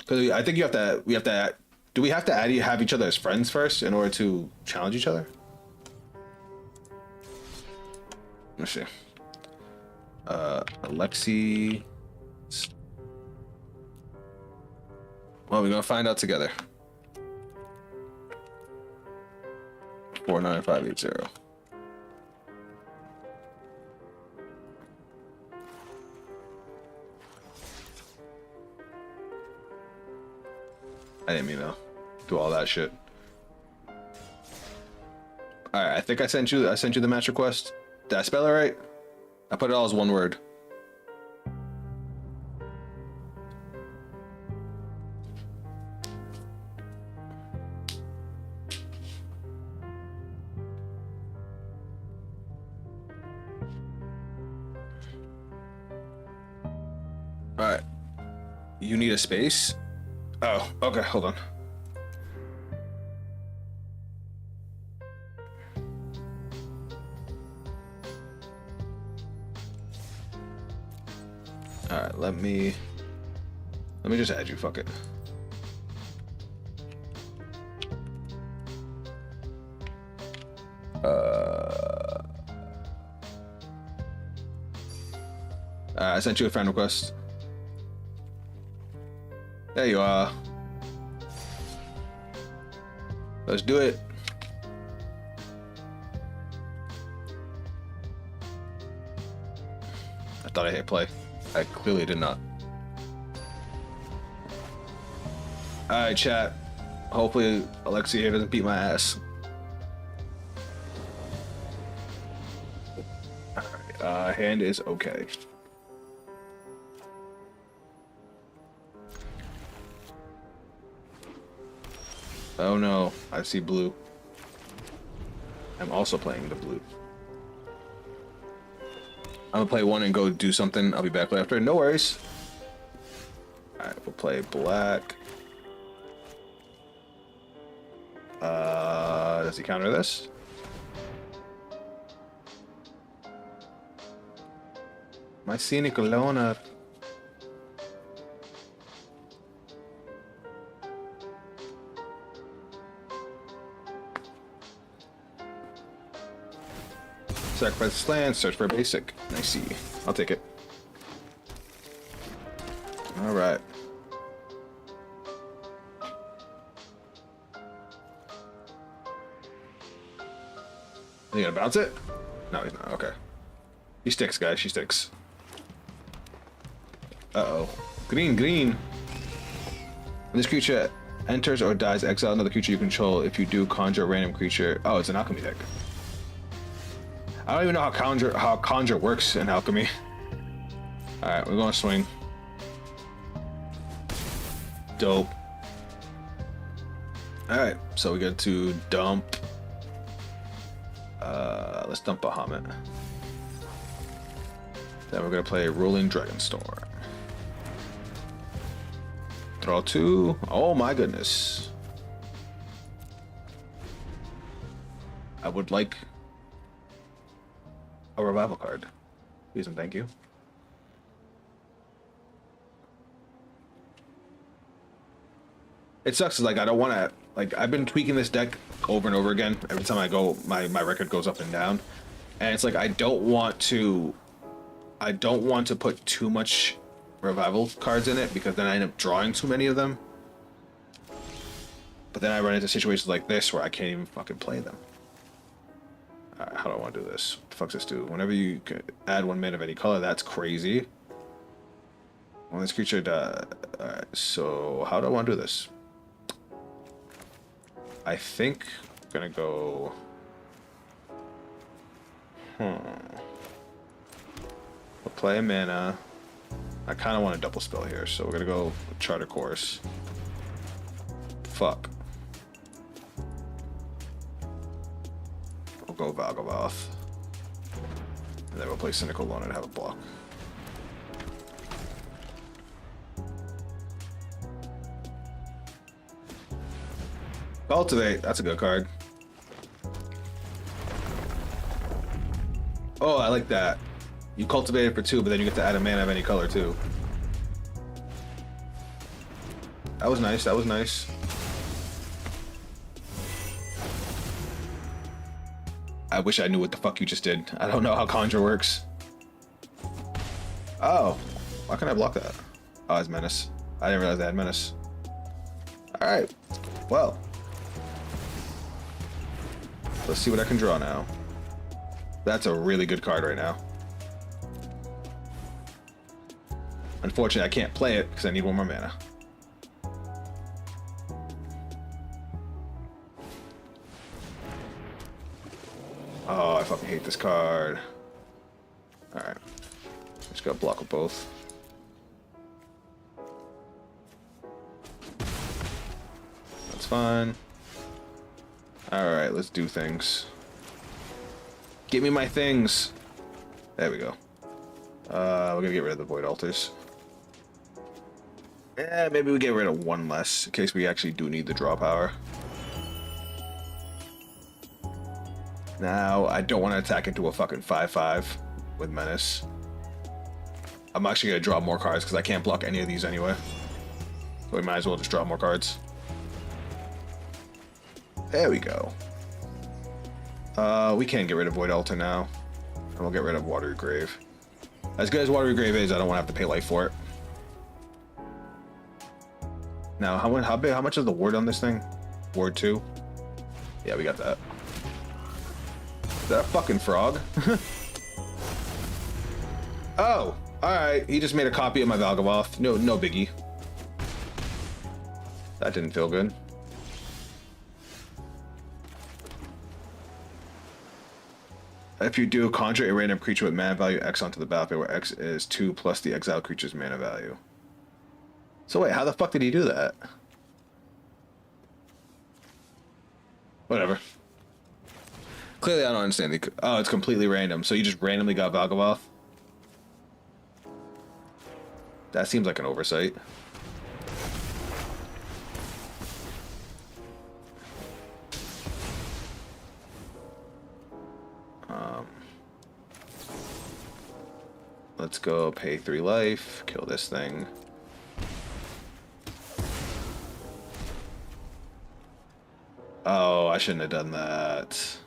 Because I think we have to. Do we have to have each other as friends first in order to challenge each other? Let's see. Alexi. Well, we're gonna find out together. 49580. I didn't mean to do all that shit. All right, I think I sent you the match request. Did I spell it right? I put it all as one word. All right. You need a space? Oh, okay, hold on. All right, let me just add you, fuck it. I sent you a friend request. There you are. Let's do it. I thought I hit play. I clearly did not. Alright, chat. Hopefully Alexia here doesn't beat my ass. Alright, hand is okay. Oh no, I see blue. I'm also playing the blue. I'm gonna play one and go do something. I'll be back after. No worries. Alright, we'll play black. Does he counter this? My scenic Lona. Sacrifice this land, search for a basic. Nice. I'll take it. Alright. Are you gonna bounce it? No, he's not. Okay. She sticks, guys. She sticks. Uh-oh. Green, green. When this creature enters or dies, exile another creature you control. If you do, conjure a random creature. Oh, it's an alchemy deck. I don't even know how conjure works in alchemy. Alright, we're gonna swing. Dope. Alright, so we get to dump. Let's dump Bahamut. Then we're gonna play Rolling Dragonstorm. Draw 2. Oh my goodness. I would like a revival card. Please and thank you. It sucks, like I don't want to, like I've been tweaking this deck over and over again. Every time I go, my record goes up and down. And it's like I don't want to put too much revival cards in it because then I end up drawing too many of them. But then I run into situations like this where I can't even fucking play them. Alright, how do I want to do this? What the fuck's this do? Whenever you add 1 mana of any color, that's crazy. When this creature does... Alright, so how do I want to do this? I think I'm gonna go... We'll play a mana. I kind of want a double spell here, so we're gonna go Charter Course. Fuck. We'll go Valgavoth. And then we'll play Cynical Loan and have a block. Cultivate, that's a good card. Oh, I like that. You cultivate it for 2, but then you get to add a mana of any color too. That was nice, that was nice. I wish I knew what the fuck you just did. I don't know how Conjure works. Oh, why can't I block that? Oh, it's Menace. I didn't realize I had Menace. Alright, well. Let's see what I can draw now. That's a really good card right now. Unfortunately, I can't play it because I need 1 more mana. Oh, I fucking hate this card. Alright. Just gotta block with both. That's fine. Alright, let's do things. Give me my things! There we go. We're gonna get rid of the Void Altars. Yeah, maybe we get rid of 1 less, in case we actually do need the draw power. Now, I don't want to attack into a fucking 5/5 with Menace. I'm actually gonna draw more cards, because I can't block any of these anyway. So we might as well just draw more cards. There we go. We can't get rid of Void Altar now. And we'll get rid of Watery Grave. As good as Watery Grave is, I don't want to have to pay life for it. Now, how much is the ward on this thing? Ward 2? Yeah, we got that. Is that a fucking frog? Oh, alright. He just made a copy of my Valgavoth. No biggie. That didn't feel good. If you do, conjure a random creature with mana value X onto the battlefield, where X is 2 plus the exiled creature's mana value. So wait, how the fuck did he do that? Whatever. Clearly I don't understand. Oh, it's completely random. So you just randomly got Valgavoth? That seems like an oversight. Let's go pay 3 life, kill this thing. Oh, I shouldn't have done that.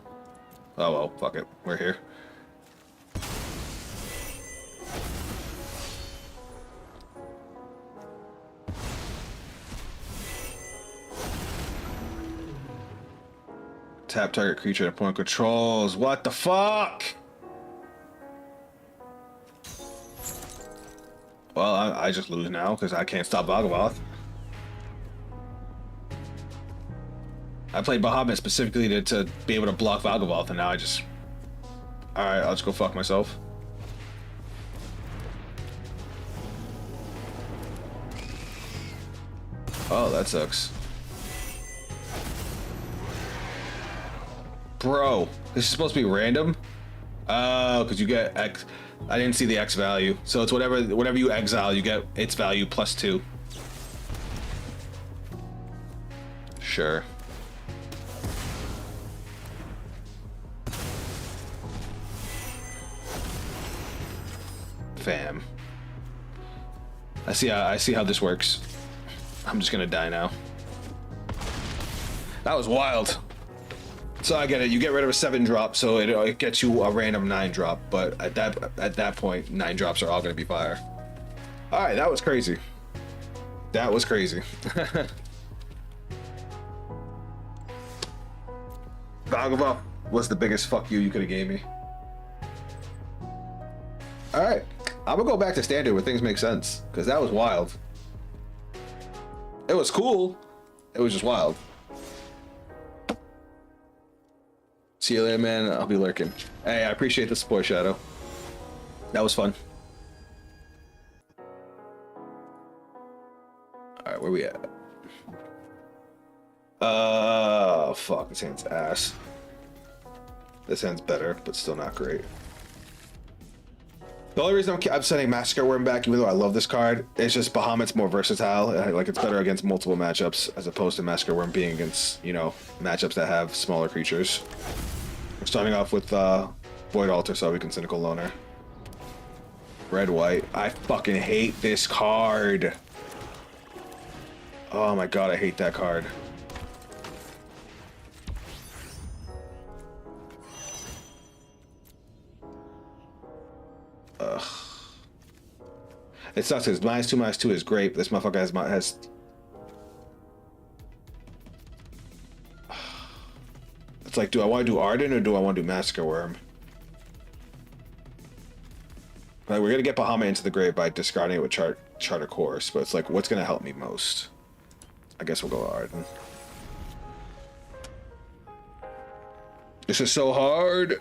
Oh well, fuck it. We're here. Tap target creature and opponent controls. What the fuck? Well, I just lose now because I can't stop Vagaboth. I played Bahamut specifically to be able to block Vagaboth, and now I just... Alright, I'll just go fuck myself. Oh, that sucks. Bro, this is supposed to be random? Oh, because you get X. I didn't see the X value. So it's whatever you exile, you get its value +2. Sure. Fam. I see how this works. I'm just gonna die now. That was wild. So I get it. You get rid of a 7-drop, so it gets you a random 9-drop. But at that point, 9 drops are all gonna be fire. All right, that was crazy. That was crazy. Vagaboth was the biggest fuck you could have gave me. All right, I'm gonna go back to standard where things make sense because that was wild. It was cool. It was just wild. See you later, man. I'll be lurking. Hey, I appreciate the support, Shadow. That was fun. Alright, where we at? Fuck, this hand's ass. This hand's better, but still not great. The only reason I'm sending Massacre Worm back, even though I love this card, is just Bahamut's more versatile. Like, it's better against multiple matchups, as opposed to Massacre Worm being against, you know, matchups that have smaller creatures. We're starting off with Void Altar, so we can Cynical Loner. Red-white. I fucking hate this card. Oh my god, I hate that card. Ugh. It sucks because -2/-2 is great, but this motherfucker has it's like, do I want to do Arden or do I want to do Massacre Worm? Like, we're gonna get Bahamut into the grave by discarding it with Charter Course, but it's like, what's gonna help me most? I guess we'll go Arden. This is so hard.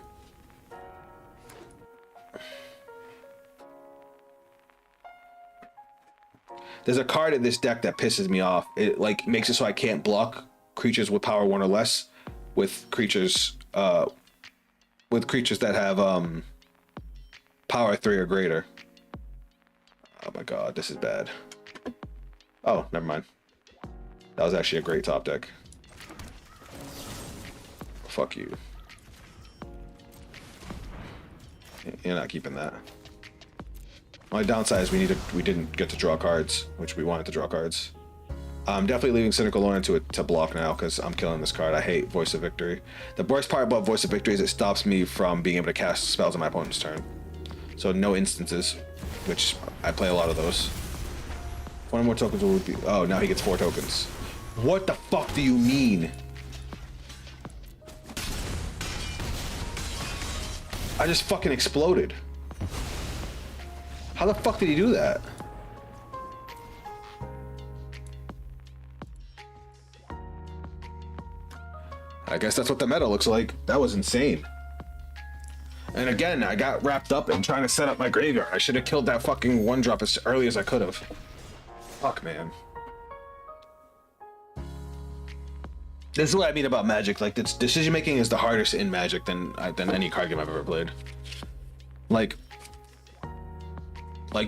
There's a card in this deck that pisses me off. It like makes it so I can't block creatures with power 1 or less with creatures that have power 3 or greater. Oh my god, this is bad. Oh, never mind. That was actually a great top deck. Fuck you. You're not keeping that. My downside is we didn't get to draw cards, which we wanted to draw cards. I'm definitely leaving Cynical Loner to block now because I'm killing this card. I hate Voice of Victory. The worst part about Voice of Victory is it stops me from being able to cast spells on my opponent's turn. So no instances, which I play a lot of those. 1 more tokens will be... Oh, now he gets 4 tokens. What the fuck do you mean? I just fucking exploded. How the fuck did he do that? I guess that's what the meta looks like. That was insane. And again, I got wrapped up in trying to set up my graveyard. I should have killed that fucking 1-drop as early as I could have. Fuck, man. This is what I mean about Magic. Like, this decision making is the hardest in Magic than any card game I've ever played. Like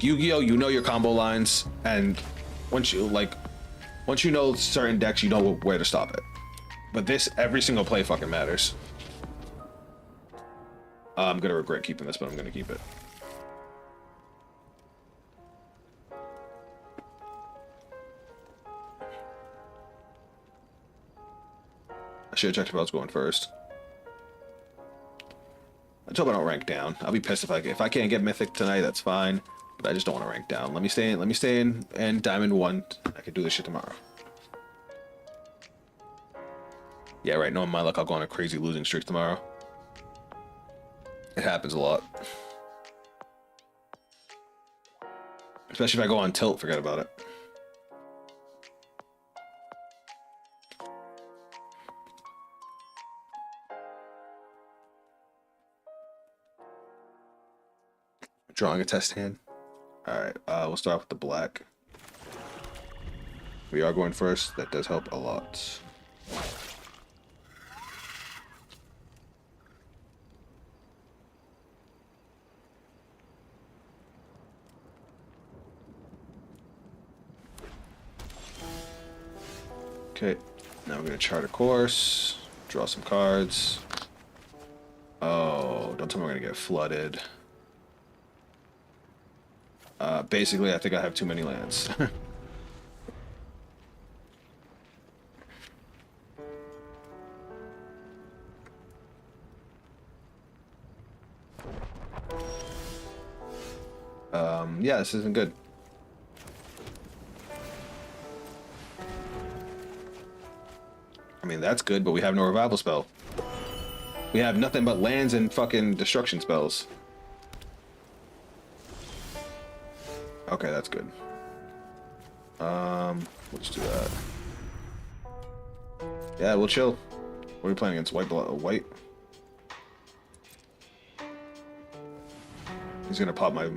Yu-Gi-Oh, you know your combo lines, and once you know certain decks, you know where to stop it. But this, every single play fucking matters. I'm gonna regret keeping this, but I'm gonna keep it. I should have checked if I was going first. I just hope I don't rank down. I'll be pissed if I can't get Mythic tonight. That's fine. But I just don't want to rank down. Let me stay in Diamond 1. I can do this shit tomorrow. Yeah, right. Knowing my luck, I'll go on a crazy losing streak tomorrow. It happens a lot. Especially if I go on tilt, forget about it. Drawing a test hand. Alright, we'll start off with the black. We are going first. That does help a lot. Okay, now we're going to chart a course, draw some cards. Oh, don't tell me we're going to get flooded. Basically, I think I have too many lands. Yeah, this isn't good. I mean, that's good, but we have no revival spell. We have nothing but lands and fucking destruction spells. Okay, that's good. Let's do that. Yeah, we'll chill. What are we playing against? White? He's gonna pop my...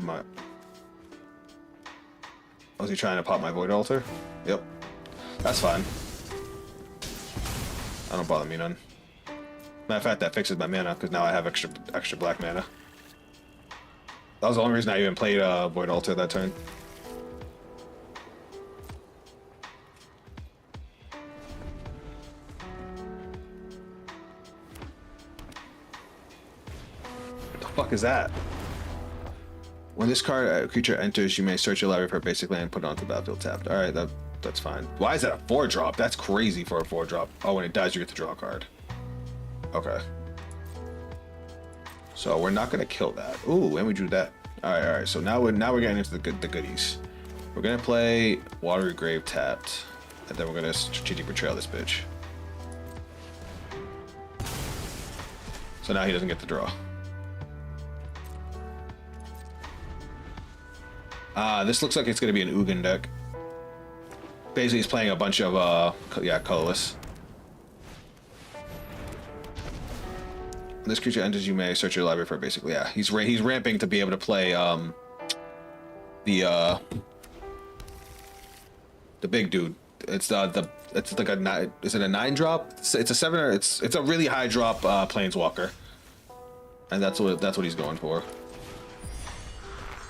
Was he trying to pop my Void Altar? Yep. That's fine. That don't bother me none. Matter of fact, that fixes my mana, because now I have extra black mana. That was the only reason I even played Void Altar that turn. What the fuck is that? When this creature enters, you may search your library for a basic land and put it onto the battlefield tapped. Alright, that's fine. Why is that a 4-drop? That's crazy for a 4-drop. Oh, when it dies, you get to draw a card. Okay. So we're not gonna kill that. Ooh, and we drew that. Alright. So now we're getting into the goodies. We're gonna play Watery Grave tapped, and then we're gonna strategic betrayal this bitch. So now he doesn't get to draw. This looks like it's gonna be an Ugin deck. Basically, he's playing a bunch of colorless. When this creature enters, you may search your library for basically. Yeah, he's ramping to be able to play the big dude. It's it's like a is it a 9-drop? It's a 7 or it's a really high drop planeswalker, and that's what he's going for.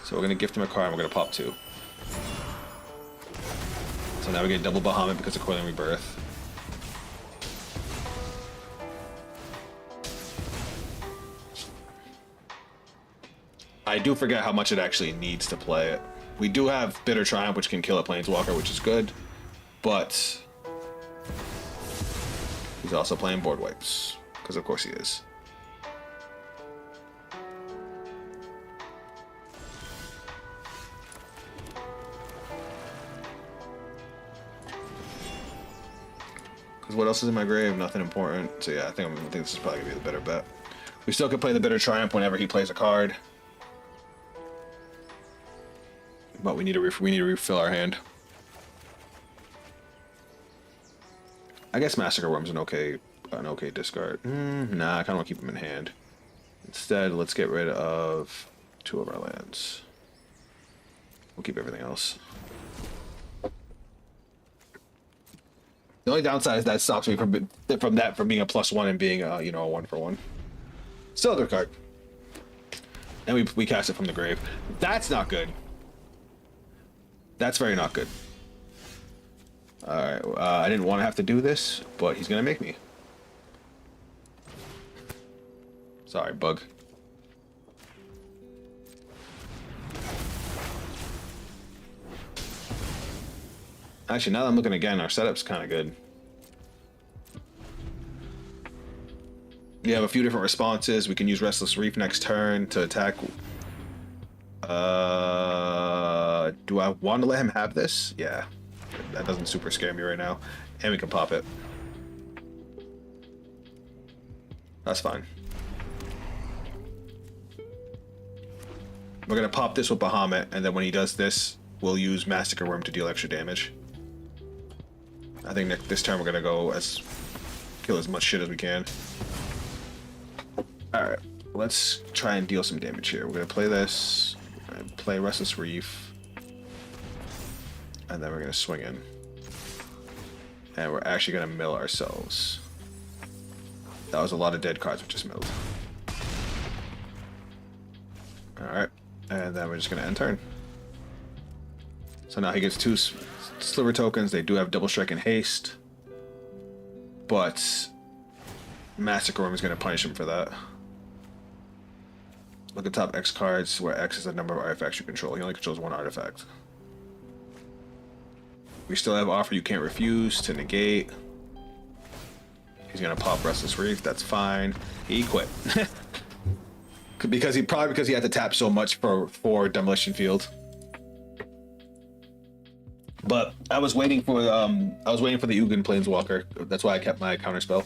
So we're gonna gift him a card and we're gonna pop 2. So now we get double Bahamut because of Coiling Rebirth. I do forget how much it actually needs to play it. We do have Bitter Triumph, which can kill a Planeswalker, which is good, but he's also playing board wipes, because of course he is. Because what else is in my grave? Nothing important. So yeah, I think this is probably gonna be the better bet. We still can play the Bitter Triumph whenever he plays a card, but we need to refill our hand. I guess Massacre Worm's an okay discard. Nah, I kind of want to keep him in hand. Instead, let's get rid of 2 of our lands. We'll keep everything else. The only downside is that stops me from being a +1 and being a 1-for-1. Still a good card. And we cast it from the grave. That's not good. That's very not good. Alright, I didn't want to have to do this, but he's gonna make me. Sorry, bug. Actually, now that I'm looking again, our setup's kind of good. We have a few different responses. We can use Restless Reef next turn to attack. Do I want to let him have this? Yeah. That doesn't super scare me right now. And we can pop it. That's fine. We're gonna pop this with Bahamut, and then when he does this, we'll use Massacre Worm to deal extra damage. I think this turn we're gonna go kill as much shit as we can. Alright, let's try and deal some damage here. We're gonna play this, and play Restless Reef, and then we're gonna swing in. And we're actually gonna mill ourselves. That was a lot of dead cards we just milled. Alright, and then we're just gonna end turn. So now he gets 2 sliver tokens. They do have double strike and haste, but Massacre Worm is gonna punish him for that. Look at top X cards, where X is the number of artifacts you control. He only controls 1 artifact. We still have Offer You Can't Refuse to negate. He's gonna pop Restless Reef, that's fine. He quit. because he had to tap so much for Demolition Field. But I was waiting for the Ugin Planeswalker. That's why I kept my counterspell.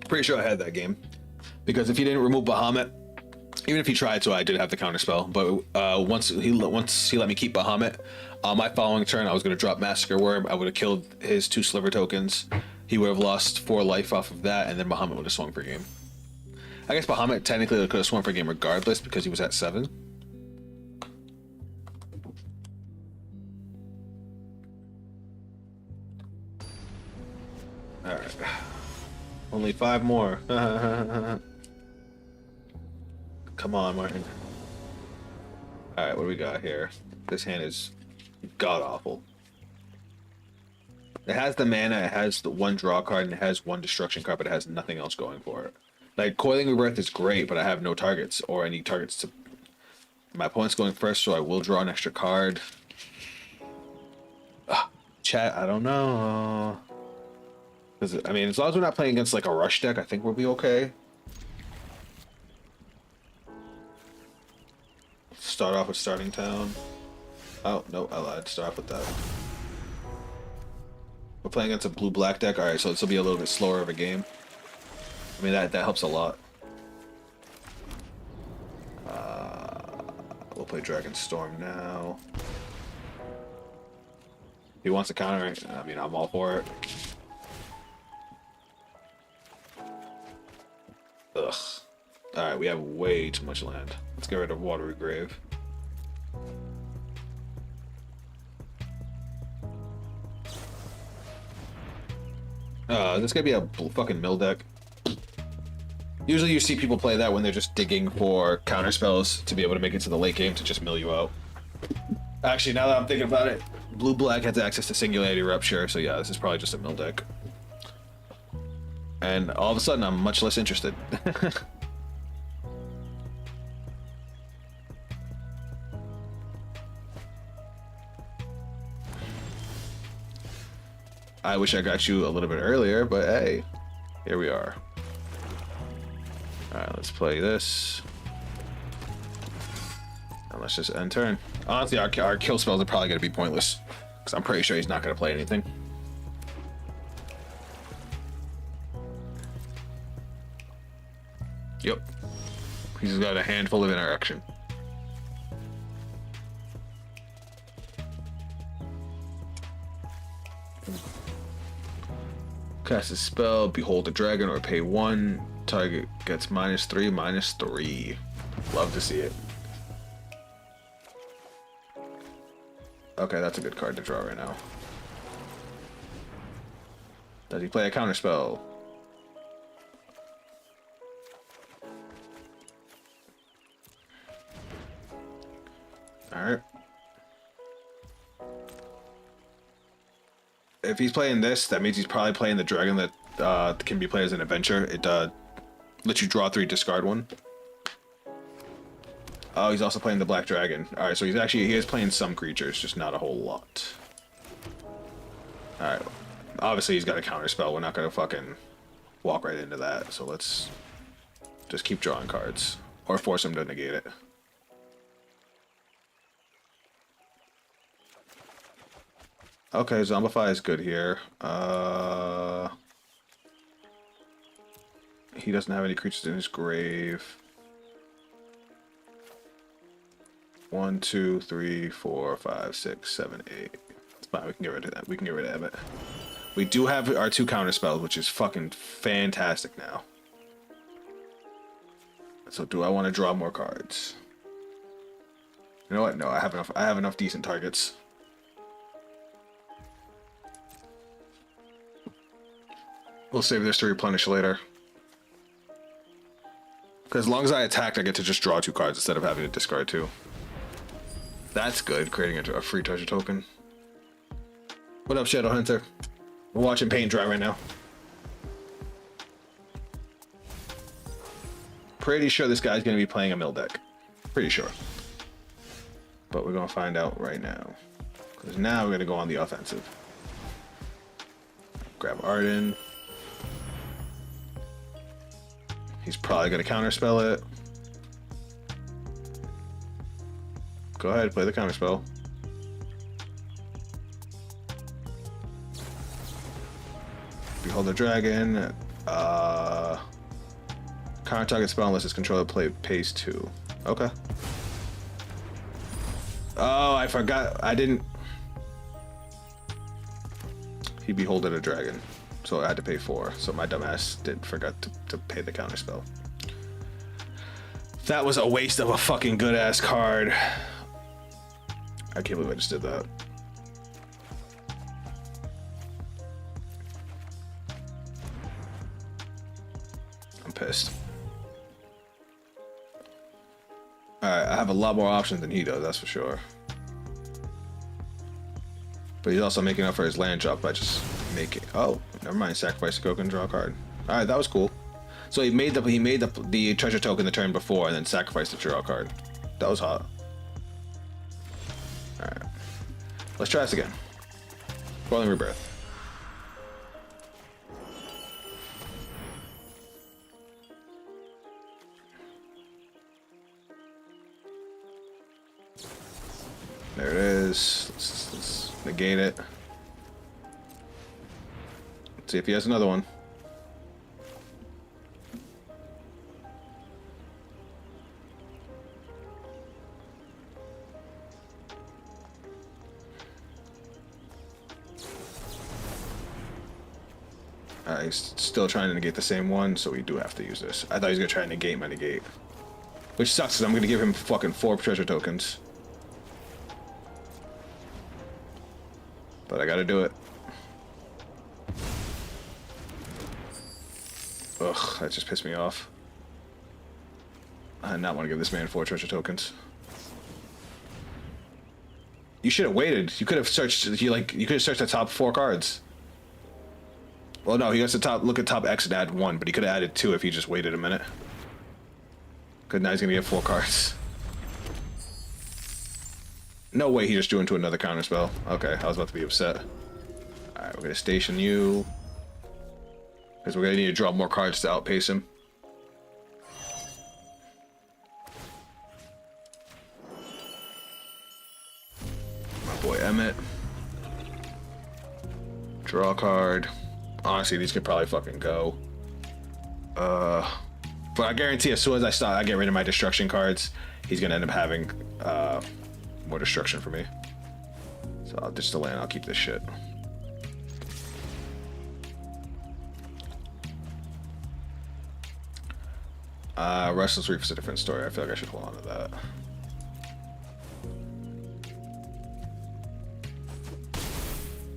Pretty sure I had that game. Because if he didn't remove Bahamut, even if he tried to, I did have the counterspell. But once he let me keep Bahamut, on my following turn, I was going to drop Massacre Worm. I would have killed his 2 sliver tokens. He would have lost 4 life off of that, and then Bahamut would have swung for game. I guess Bahamut technically could have swung for game regardless because he was at 7. Alright. Only 5 more. Come on, Martin. Alright, what do we got here? This hand is god-awful. It has the mana, it has the 1 draw card, and it has 1 destruction card, but it has nothing else going for it. Like, Coiling Rebirth is great, but I have no targets, or I need targets to... My opponent's going first, so I will draw an extra card. Chat, I don't know. I mean, as long as we're not playing against, like, a rush deck, I think we'll be okay. Start off with Starting Town. Oh, no, I lied. Start off with that. We're playing against a blue-black deck. Alright, so this will be a little bit slower of a game. I mean, that helps a lot. We'll play Dragon Storm now. He wants to counter it. I mean, I'm all for it. Ugh. Alright, we have way too much land. Let's get rid of Watery Grave. This gonna be a fucking mill deck. Usually you see people play that when they're just digging for counter spells to be able to make it to the late game to just mill you out. Actually, now that I'm thinking about it, blue-black has access to Singularity Rupture, so yeah, this is probably just a mill deck. And all of a sudden, I'm much less interested. I wish I got you a little bit earlier, but hey, here we are. Alright, let's play this. And let's just end turn. Honestly, our kill spells are probably going to be pointless, because I'm pretty sure he's not going to play anything. Yep. He's just got a handful of interaction. Cast a spell, behold a dragon, or pay 1. Target gets -3, -3. Love to see it. Okay, that's a good card to draw right now. Does he play a counter spell? Alright. If he's playing this, that means he's probably playing the dragon that can be played as an adventure. It lets you draw 3, discard 1. Oh, he's also playing the black dragon. Alright, so he is playing some creatures, just not a whole lot. Alright. Obviously he's got a counter spell. We're not gonna fucking walk right into that. So let's just keep drawing cards. Or force him to negate it. Okay, Zombify is good here. He doesn't have any creatures in his grave. 1, 2, 3, 4, 5, 6, 7, 8. It's fine. We can get rid of that. We can get rid of it. We do have our 2 counter spells, which is fucking fantastic now. So do I want to draw more cards? You know what? No, I have enough. I have enough decent targets. We'll save this to replenish later. Because as long as I attack, I get to just draw 2 cards instead of having to discard 2. That's good, creating a free treasure token. What up, Shadow Hunter? We're watching paint dry right now. Pretty sure this guy's going to be playing a mill deck. Pretty sure. But we're going to find out right now. Because now we're going to go on the offensive. Grab Arden. He's probably going to counterspell it. Go ahead, play the counterspell. Behold the Dragon. Counter target spell unless its controller pays 2. Okay. Oh, I forgot. I didn't. He beholded a dragon, so I had to pay 4. So my dumbass forgot to pay the counter spell. That was a waste of a fucking good ass card. I can't believe I just did that. I'm pissed. Alright, I have a lot more options than he does, that's for sure. But he's also making up for his land drop by just making... Oh, never mind. Sacrifice a token, draw a card. Alright, that was cool. So he made the treasure token the turn before and then sacrificed the draw card. That was hot. Alright. Let's try this again. Boiling Rebirth. There it is. Let's negate it. Let's see if he has another one. He's still trying to negate the same one, so we do have to use this. I thought he was going to try and negate my negate. Which sucks, because I'm going to give him fucking 4 treasure tokens. But I gotta do it. Ugh, that just pissed me off. I did not want to give this man 4 treasure tokens. You should have waited. You could have searched. You could have searched the top 4 cards. Well, no, he has to look at top X and add 1, but he could have added 2 if he just waited a minute. Good, now he's gonna get 4 cards. No way he just drew into another counter spell. Okay, I was about to be upset. Alright, we're gonna station you. Because we're gonna need to draw more cards to outpace him. My boy Emmett. Draw a card. Honestly, these could probably fucking go. But I guarantee as soon as I get rid of my destruction cards, he's gonna end up having more destruction for me. So I'll ditch the land, I'll keep this shit. Restless Reef is a different story. I feel like I should hold on to that.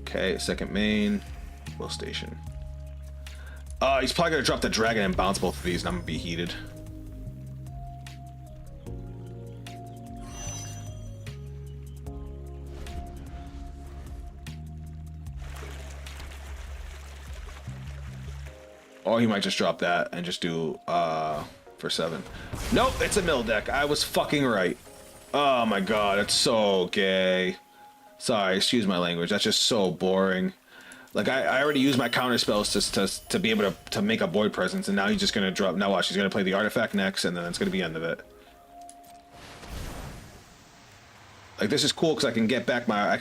Okay, second main. Will station. He's probably gonna drop the dragon and bounce both of these, and I'm gonna be heated. Or he might just drop that and just do for 7. Nope, it's a mill deck. I was fucking right. Oh my god, it's so gay. Sorry, excuse my language. That's just so boring. Like I already used my counter spells to be able to make a void presence, and now he's just gonna drop. Now watch, he's gonna play the artifact next, and then that's gonna be the end of it. Like this is cool because I can get back my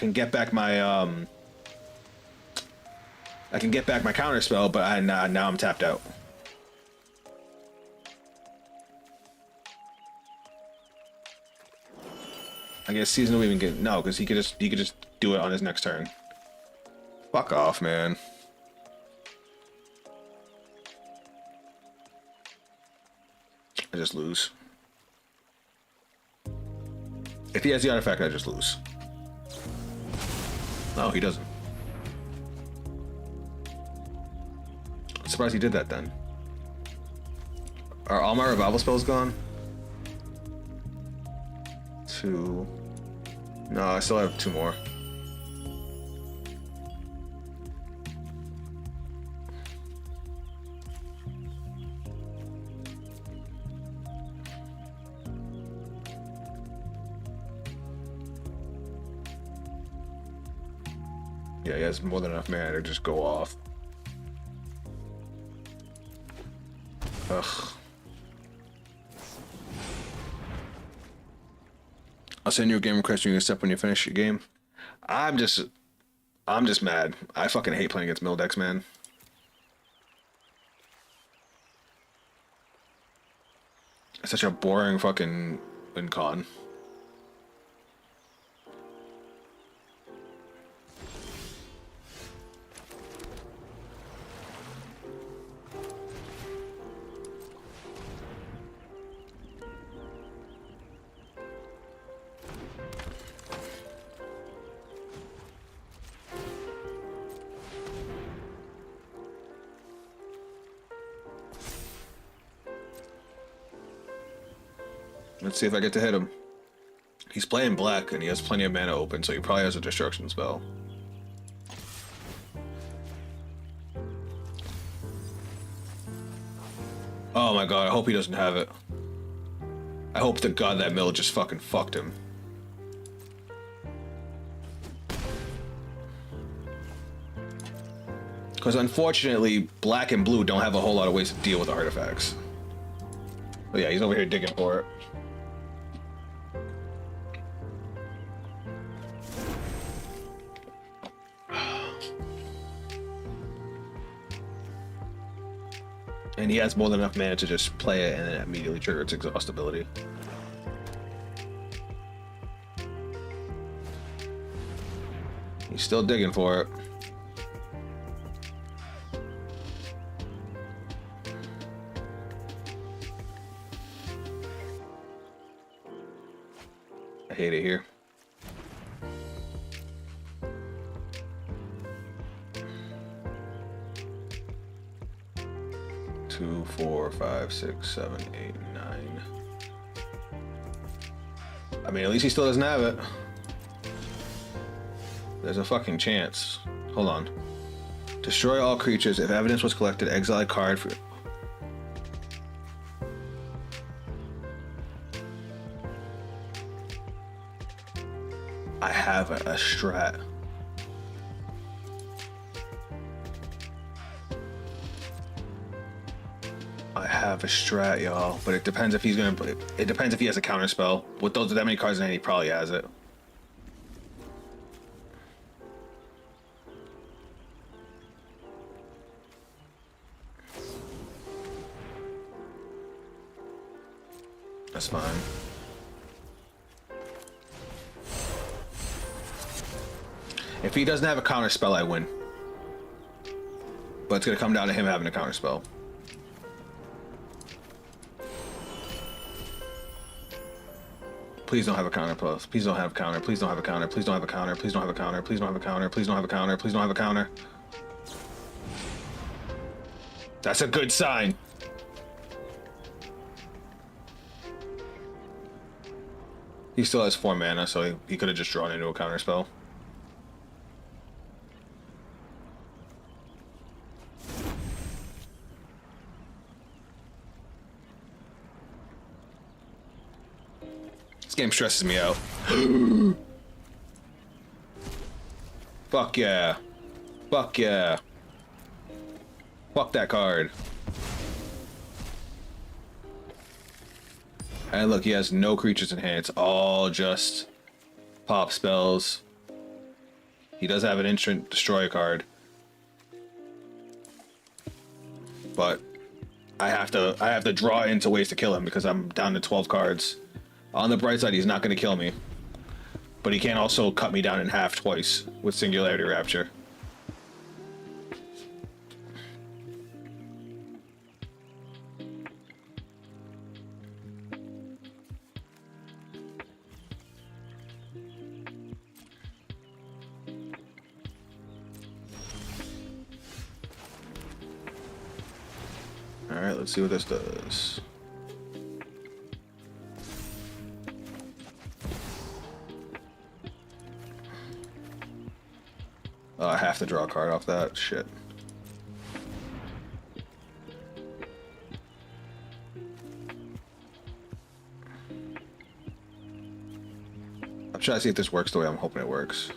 counter spell, but now I'm tapped out. I guess seasonal even get no, because he could just do it on his next turn. Fuck off, man. I just lose. If he has the artifact, I just lose. No, he doesn't. I'm surprised he did that then. Are all my revival spells gone? 2. No, I still have 2 more. Yeah, he has more than enough mana to just go off. Ugh. I'll send you a game request when you accept when you finish your game. I'm just mad. I fucking hate playing against mill decks, man. It's such a boring fucking win con. Let's see if I get to hit him. He's playing black and he has plenty of mana open, so he probably has a destruction spell. Oh my god, I hope he doesn't have it. I hope to god that mill just fucking fucked him. Because unfortunately, black and blue don't have a whole lot of ways to deal with artifacts. But yeah, he's over here digging for it. And he has more than enough mana to just play it and then immediately trigger its exhaust ability. He's still digging for it. I hate it here. Two, 4, 5, 6, 7, 8, 9. I mean, at least he still doesn't have it. There's a fucking chance. Hold on. Destroy all creatures. If evidence was collected, exile a card for... I have a strat. I have a strat, y'all, but it depends if he's gonna. It depends if he has a counter spell. With those that many cards in hand, he probably has it. That's fine. If he doesn't have a counter spell, I win. But it's gonna come down to him having a counter spell. Please don't have a counter plus. Please don't have a counter. Please don't have a counter. Please don't have a counter. Please don't have a counter. Please don't have a counter. Please don't have a counter. Please don't have a counter. That's a good sign. He still has 4 mana, so he could have just drawn into a counter spell. This game stresses me out. Fuck yeah. Fuck yeah. Fuck that card. And look, he has no creatures in hand. It's all just pop spells. He does have an instant destroy card. But I have to draw into ways to kill him because I'm down to 12 cards. On the bright side, he's not going to kill me. but he can't also cut me down in half twice with Singularity Rapture. Alright, let's see what this does. Oh, I have to draw a card off that. Shit. I'm trying to see if this works the way I'm hoping it works.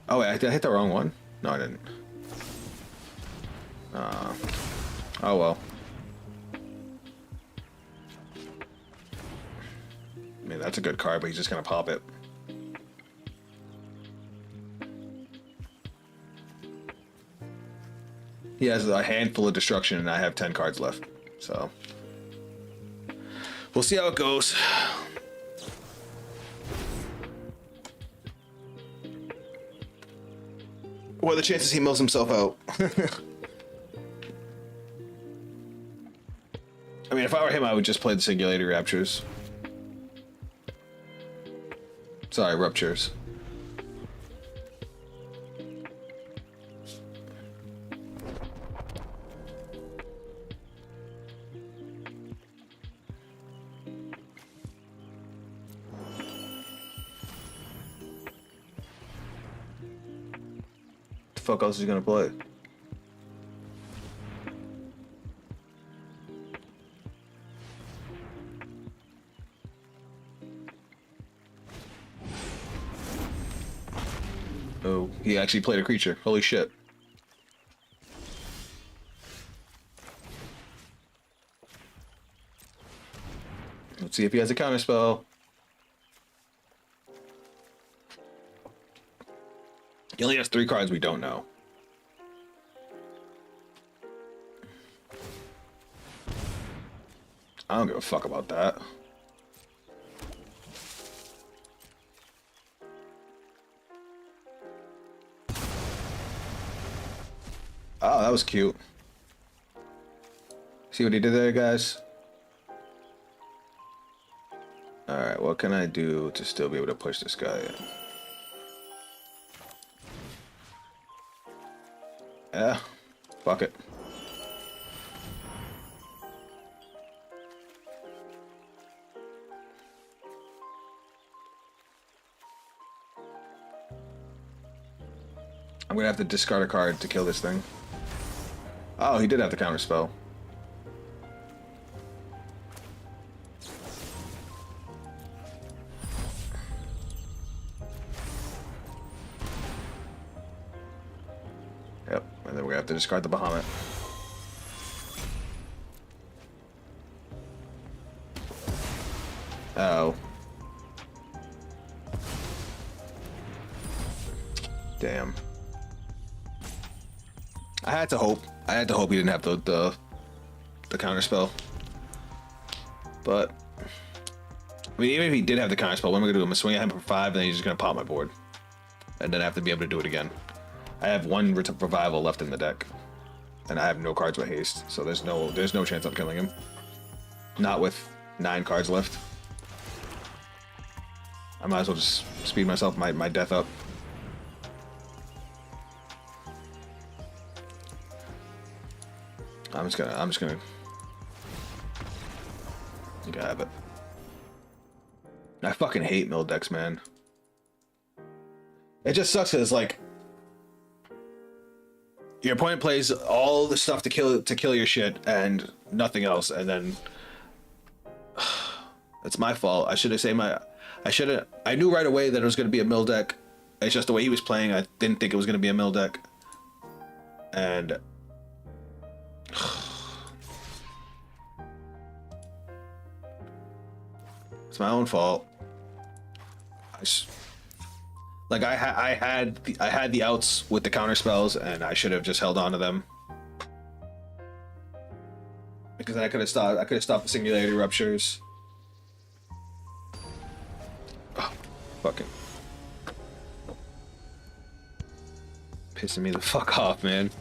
Oh wait, did I hit the wrong one? No, I didn't. Oh well. I mean, that's a good card, but he's just gonna pop it. He has a handful of destruction, and I have 10 cards left. So we'll see how it goes. What are the chances he mills himself out? I mean, if I were him, I would just play the Singularity Raptures. Sorry, Ruptures. The fuck else is he gonna play? Oh, he actually played a creature. Holy shit. Let's see if he has a counterspell. He only has 3 cards we don't know. I don't give a fuck about that. Oh, that was cute. See what he did there, guys? Alright, what can I do to still be able to push this guy in? Yeah, fuck it. I'm gonna have to discard a card to kill this thing. Oh, he did have the counter spell. Yep, and then we're gonna have to discard the Bahamut. Oh. Damn. I had to hope. I had to hope he didn't have the counter spell. But I mean, even if he did have the counter spell, what am I gonna do? I'm gonna swing at him for 5, and then he's just gonna pop my board, and then I have to be able to do it again. I have 1 revival left in the deck, and I have no cards with haste, so there's no chance I'm killing him. Not with 9 cards left. I might as well just speed myself my death up. I'm just gonna you can have it. I fucking hate mill decks, man. It just sucks because like your opponent plays all the stuff to kill your shit and nothing else, and then it's my fault. I knew right away that it was gonna be a mill deck. It's just the way he was playing, I didn't think it was gonna be a mill deck. And it's my own fault. I had the outs with the counter spells, and I should have just held on to them. because I could have stopped. I could have stopped the singularity ruptures. Oh, fucking pissing me the fuck off, man.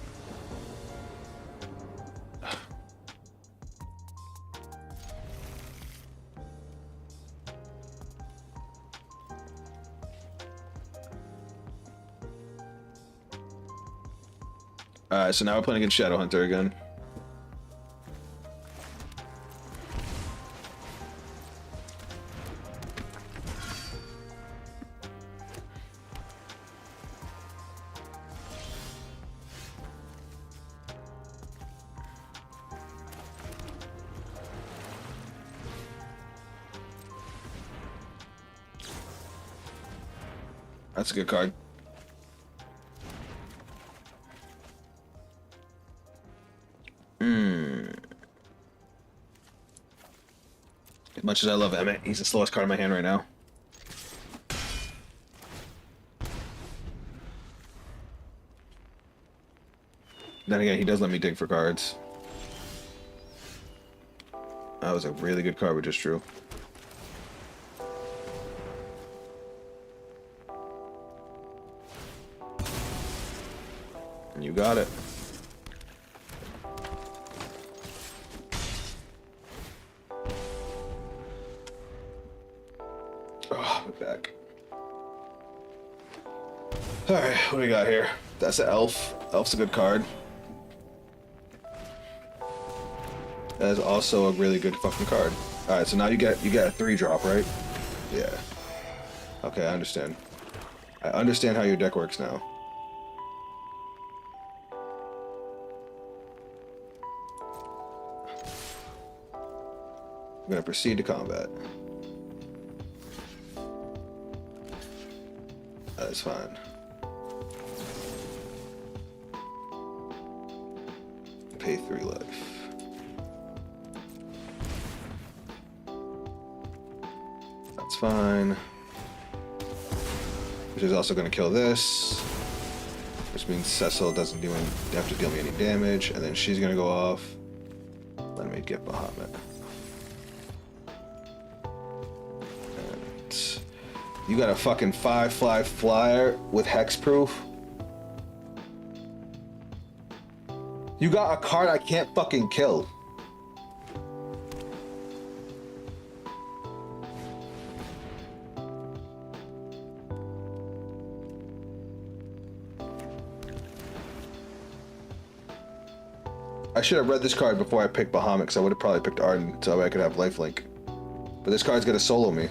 Alright, so now we're playing against Shadow Hunter again. That's a good card. As much as I love Emmett, he's the slowest card in my hand right now. Then again, he does let me dig for cards. That was a really good card we just drew. You got it. Oh, we're back. Alright, what do we got here? That's an elf. Elf's a good card. That is also a really good fucking card. Alright, so now you get a 3-drop, right? Yeah. Okay, I understand. I understand how your deck works now. I'm gonna proceed to combat. That is fine. Pay 3 life. That's fine. Which is also gonna kill this. Which means Cecil doesn't have to deal me any damage, and then she's gonna go off. Let me get Bahamut. You got a fucking 5/5 flyer with hexproof? You got a card I can't fucking kill. I should have read this card before I picked Bahamut, because I would have probably picked Arden so I could have lifelink. But this card's gonna solo me.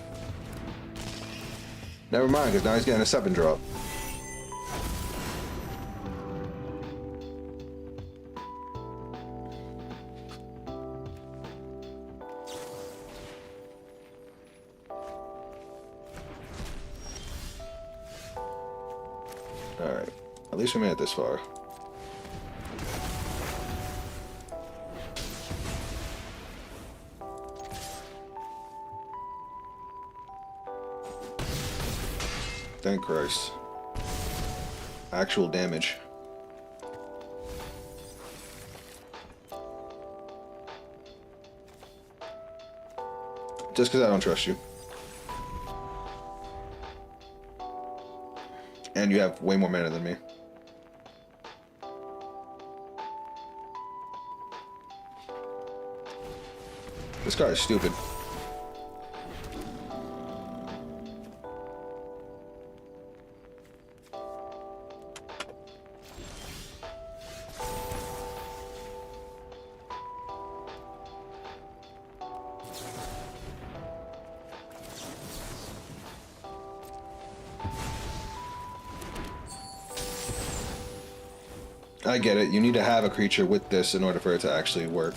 Never mind, because now he's getting a 7-drop. Alright. At least we made it this far. Thank Christ. Actual damage. Just because I don't trust you. And you have way more mana than me. This card is stupid. I get it. You need to have a creature with this in order for it to actually work.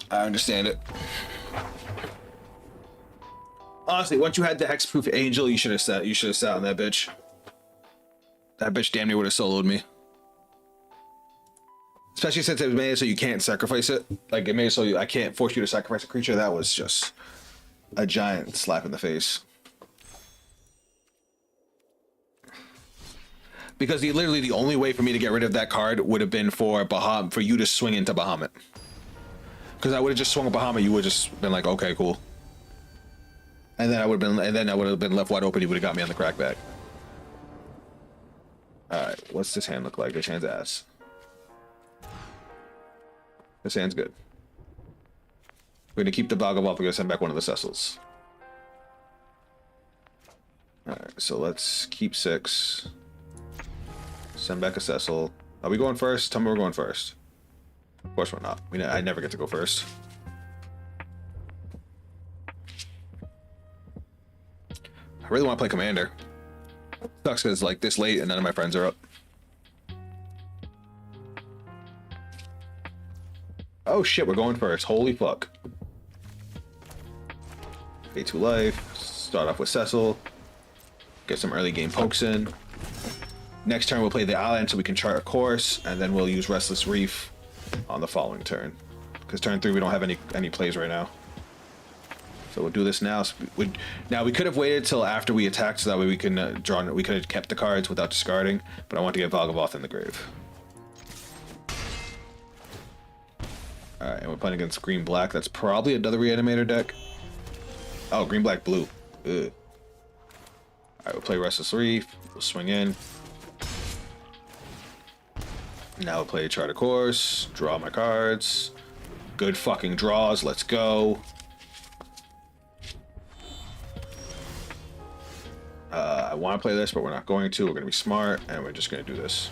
I understand it. Honestly, once you had the hexproof angel, you should have sat. You should have sat on that bitch. That bitch damn near would have soloed me. Especially since it made it so you can't sacrifice it. Like it made it so I can't force you to sacrifice a creature. That was just a giant slap in the face. Because literally the only way for me to get rid of that card would have been for for you to swing into Bahamut. Because I would have just swung a Bahamut, you would have just been like, okay, cool. And then I would have been left wide open. You would have got me on the crackback. All right, what's this hand look like? This hand's ass. This hand's good. We're gonna keep the Vagabond. We're gonna send back one of the Cecils. All right, so let's keep 6. Send back a Cecil. Are we going first? Tell me we're going first. Of course we're not. I never get to go first. I really want to play Commander. Sucks because like this late and none of my friends are up. Oh shit, we're going first. Holy fuck. Pay 2 life. Start off with Cecil. Get some early game pokes in. Next turn we'll play the island so we can chart a course, and then we'll use Restless Reef on the following turn. Because turn 3 we don't have any plays right now. So we'll do this now. So now we could have waited till after we attacked so that way we can we could have kept the cards without discarding, but I want to get Valgavoth in the grave. Alright, and we're playing against green black. That's probably another reanimator deck. Oh, green black blue. Ugh. Alright, we'll play Restless Reef. We'll swing in. Now we'll play Chart a Course. Draw my cards. Good fucking draws. Let's go. I want to play this, but we're not going to. We're going to be smart, and we're just going to do this.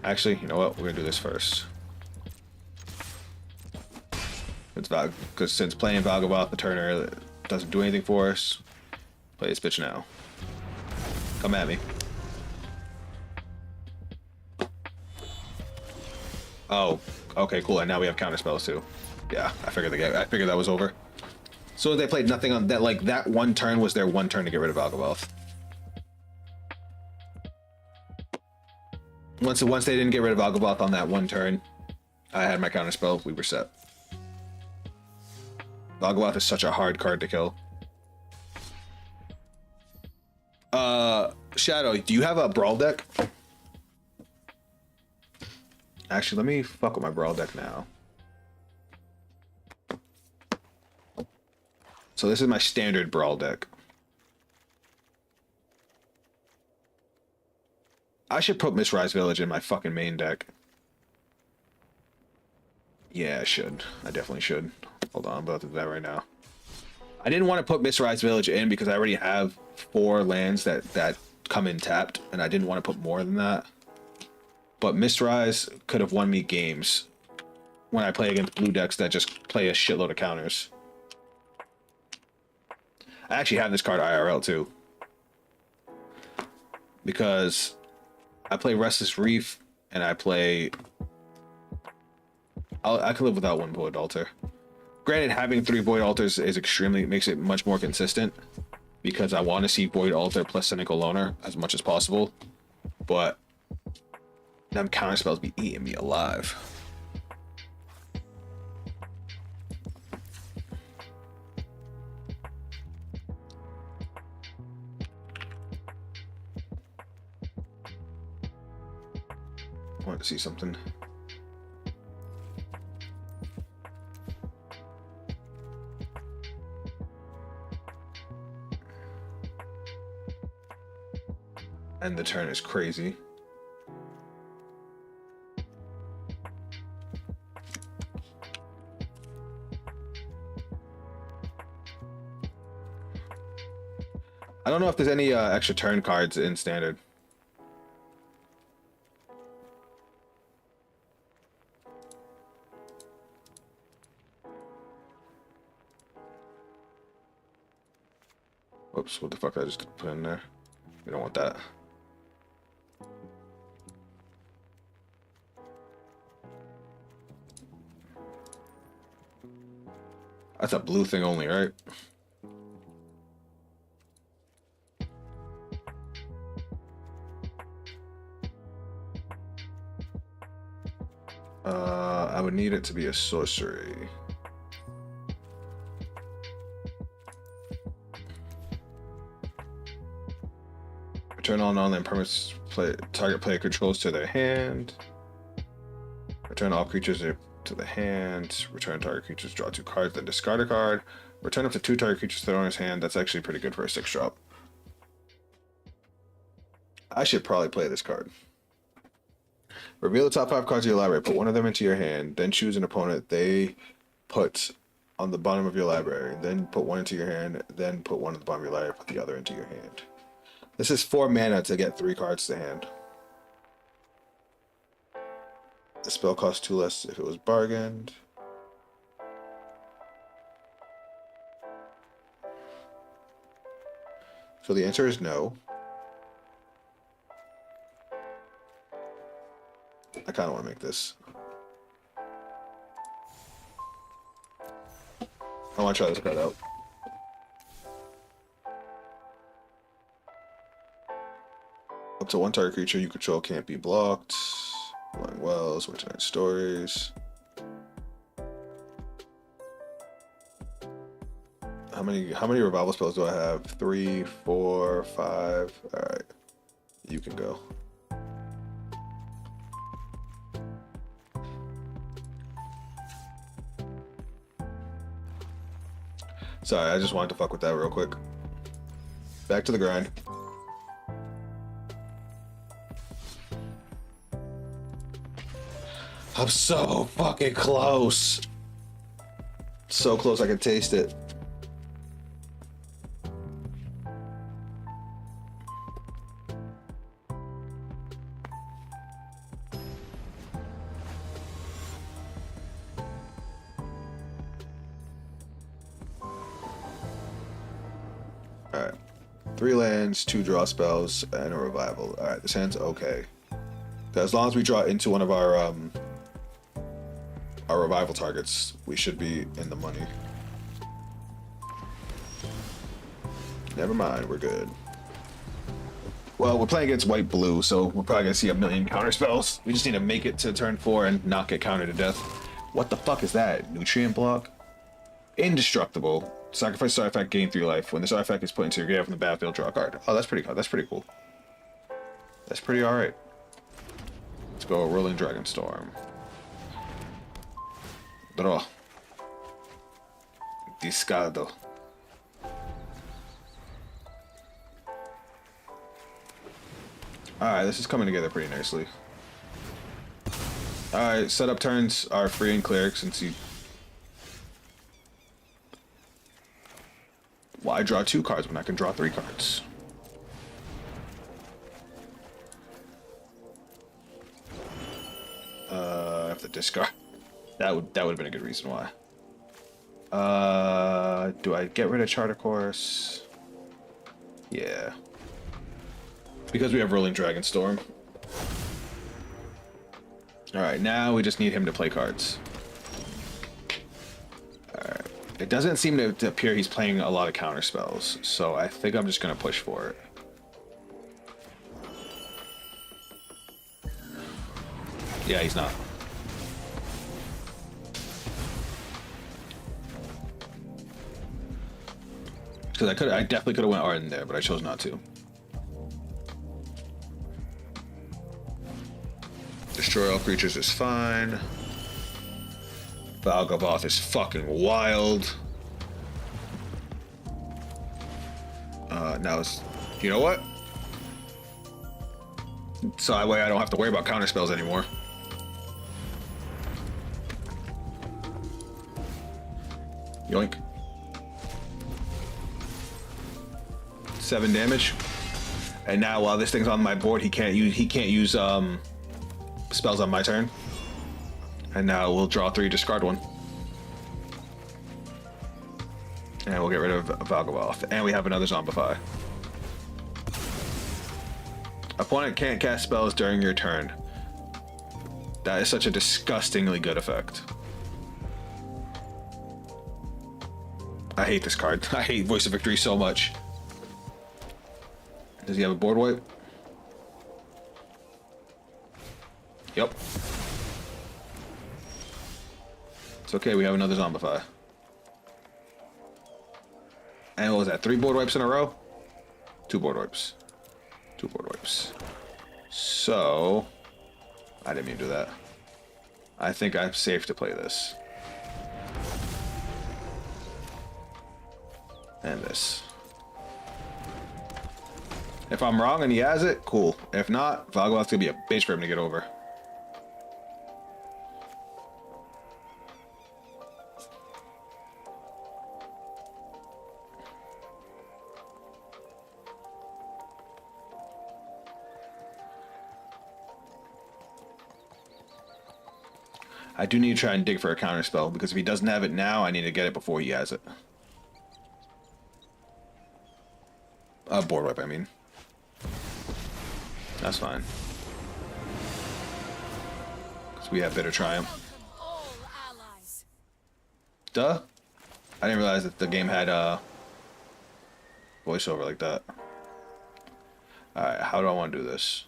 Actually, you know what? We're going to do this first. Because since playing Valgavoth the turner doesn't do anything for us, play this bitch now. Come at me. Oh, okay, cool. And now we have counter spells too. Yeah, I figured that was over. So they played nothing on that. Like that one turn was their one turn to get rid of Valgavoth. Once they didn't get rid of Valgavoth on that one turn, I had my counter spell. We were set. Valgavoth is such a hard card to kill. Shadow, do you have a Brawl deck? Actually, let me fuck with my Brawl deck now. So this is my standard Brawl deck. I should put Mistrise Village in my fucking main deck. Yeah, I should. I definitely should. Hold on, I'm about to do that right now. I didn't want to put Mistrise Village in because I already have 4 lands that come in tapped, and I didn't want to put more than that. But Mistrise could have won me games when I play against blue decks that just play a shitload of counters. I actually have this card IRL too. Because I play Restless Reef and I play... I could live without 1 Void Altar. Granted, having 3 Void Altars is makes it much more consistent. Because I want to see Void Altar plus Cynical Loner as much as possible. But them counter spells be eating me alive. I want to see something. And the turn is crazy. I don't know if there's any extra turn cards in standard. Whoops, what the fuck I just put in there? We don't want that. That's a blue thing only, right? I would need it to be a sorcery. Return all non-land permanents target player controls to their hand. Return all creatures to the hand. Return target creatures, draw 2 cards, then discard a card. Return up to 2 target creatures to the owner's hand. That's actually pretty good for a 6-drop. I should probably play this card. Reveal the top 5 cards of your library. Put one of them into your hand. Then choose an opponent they put on the bottom of your library. Then put one into your hand. Then put one at the bottom of your library. Put the other into your hand. This is 4 mana to get 3 cards to hand. The spell costs 2 less if it was bargained. So the answer is no. I kind of want to make this. I want to try this card out. Up to 1 target creature you control can't be blocked. Blind Wells, Winternight Stories. How many revival spells do I have? 3, 4, 5. All right, you can go. Sorry, I just wanted to fuck with that real quick. Back to the grind. I'm so fucking close. So close I can taste it. Alright. 3 lands, 2 draw spells, and a revival. Alright, this hand's okay. As long as we draw into one of our revival targets, we should be in the money. Never mind, we're good. Well, we're playing against white-blue, so we're probably gonna see a million counter spells. We just need to make it to turn 4 and not get countered to death. What the fuck is that? Nutrient block? Indestructible. Sacrifice this artifact, gain 3 life. When this artifact is put into your graveyard from the battlefield, draw a card. Oh, that's pretty cool. That's pretty cool. That's pretty alright. Let's go Rolling Dragon Storm. Draw. Discardo. Alright, this is coming together pretty nicely. Alright, setup turns are free and clear since you... Why draw 2 cards when I can draw 3 cards? I have to discard. That would have been a good reason why. Do I get rid of Charter Course? Yeah. Because we have Rolling Dragon Storm. Alright, now we just need him to play cards. Alright. It doesn't seem to appear he's playing a lot of counter spells, so I think I'm just gonna push for it. Yeah, he's not. Because I definitely could have went Arden there, but I chose not to. Destroy all creatures is fine. Valgavoth is fucking wild. Now it's... You know what? So that way I don't have to worry about counter spells anymore. Yoink. 7 damage. And now while this thing's on my board, he can't use spells on my turn. And now we'll draw 3, discard 1. And we'll get rid of Valgavoth. And we have another Zombify. Opponent can't cast spells during your turn. That is such a disgustingly good effect. I hate this card. I hate Voice of Victory so much. Does he have a board wipe? Yep. It's okay, we have another Zombify. And what was that, 3 board wipes in a row? 2 board wipes. 2 board wipes. So, I didn't mean to do that. I think I'm safe to play this. And this. If I'm wrong and he has it, cool. If not, Valgovath's gonna be a bitch for him to get over. I do need to try and dig for a counter spell, because if he doesn't have it now, I need to get it before he has it. Board wipe, I mean. That's fine. Because we have Bitter Triumph. Duh. I didn't realize that the game had voiceover like that. Alright, how do I want to do this?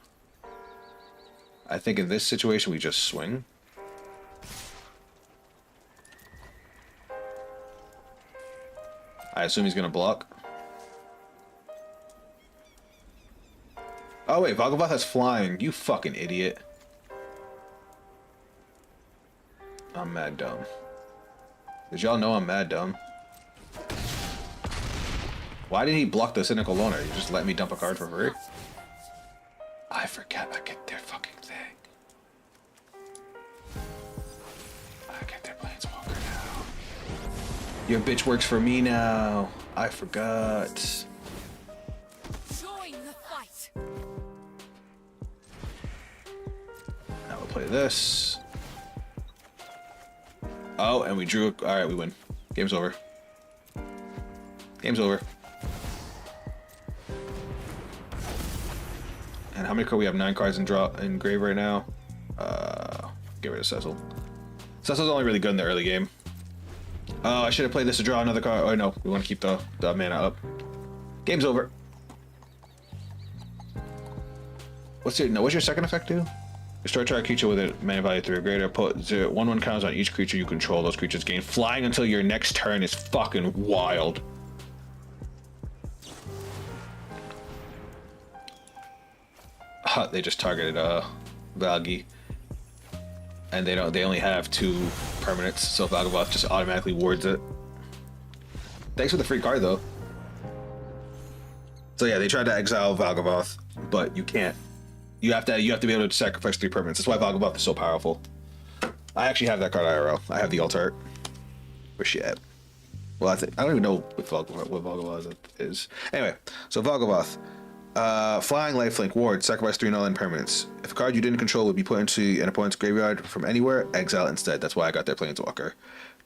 I think in this situation we just swing. I assume he's gonna block. Oh wait, Valgovath has flying. You fucking idiot. I'm mad dumb. Did y'all know I'm mad dumb? Why did he block the Cynical Loner? You just let me dump a card for free? I forget I get their fucking thing. I get their Planeswalker now. Your bitch works for me now. I forgot. Join the fight. Now we'll play this. Oh, and we drew. Alright, we win. Game's over. Game's over. And how many cards? We have 9 cards in grave right now. Get rid of Cecil. Cecil's only really good in the early game. Oh, I should have played this to draw another card. Oh no, we want to keep the mana up. Game's over. What's your second effect do? Destroy target creature with a mana value 3 or greater. Put 1/1 counters on each creature you control. Those creatures gain flying until your next turn is fucking wild. They just targeted Valgi. And they only have 2 permanents, so Valgovath just automatically wards it. Thanks for the free card though. So yeah, they tried to exile Valgovath, but you can't. You have to be able to sacrifice 3 permanents. That's why Valgovath is so powerful. I actually have that card IRL. I have the alt art. Where's she at? Well, I don't even know what Valgovath is. Anyway, so Valgovath. Flying lifelink ward, sacrifice 3 null and permanents. If a card you didn't control would be put into an opponent's graveyard from anywhere, exile instead. That's why I got their Planeswalker.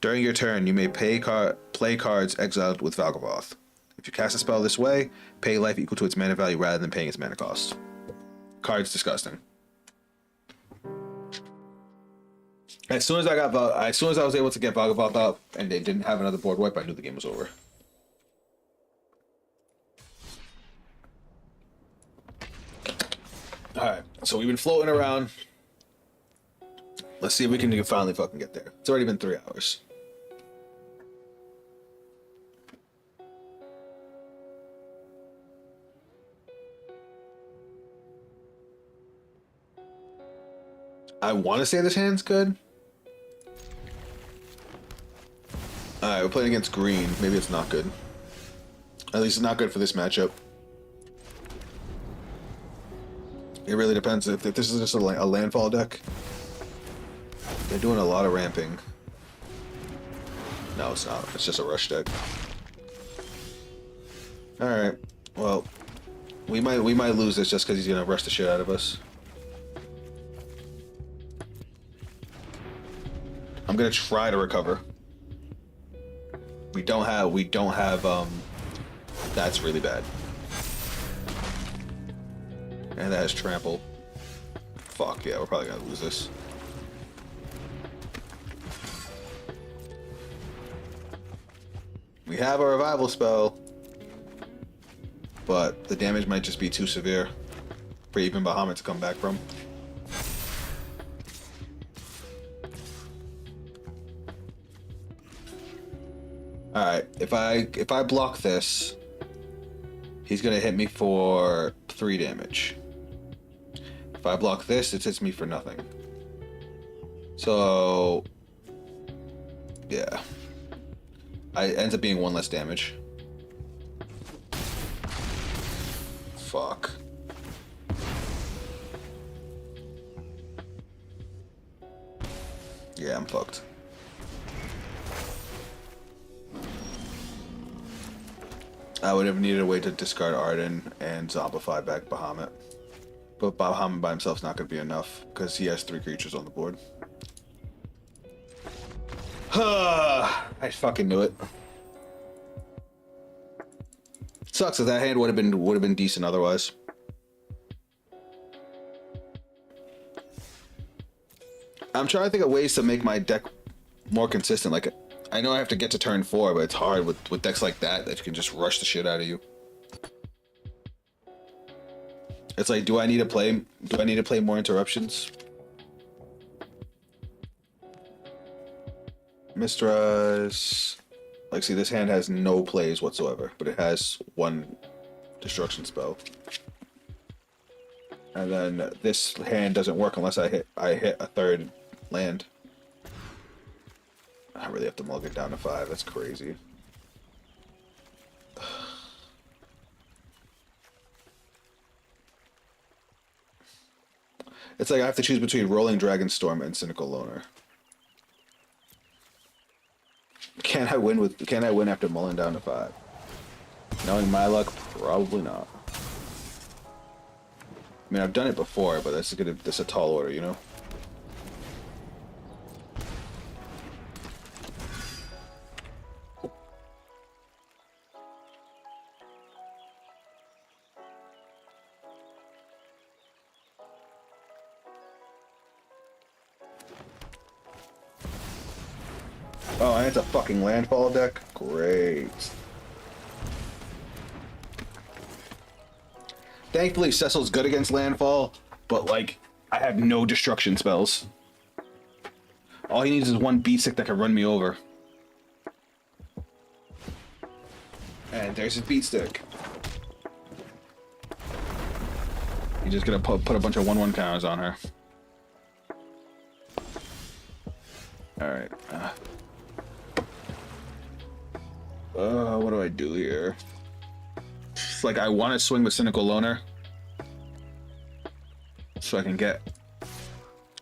During your turn, you may play cards exiled with Valgovath. If you cast a spell this way, pay life equal to its mana value rather than paying its mana cost. Card's disgusting. As soon as I was able to get Valgovath up and they didn't have another board wipe, I knew the game was over. Alright, so we've been floating around. Let's see if we can finally fucking get there. It's already been 3 hours. I want to say this hand's good. Alright, we're playing against green. Maybe it's not good. At least it's not good for this matchup. It really depends. If this is just a landfall deck, they're doing a lot of ramping. No, it's not. It's just a rush deck. All right. Well, we might lose this just because he's gonna rush the shit out of us. I'm gonna try to recover. We don't have. That's really bad. And that is trample. Fuck yeah, we're probably gonna lose this. We have a revival spell, but the damage might just be too severe for even Bahamut to come back from. Alright, if I block this, he's gonna hit me for 3 damage. If I block this, it hits me for nothing. So, yeah. It ends up being 1 less damage. Fuck. Yeah, I'm fucked. I would have needed a way to discard Arden and zombify back Bahamut. But Bahamut by himself is not going to be enough, because he has 3 creatures on the board. I fucking knew it. Sucks that that hand would have been decent otherwise. I'm trying to think of ways to make my deck more consistent. Like, I know I have to get to turn 4, but it's hard with decks like that you can just rush the shit out of you. It's like, do I need to play more interruptions? Mistras. Like, see, this hand has no plays whatsoever, but it has 1 destruction spell. And then this hand doesn't work unless I hit a 3rd land. I really have to mulligan it down to 5. That's crazy. It's like I have to choose between Rolling Dragonstorm and Cynical Loner. Can I win after mulling down to 5? Knowing my luck, probably not. I mean, I've done it before, but that's a tall order, you know? Oh, and it's a fucking landfall deck? Great. Thankfully, Cecil's good against landfall, but like, I have no destruction spells. All he needs is 1 beat stick that can run me over. And there's his beat stick. He's just gonna put a bunch of 1/1 counters on her. Alright. What do I do here? It's like I want to swing with Cynical Loner. So I can get...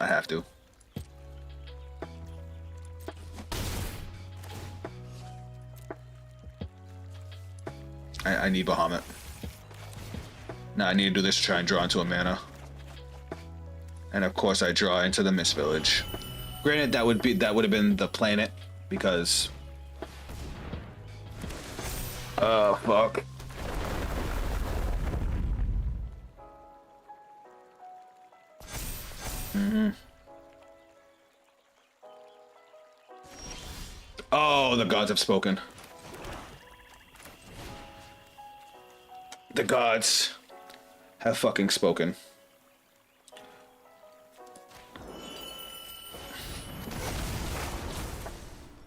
I have to. I need Bahamut. Now I need to do this to try and draw into a mana. And of course I draw into the Mist Village. Granted, that would have been the planet, because... Oh, fuck. Oh, the gods have spoken. The gods have fucking spoken.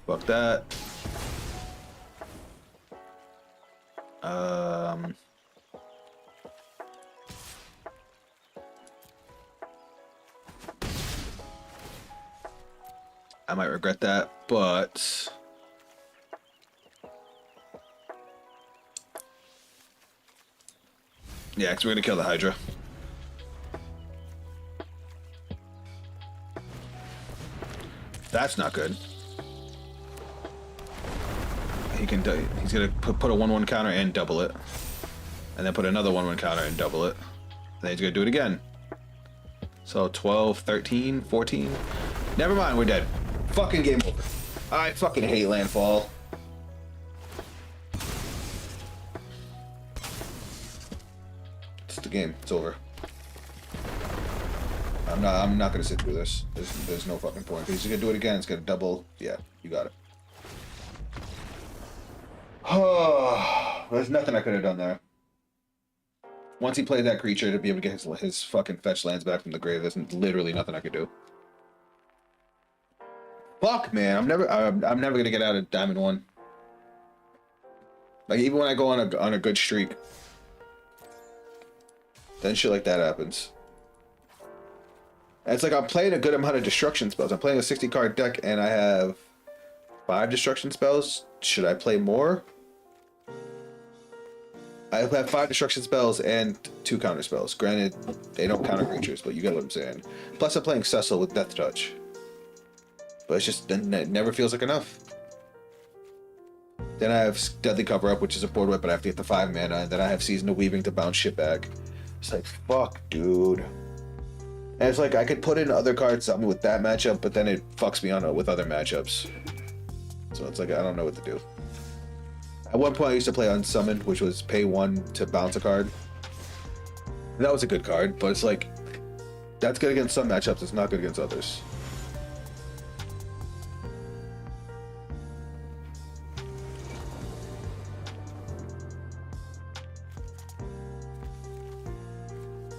Fuck that. I might regret that, but yeah, because we're gonna kill the Hydra. That's not good. He's gonna put a 1/1 counter and double it, and then put another 1/1 counter and double it. Then he's gonna do it again. So 12, 13, 14. Never mind, we're dead. Fucking game over. I fucking hate landfall. It's the game. It's over. I'm not gonna sit through this. There's no fucking point. He's gonna do it again. It's gonna double. Yeah, you got it. Oh, there's nothing I could have done there. Once he played that creature to be able to get his fucking fetch lands back from the grave, there's literally nothing I could do. Fuck, man, I'm never gonna get out of Diamond 1. Like, even when I go on a good streak, then shit like that happens. And it's like I'm playing a good amount of destruction spells. I'm playing a 60 card deck and I have 5 destruction spells. Should I play more? I have 5 destruction spells and 2 counter spells. Granted, they don't counter creatures, but you get what I'm saying. Plus, I'm playing Cecil with Death Touch. But it's just, it never feels like enough. Then I have Deadly Cover Up, which is a board whip, but I have to get the 5 mana. And then I have Season of Weaving to bounce shit back. It's like, fuck, dude. And it's like, I could put in other cards to help me with that matchup, but then it fucks me on with other matchups. So it's like, I don't know what to do. At one point, I used to play Unsummon, which was pay 1 to bounce a card. And that was a good card, but it's like, that's good against some matchups, it's not good against others.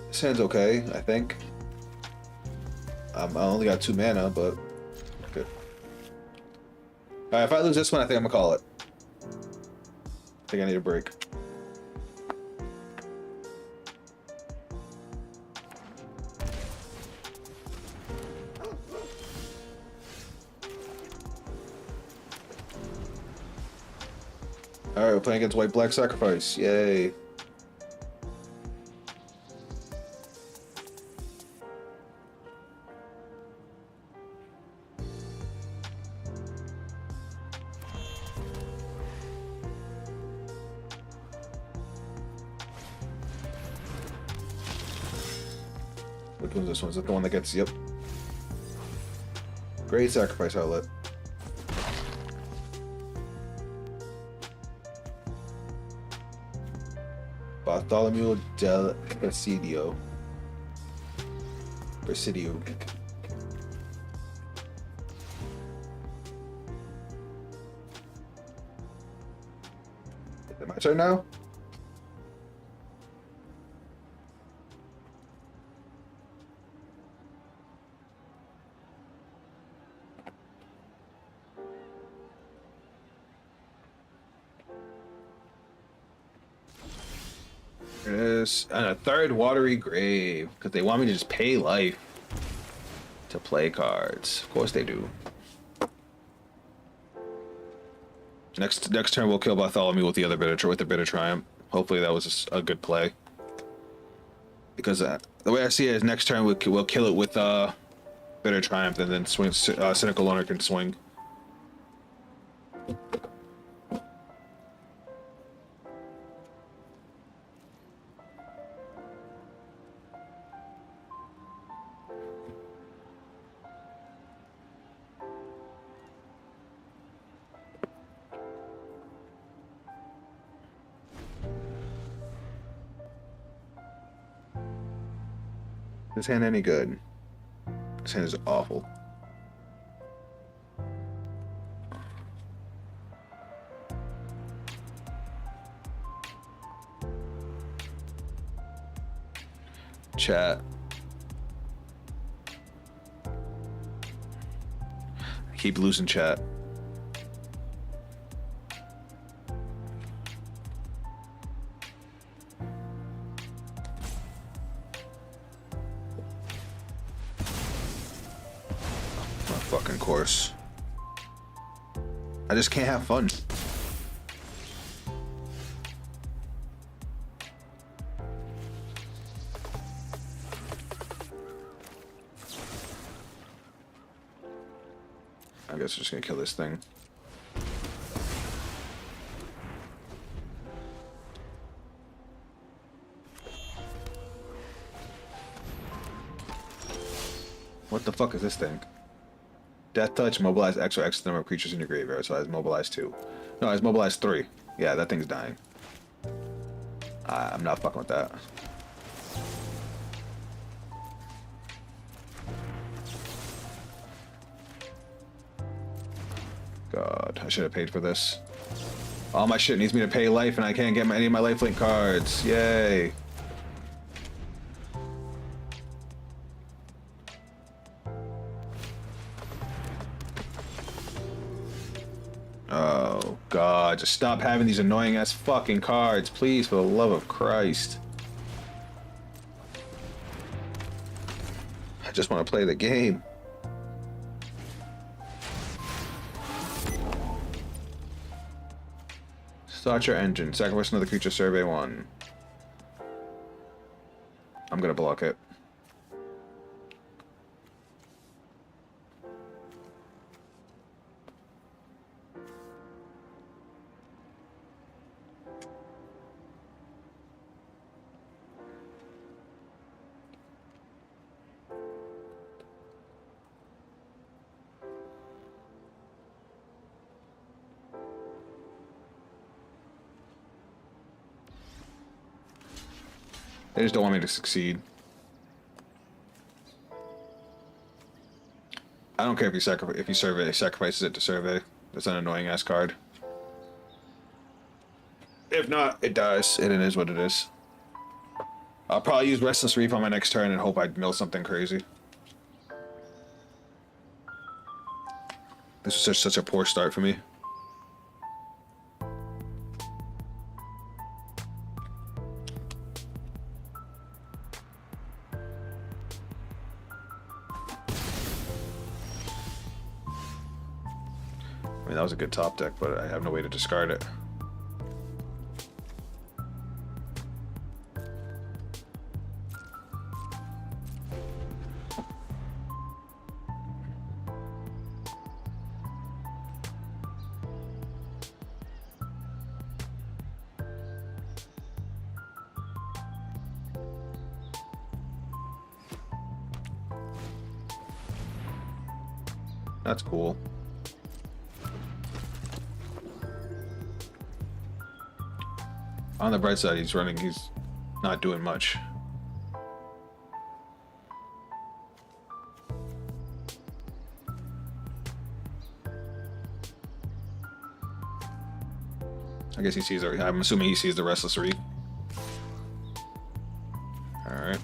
This hand's okay, I think. I only got 2 mana, but good. Alright, if I lose this one, I think I'm gonna call it. I think I need a break. Alright, we're playing against White Black Sacrifice. Yay. Which one's this one? Is it the one that gets... Yep. Great Sacrifice Outlet. Bartholomew del Presidio. Is it my turn now? There it is. And a 3rd Watery Grave. Because they want me to just pay life to play cards. Of course they do. Next turn we'll kill Bartholomew with the other Bitter Triumph. Hopefully that was a good play. Because the way I see it is next turn we'll kill it with Bitter Triumph and then swing. Cynical Owner can swing. This hand any good? This hand is awful. Chat. I keep losing chat. Fucking course. I just can't have fun. I guess I'm just gonna kill this thing. What the fuck is this thing? Death Touch, mobilize X or X number of creatures in your graveyard, so I has mobilize 2. No, I has mobilize 3. Yeah, that thing's dying. I'm not fucking with that. God, I should have paid for this. All my shit needs me to pay life and I can't get any of my lifelink cards. Yay. Oh, God. Just stop having these annoying ass fucking cards, please, for the love of Christ. Just want to play the game. Start your engine. Sacrifice another creature. Survey 1. I'm gonna block it. They just don't want me to succeed. I don't care if you sacrifices it to survey. That's an annoying ass card. If not, it dies, and it is what it is. I'll probably use Restless Reef on my next turn and hope I mill something crazy. This was such a poor start for me. I mean, that was a good top deck, but I have no way to discard it. That's cool. On the bright side, he's not doing much. I guess he sees I'm assuming he sees the Restless Reef. Alright.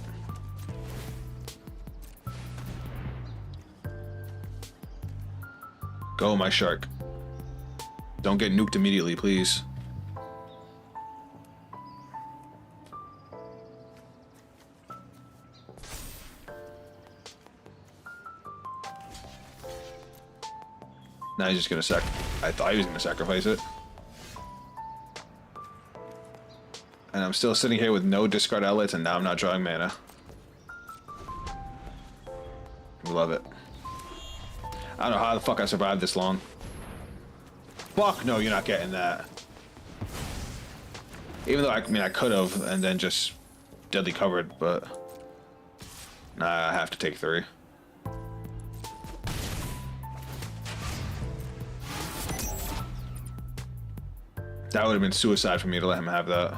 Go, my shark. Don't get nuked immediately, please. Now he's just gonna I thought he was gonna sacrifice it. And I'm still sitting here with no discard outlets, and now I'm not drawing mana. Love it. I don't know how the fuck I survived this long. Fuck no, you're not getting that. Even though, I mean, I could have, and then just deadly covered, but... Nah, I have to take 3. That would have been suicide for me to let him have that.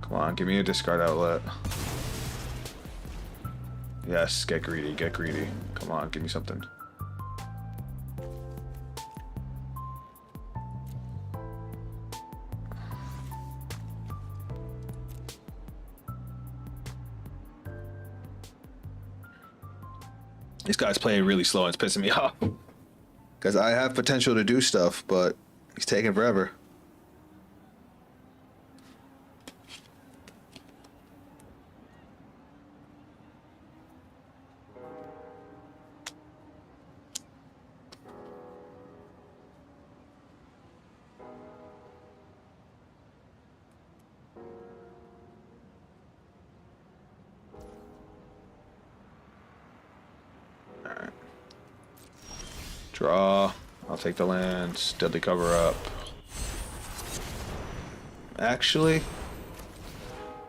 Come on, give me a discard outlet. Yes, get greedy, get greedy. Come on, give me something. This guy's playing really slow and it's pissing me off. Because I have potential to do stuff, but he's taking forever. Draw. I'll take the lands. Deadly cover up. Actually,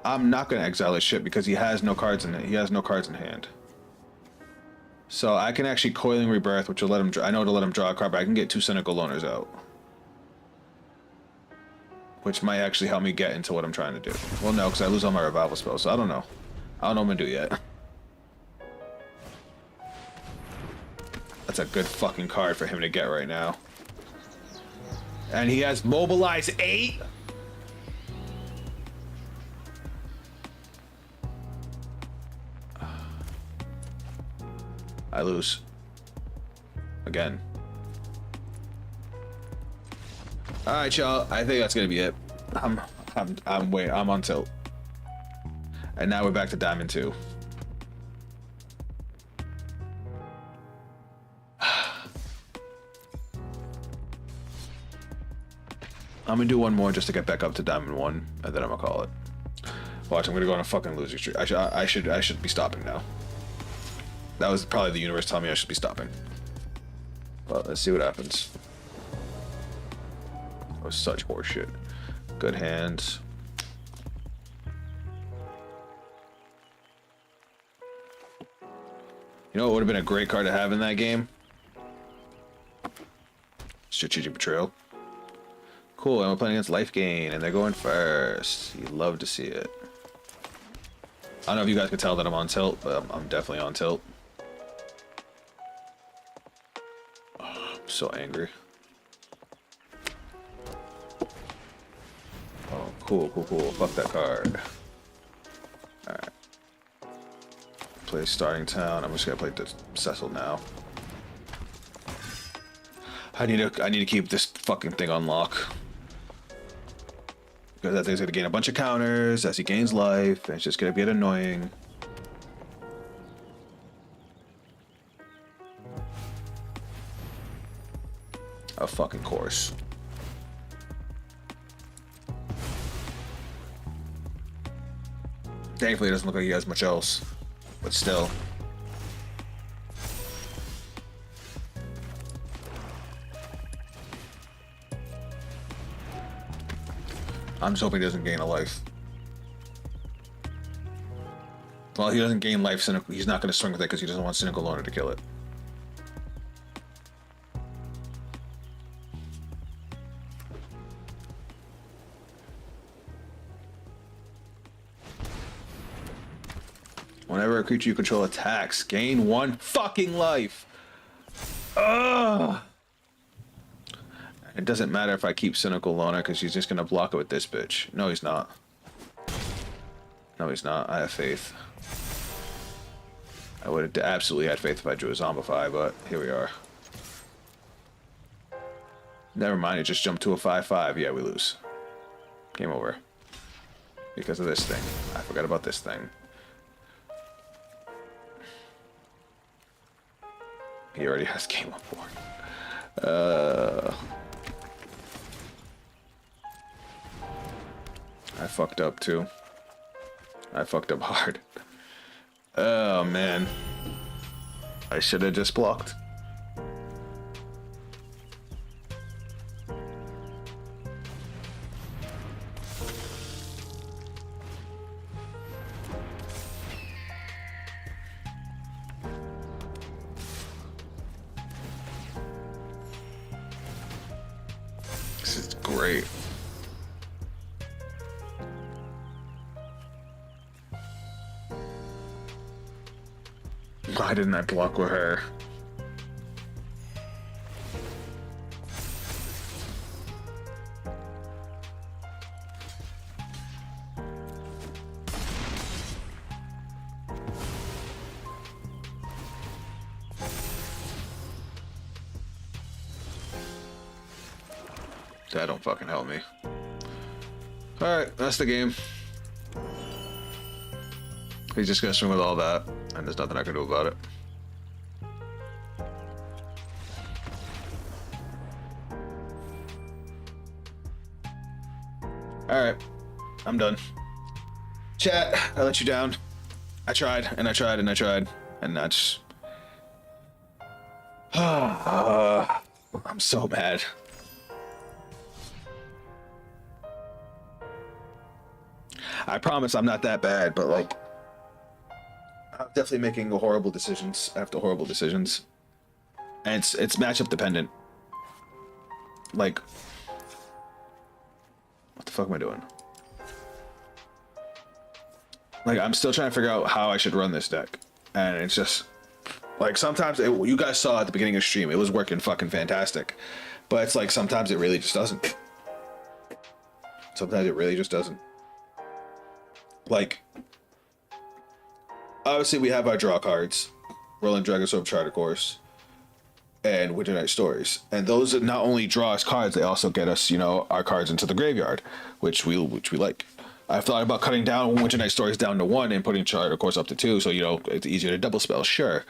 I'm not gonna exile his shit because he has no cards in it. He has no cards in hand. So I can actually Coiling Rebirth, which will let him. I know it'll let him draw a card, but I can get 2 Cynical Loners out, which might actually help me get into what I'm trying to do. Well, no, because I lose all my revival spells, so I don't know. I don't know what I'm gonna do yet. That's a good fucking card for him to get right now. And he has Mobilize 8? I lose. Again. Alright, y'all. I think that's gonna be it. I'm on tilt. And now we're back to Diamond 2. I'm gonna do one more just to get back up to Diamond 1, and then I'm gonna call it. Watch, I'm gonna go on a fucking losing streak. I should be stopping now. That was probably the universe telling me I should be stopping. Well, let's see what happens. That was such horseshit. Good hands. You know what would have been a great card to have in that game? Strategic Betrayal. Cool, and we're playing against Life Gain, and they're going first. You love to see it. I don't know if you guys could tell that I'm on tilt, but I'm definitely on tilt. Oh, I'm so angry. Oh, cool. Fuck that card. Alright. Play Starting Town. I'm just gonna play the Cecil now. I need to keep this fucking thing on lock. Because that thing's gonna gain a bunch of counters as he gains life, and it's just gonna get annoying. Of fucking course. Thankfully, it doesn't look like he has much else, but still. I'm just hoping he doesn't gain a life. Well, he doesn't gain life, he's not going to swing with it because he doesn't want Cynical Loner to kill it. Whenever a creature you control attacks, gain 1 fucking life. Ugh. It doesn't matter if I keep Cynical Loner because he's just gonna block it with this bitch. No, he's not. No, he's not. I have faith. I would have absolutely had faith if I drew a Zombify, but here we are. Never mind, it just jumped to a 5/5. Yeah, we lose. Game over. Because of this thing. I forgot about this thing. He already has game on board. I fucked up too. I fucked up hard. Oh man. I should have just blocked. This is great. Why didn't I block with her? That don't fucking help me. Alright, that's the game. He's just gonna swing with all that, and there's nothing I can do about it. Alright, I'm done. Chat, I let you down. I tried, and I tried, and I tried, and that's... I'm so mad. I promise I'm not that bad, but like... I'm definitely making horrible decisions after horrible decisions. And it's matchup dependent. Like... What the fuck am I doing? Like, I'm still trying to figure out how I should run this deck. And it's just... Like, sometimes... you guys saw at the beginning of stream, it was working fucking fantastic. But it's like, sometimes it really just doesn't. Sometimes it really just doesn't. Like... Obviously, we have our draw cards. Rolling Dragonstone Charter Course. And Winter Night Stories. And those not only draw us cards, they also get us, you know, our cards into the graveyard. Which we like. I've thought about cutting down Winter Night Stories down to 1 and putting Chart, of course, up to 2, so, you know, it's easier to double spell, sure.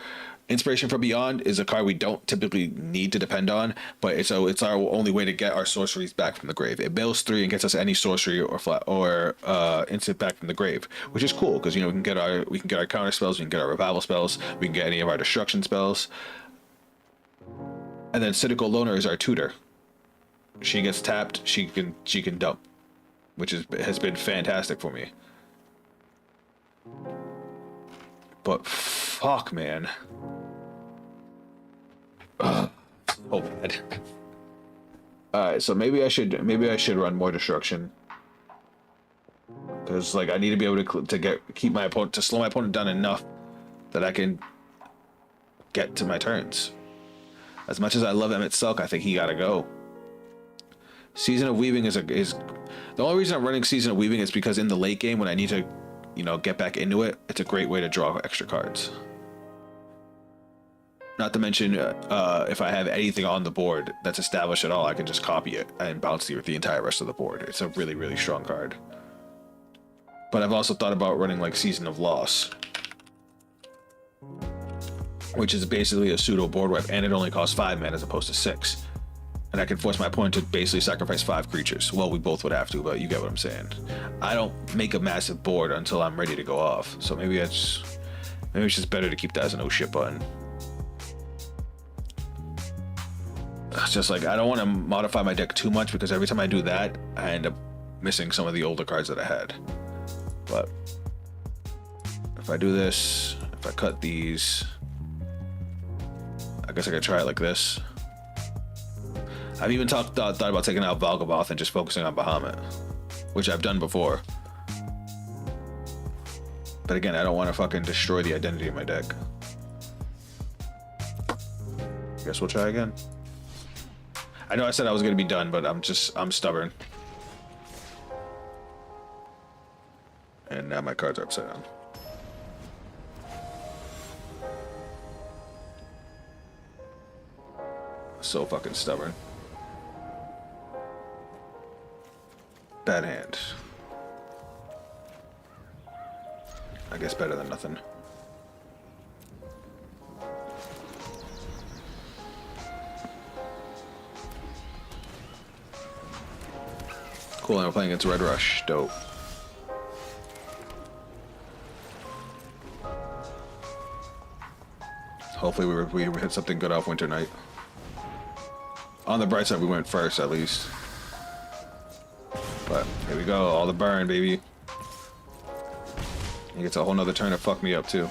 Inspiration from Beyond is a card we don't typically need to depend on, but it's our only way to get our sorceries back from the grave. It mills 3 and gets us any sorcery or instant back from the grave, which is cool because, you know, we can get our counter spells, we can get our revival spells, we can get any of our destruction spells, and then Cynical Loner is our tutor. She gets tapped, she can dump, which has been fantastic for me. But fuck, man. Ugh, so bad. Alright, so maybe I should run more destruction. Because, like, I need to be able to slow my opponent down enough that I can get to my turns. As much as I love Emmett Selk, I think he gotta go. Season of Weaving is the only reason I'm running Season of Weaving is because in the late game when I need to, you know, get back into it, it's a great way to draw extra cards. Not to mention, if I have anything on the board that's established at all, I can just copy it and bounce the entire rest of the board. It's a really, really strong card. But I've also thought about running like Season of Loss, which is basically a pseudo board wipe, and it only costs 5 mana as opposed to 6. And I can force my opponent to basically sacrifice 5 creatures. Well, we both would have to, but you get what I'm saying. I don't make a massive board until I'm ready to go off. So maybe it's just better to keep that as an oh shit button. It's just like, I don't want to modify my deck too much because every time I do that, I end up missing some of the older cards that I had. But if I do this, if I cut these, I guess I could try it like this. I've even thought about taking out Valgaboth and just focusing on Bahamut, which I've done before. But again, I don't want to fucking destroy the identity of my deck. Guess we'll try again. I know I said I was going to be done, but I'm stubborn. And now my cards are upside down. So fucking stubborn. Bad hand. I guess better than nothing. Cool, and we're playing against Red Rush. Dope. Hopefully we hit something good off Winter Night. On the bright side, we went first at least. But here we go, all the burn, baby. He gets a whole nother turn to fuck me up too.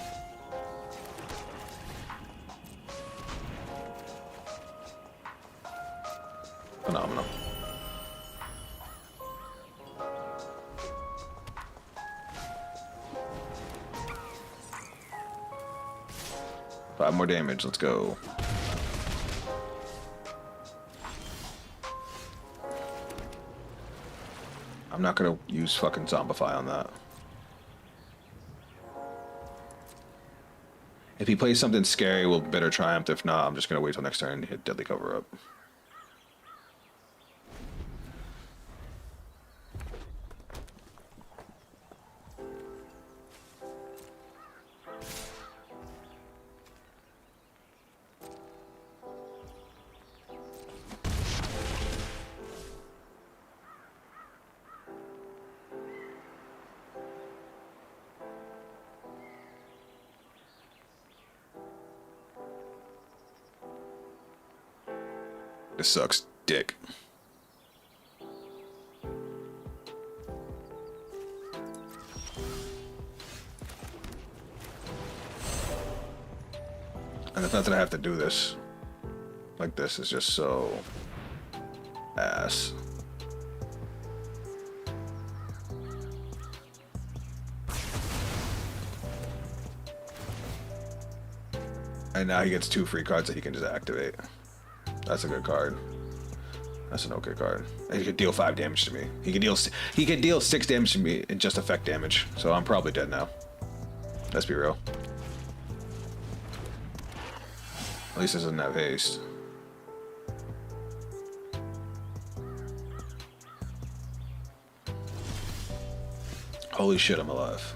Phenomenal. Five more damage, let's go. I'm not gonna use fucking Zombify on that. If he plays something scary, we'll Bitter Triumph. If not, I'm just gonna wait till next turn and hit Deadly Cover Up. This sucks dick. And the fact that I have to do this like this is just so ass. And now he gets 2 free cards that he can just activate. That's a good card. That's an okay card. He could deal 5 damage to me. He could deal 6 damage to me and just effect damage. So I'm probably dead now. Let's be real. At least it doesn't have haste. Holy shit, I'm alive.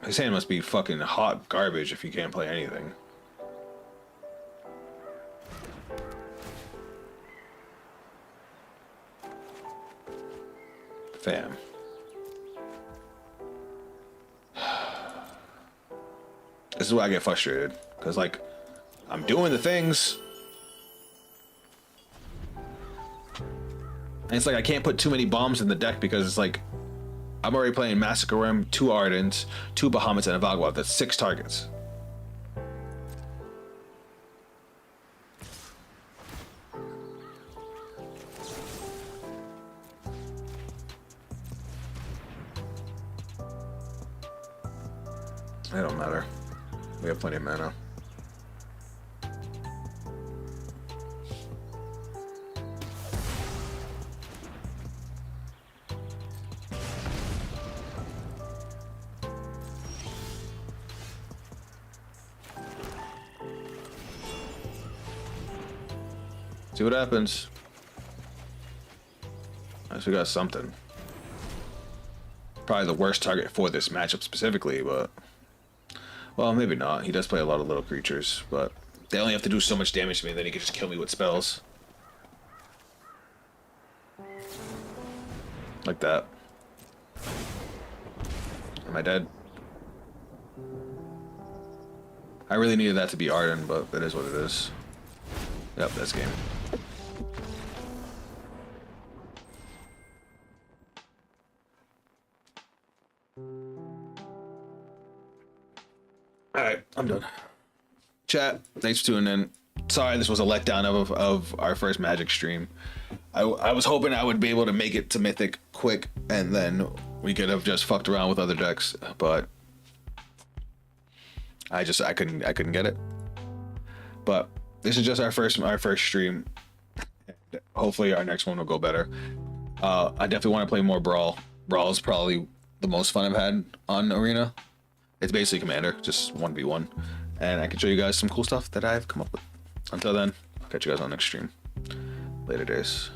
His hand must be fucking hot garbage if you can't play anything. Fam. This is why I get frustrated. Because, like, I'm doing the things. And it's like I can't put too many bombs in the deck because it's like I'm already playing Massacre Rim, 2 Ardents, 2 Bahamut's, and a Vagwab. That's 6 targets. It don't matter. We have plenty of mana. See what happens. I guess we got something. Probably the worst target for this matchup specifically, but... Well, maybe not. He does play a lot of little creatures, but they only have to do so much damage to me, and then he can just kill me with spells. Like that. Am I dead? I really needed that to be Arden, but it is what it is. Yep, that's game. Alright, I'm done. Chat, thanks for tuning in. Sorry this was a letdown of our first Magic stream. I was hoping I would be able to make it to Mythic quick, and then we could have just fucked around with other decks, but I couldn't get it. But this is just our first stream. Hopefully our next one will go better. I definitely want to play more Brawl. Brawl is probably the most fun I've had on Arena. It's basically Commander, just 1v1. And I can show you guys some cool stuff that I've come up with. Until then, I'll catch you guys on the next stream. Later days.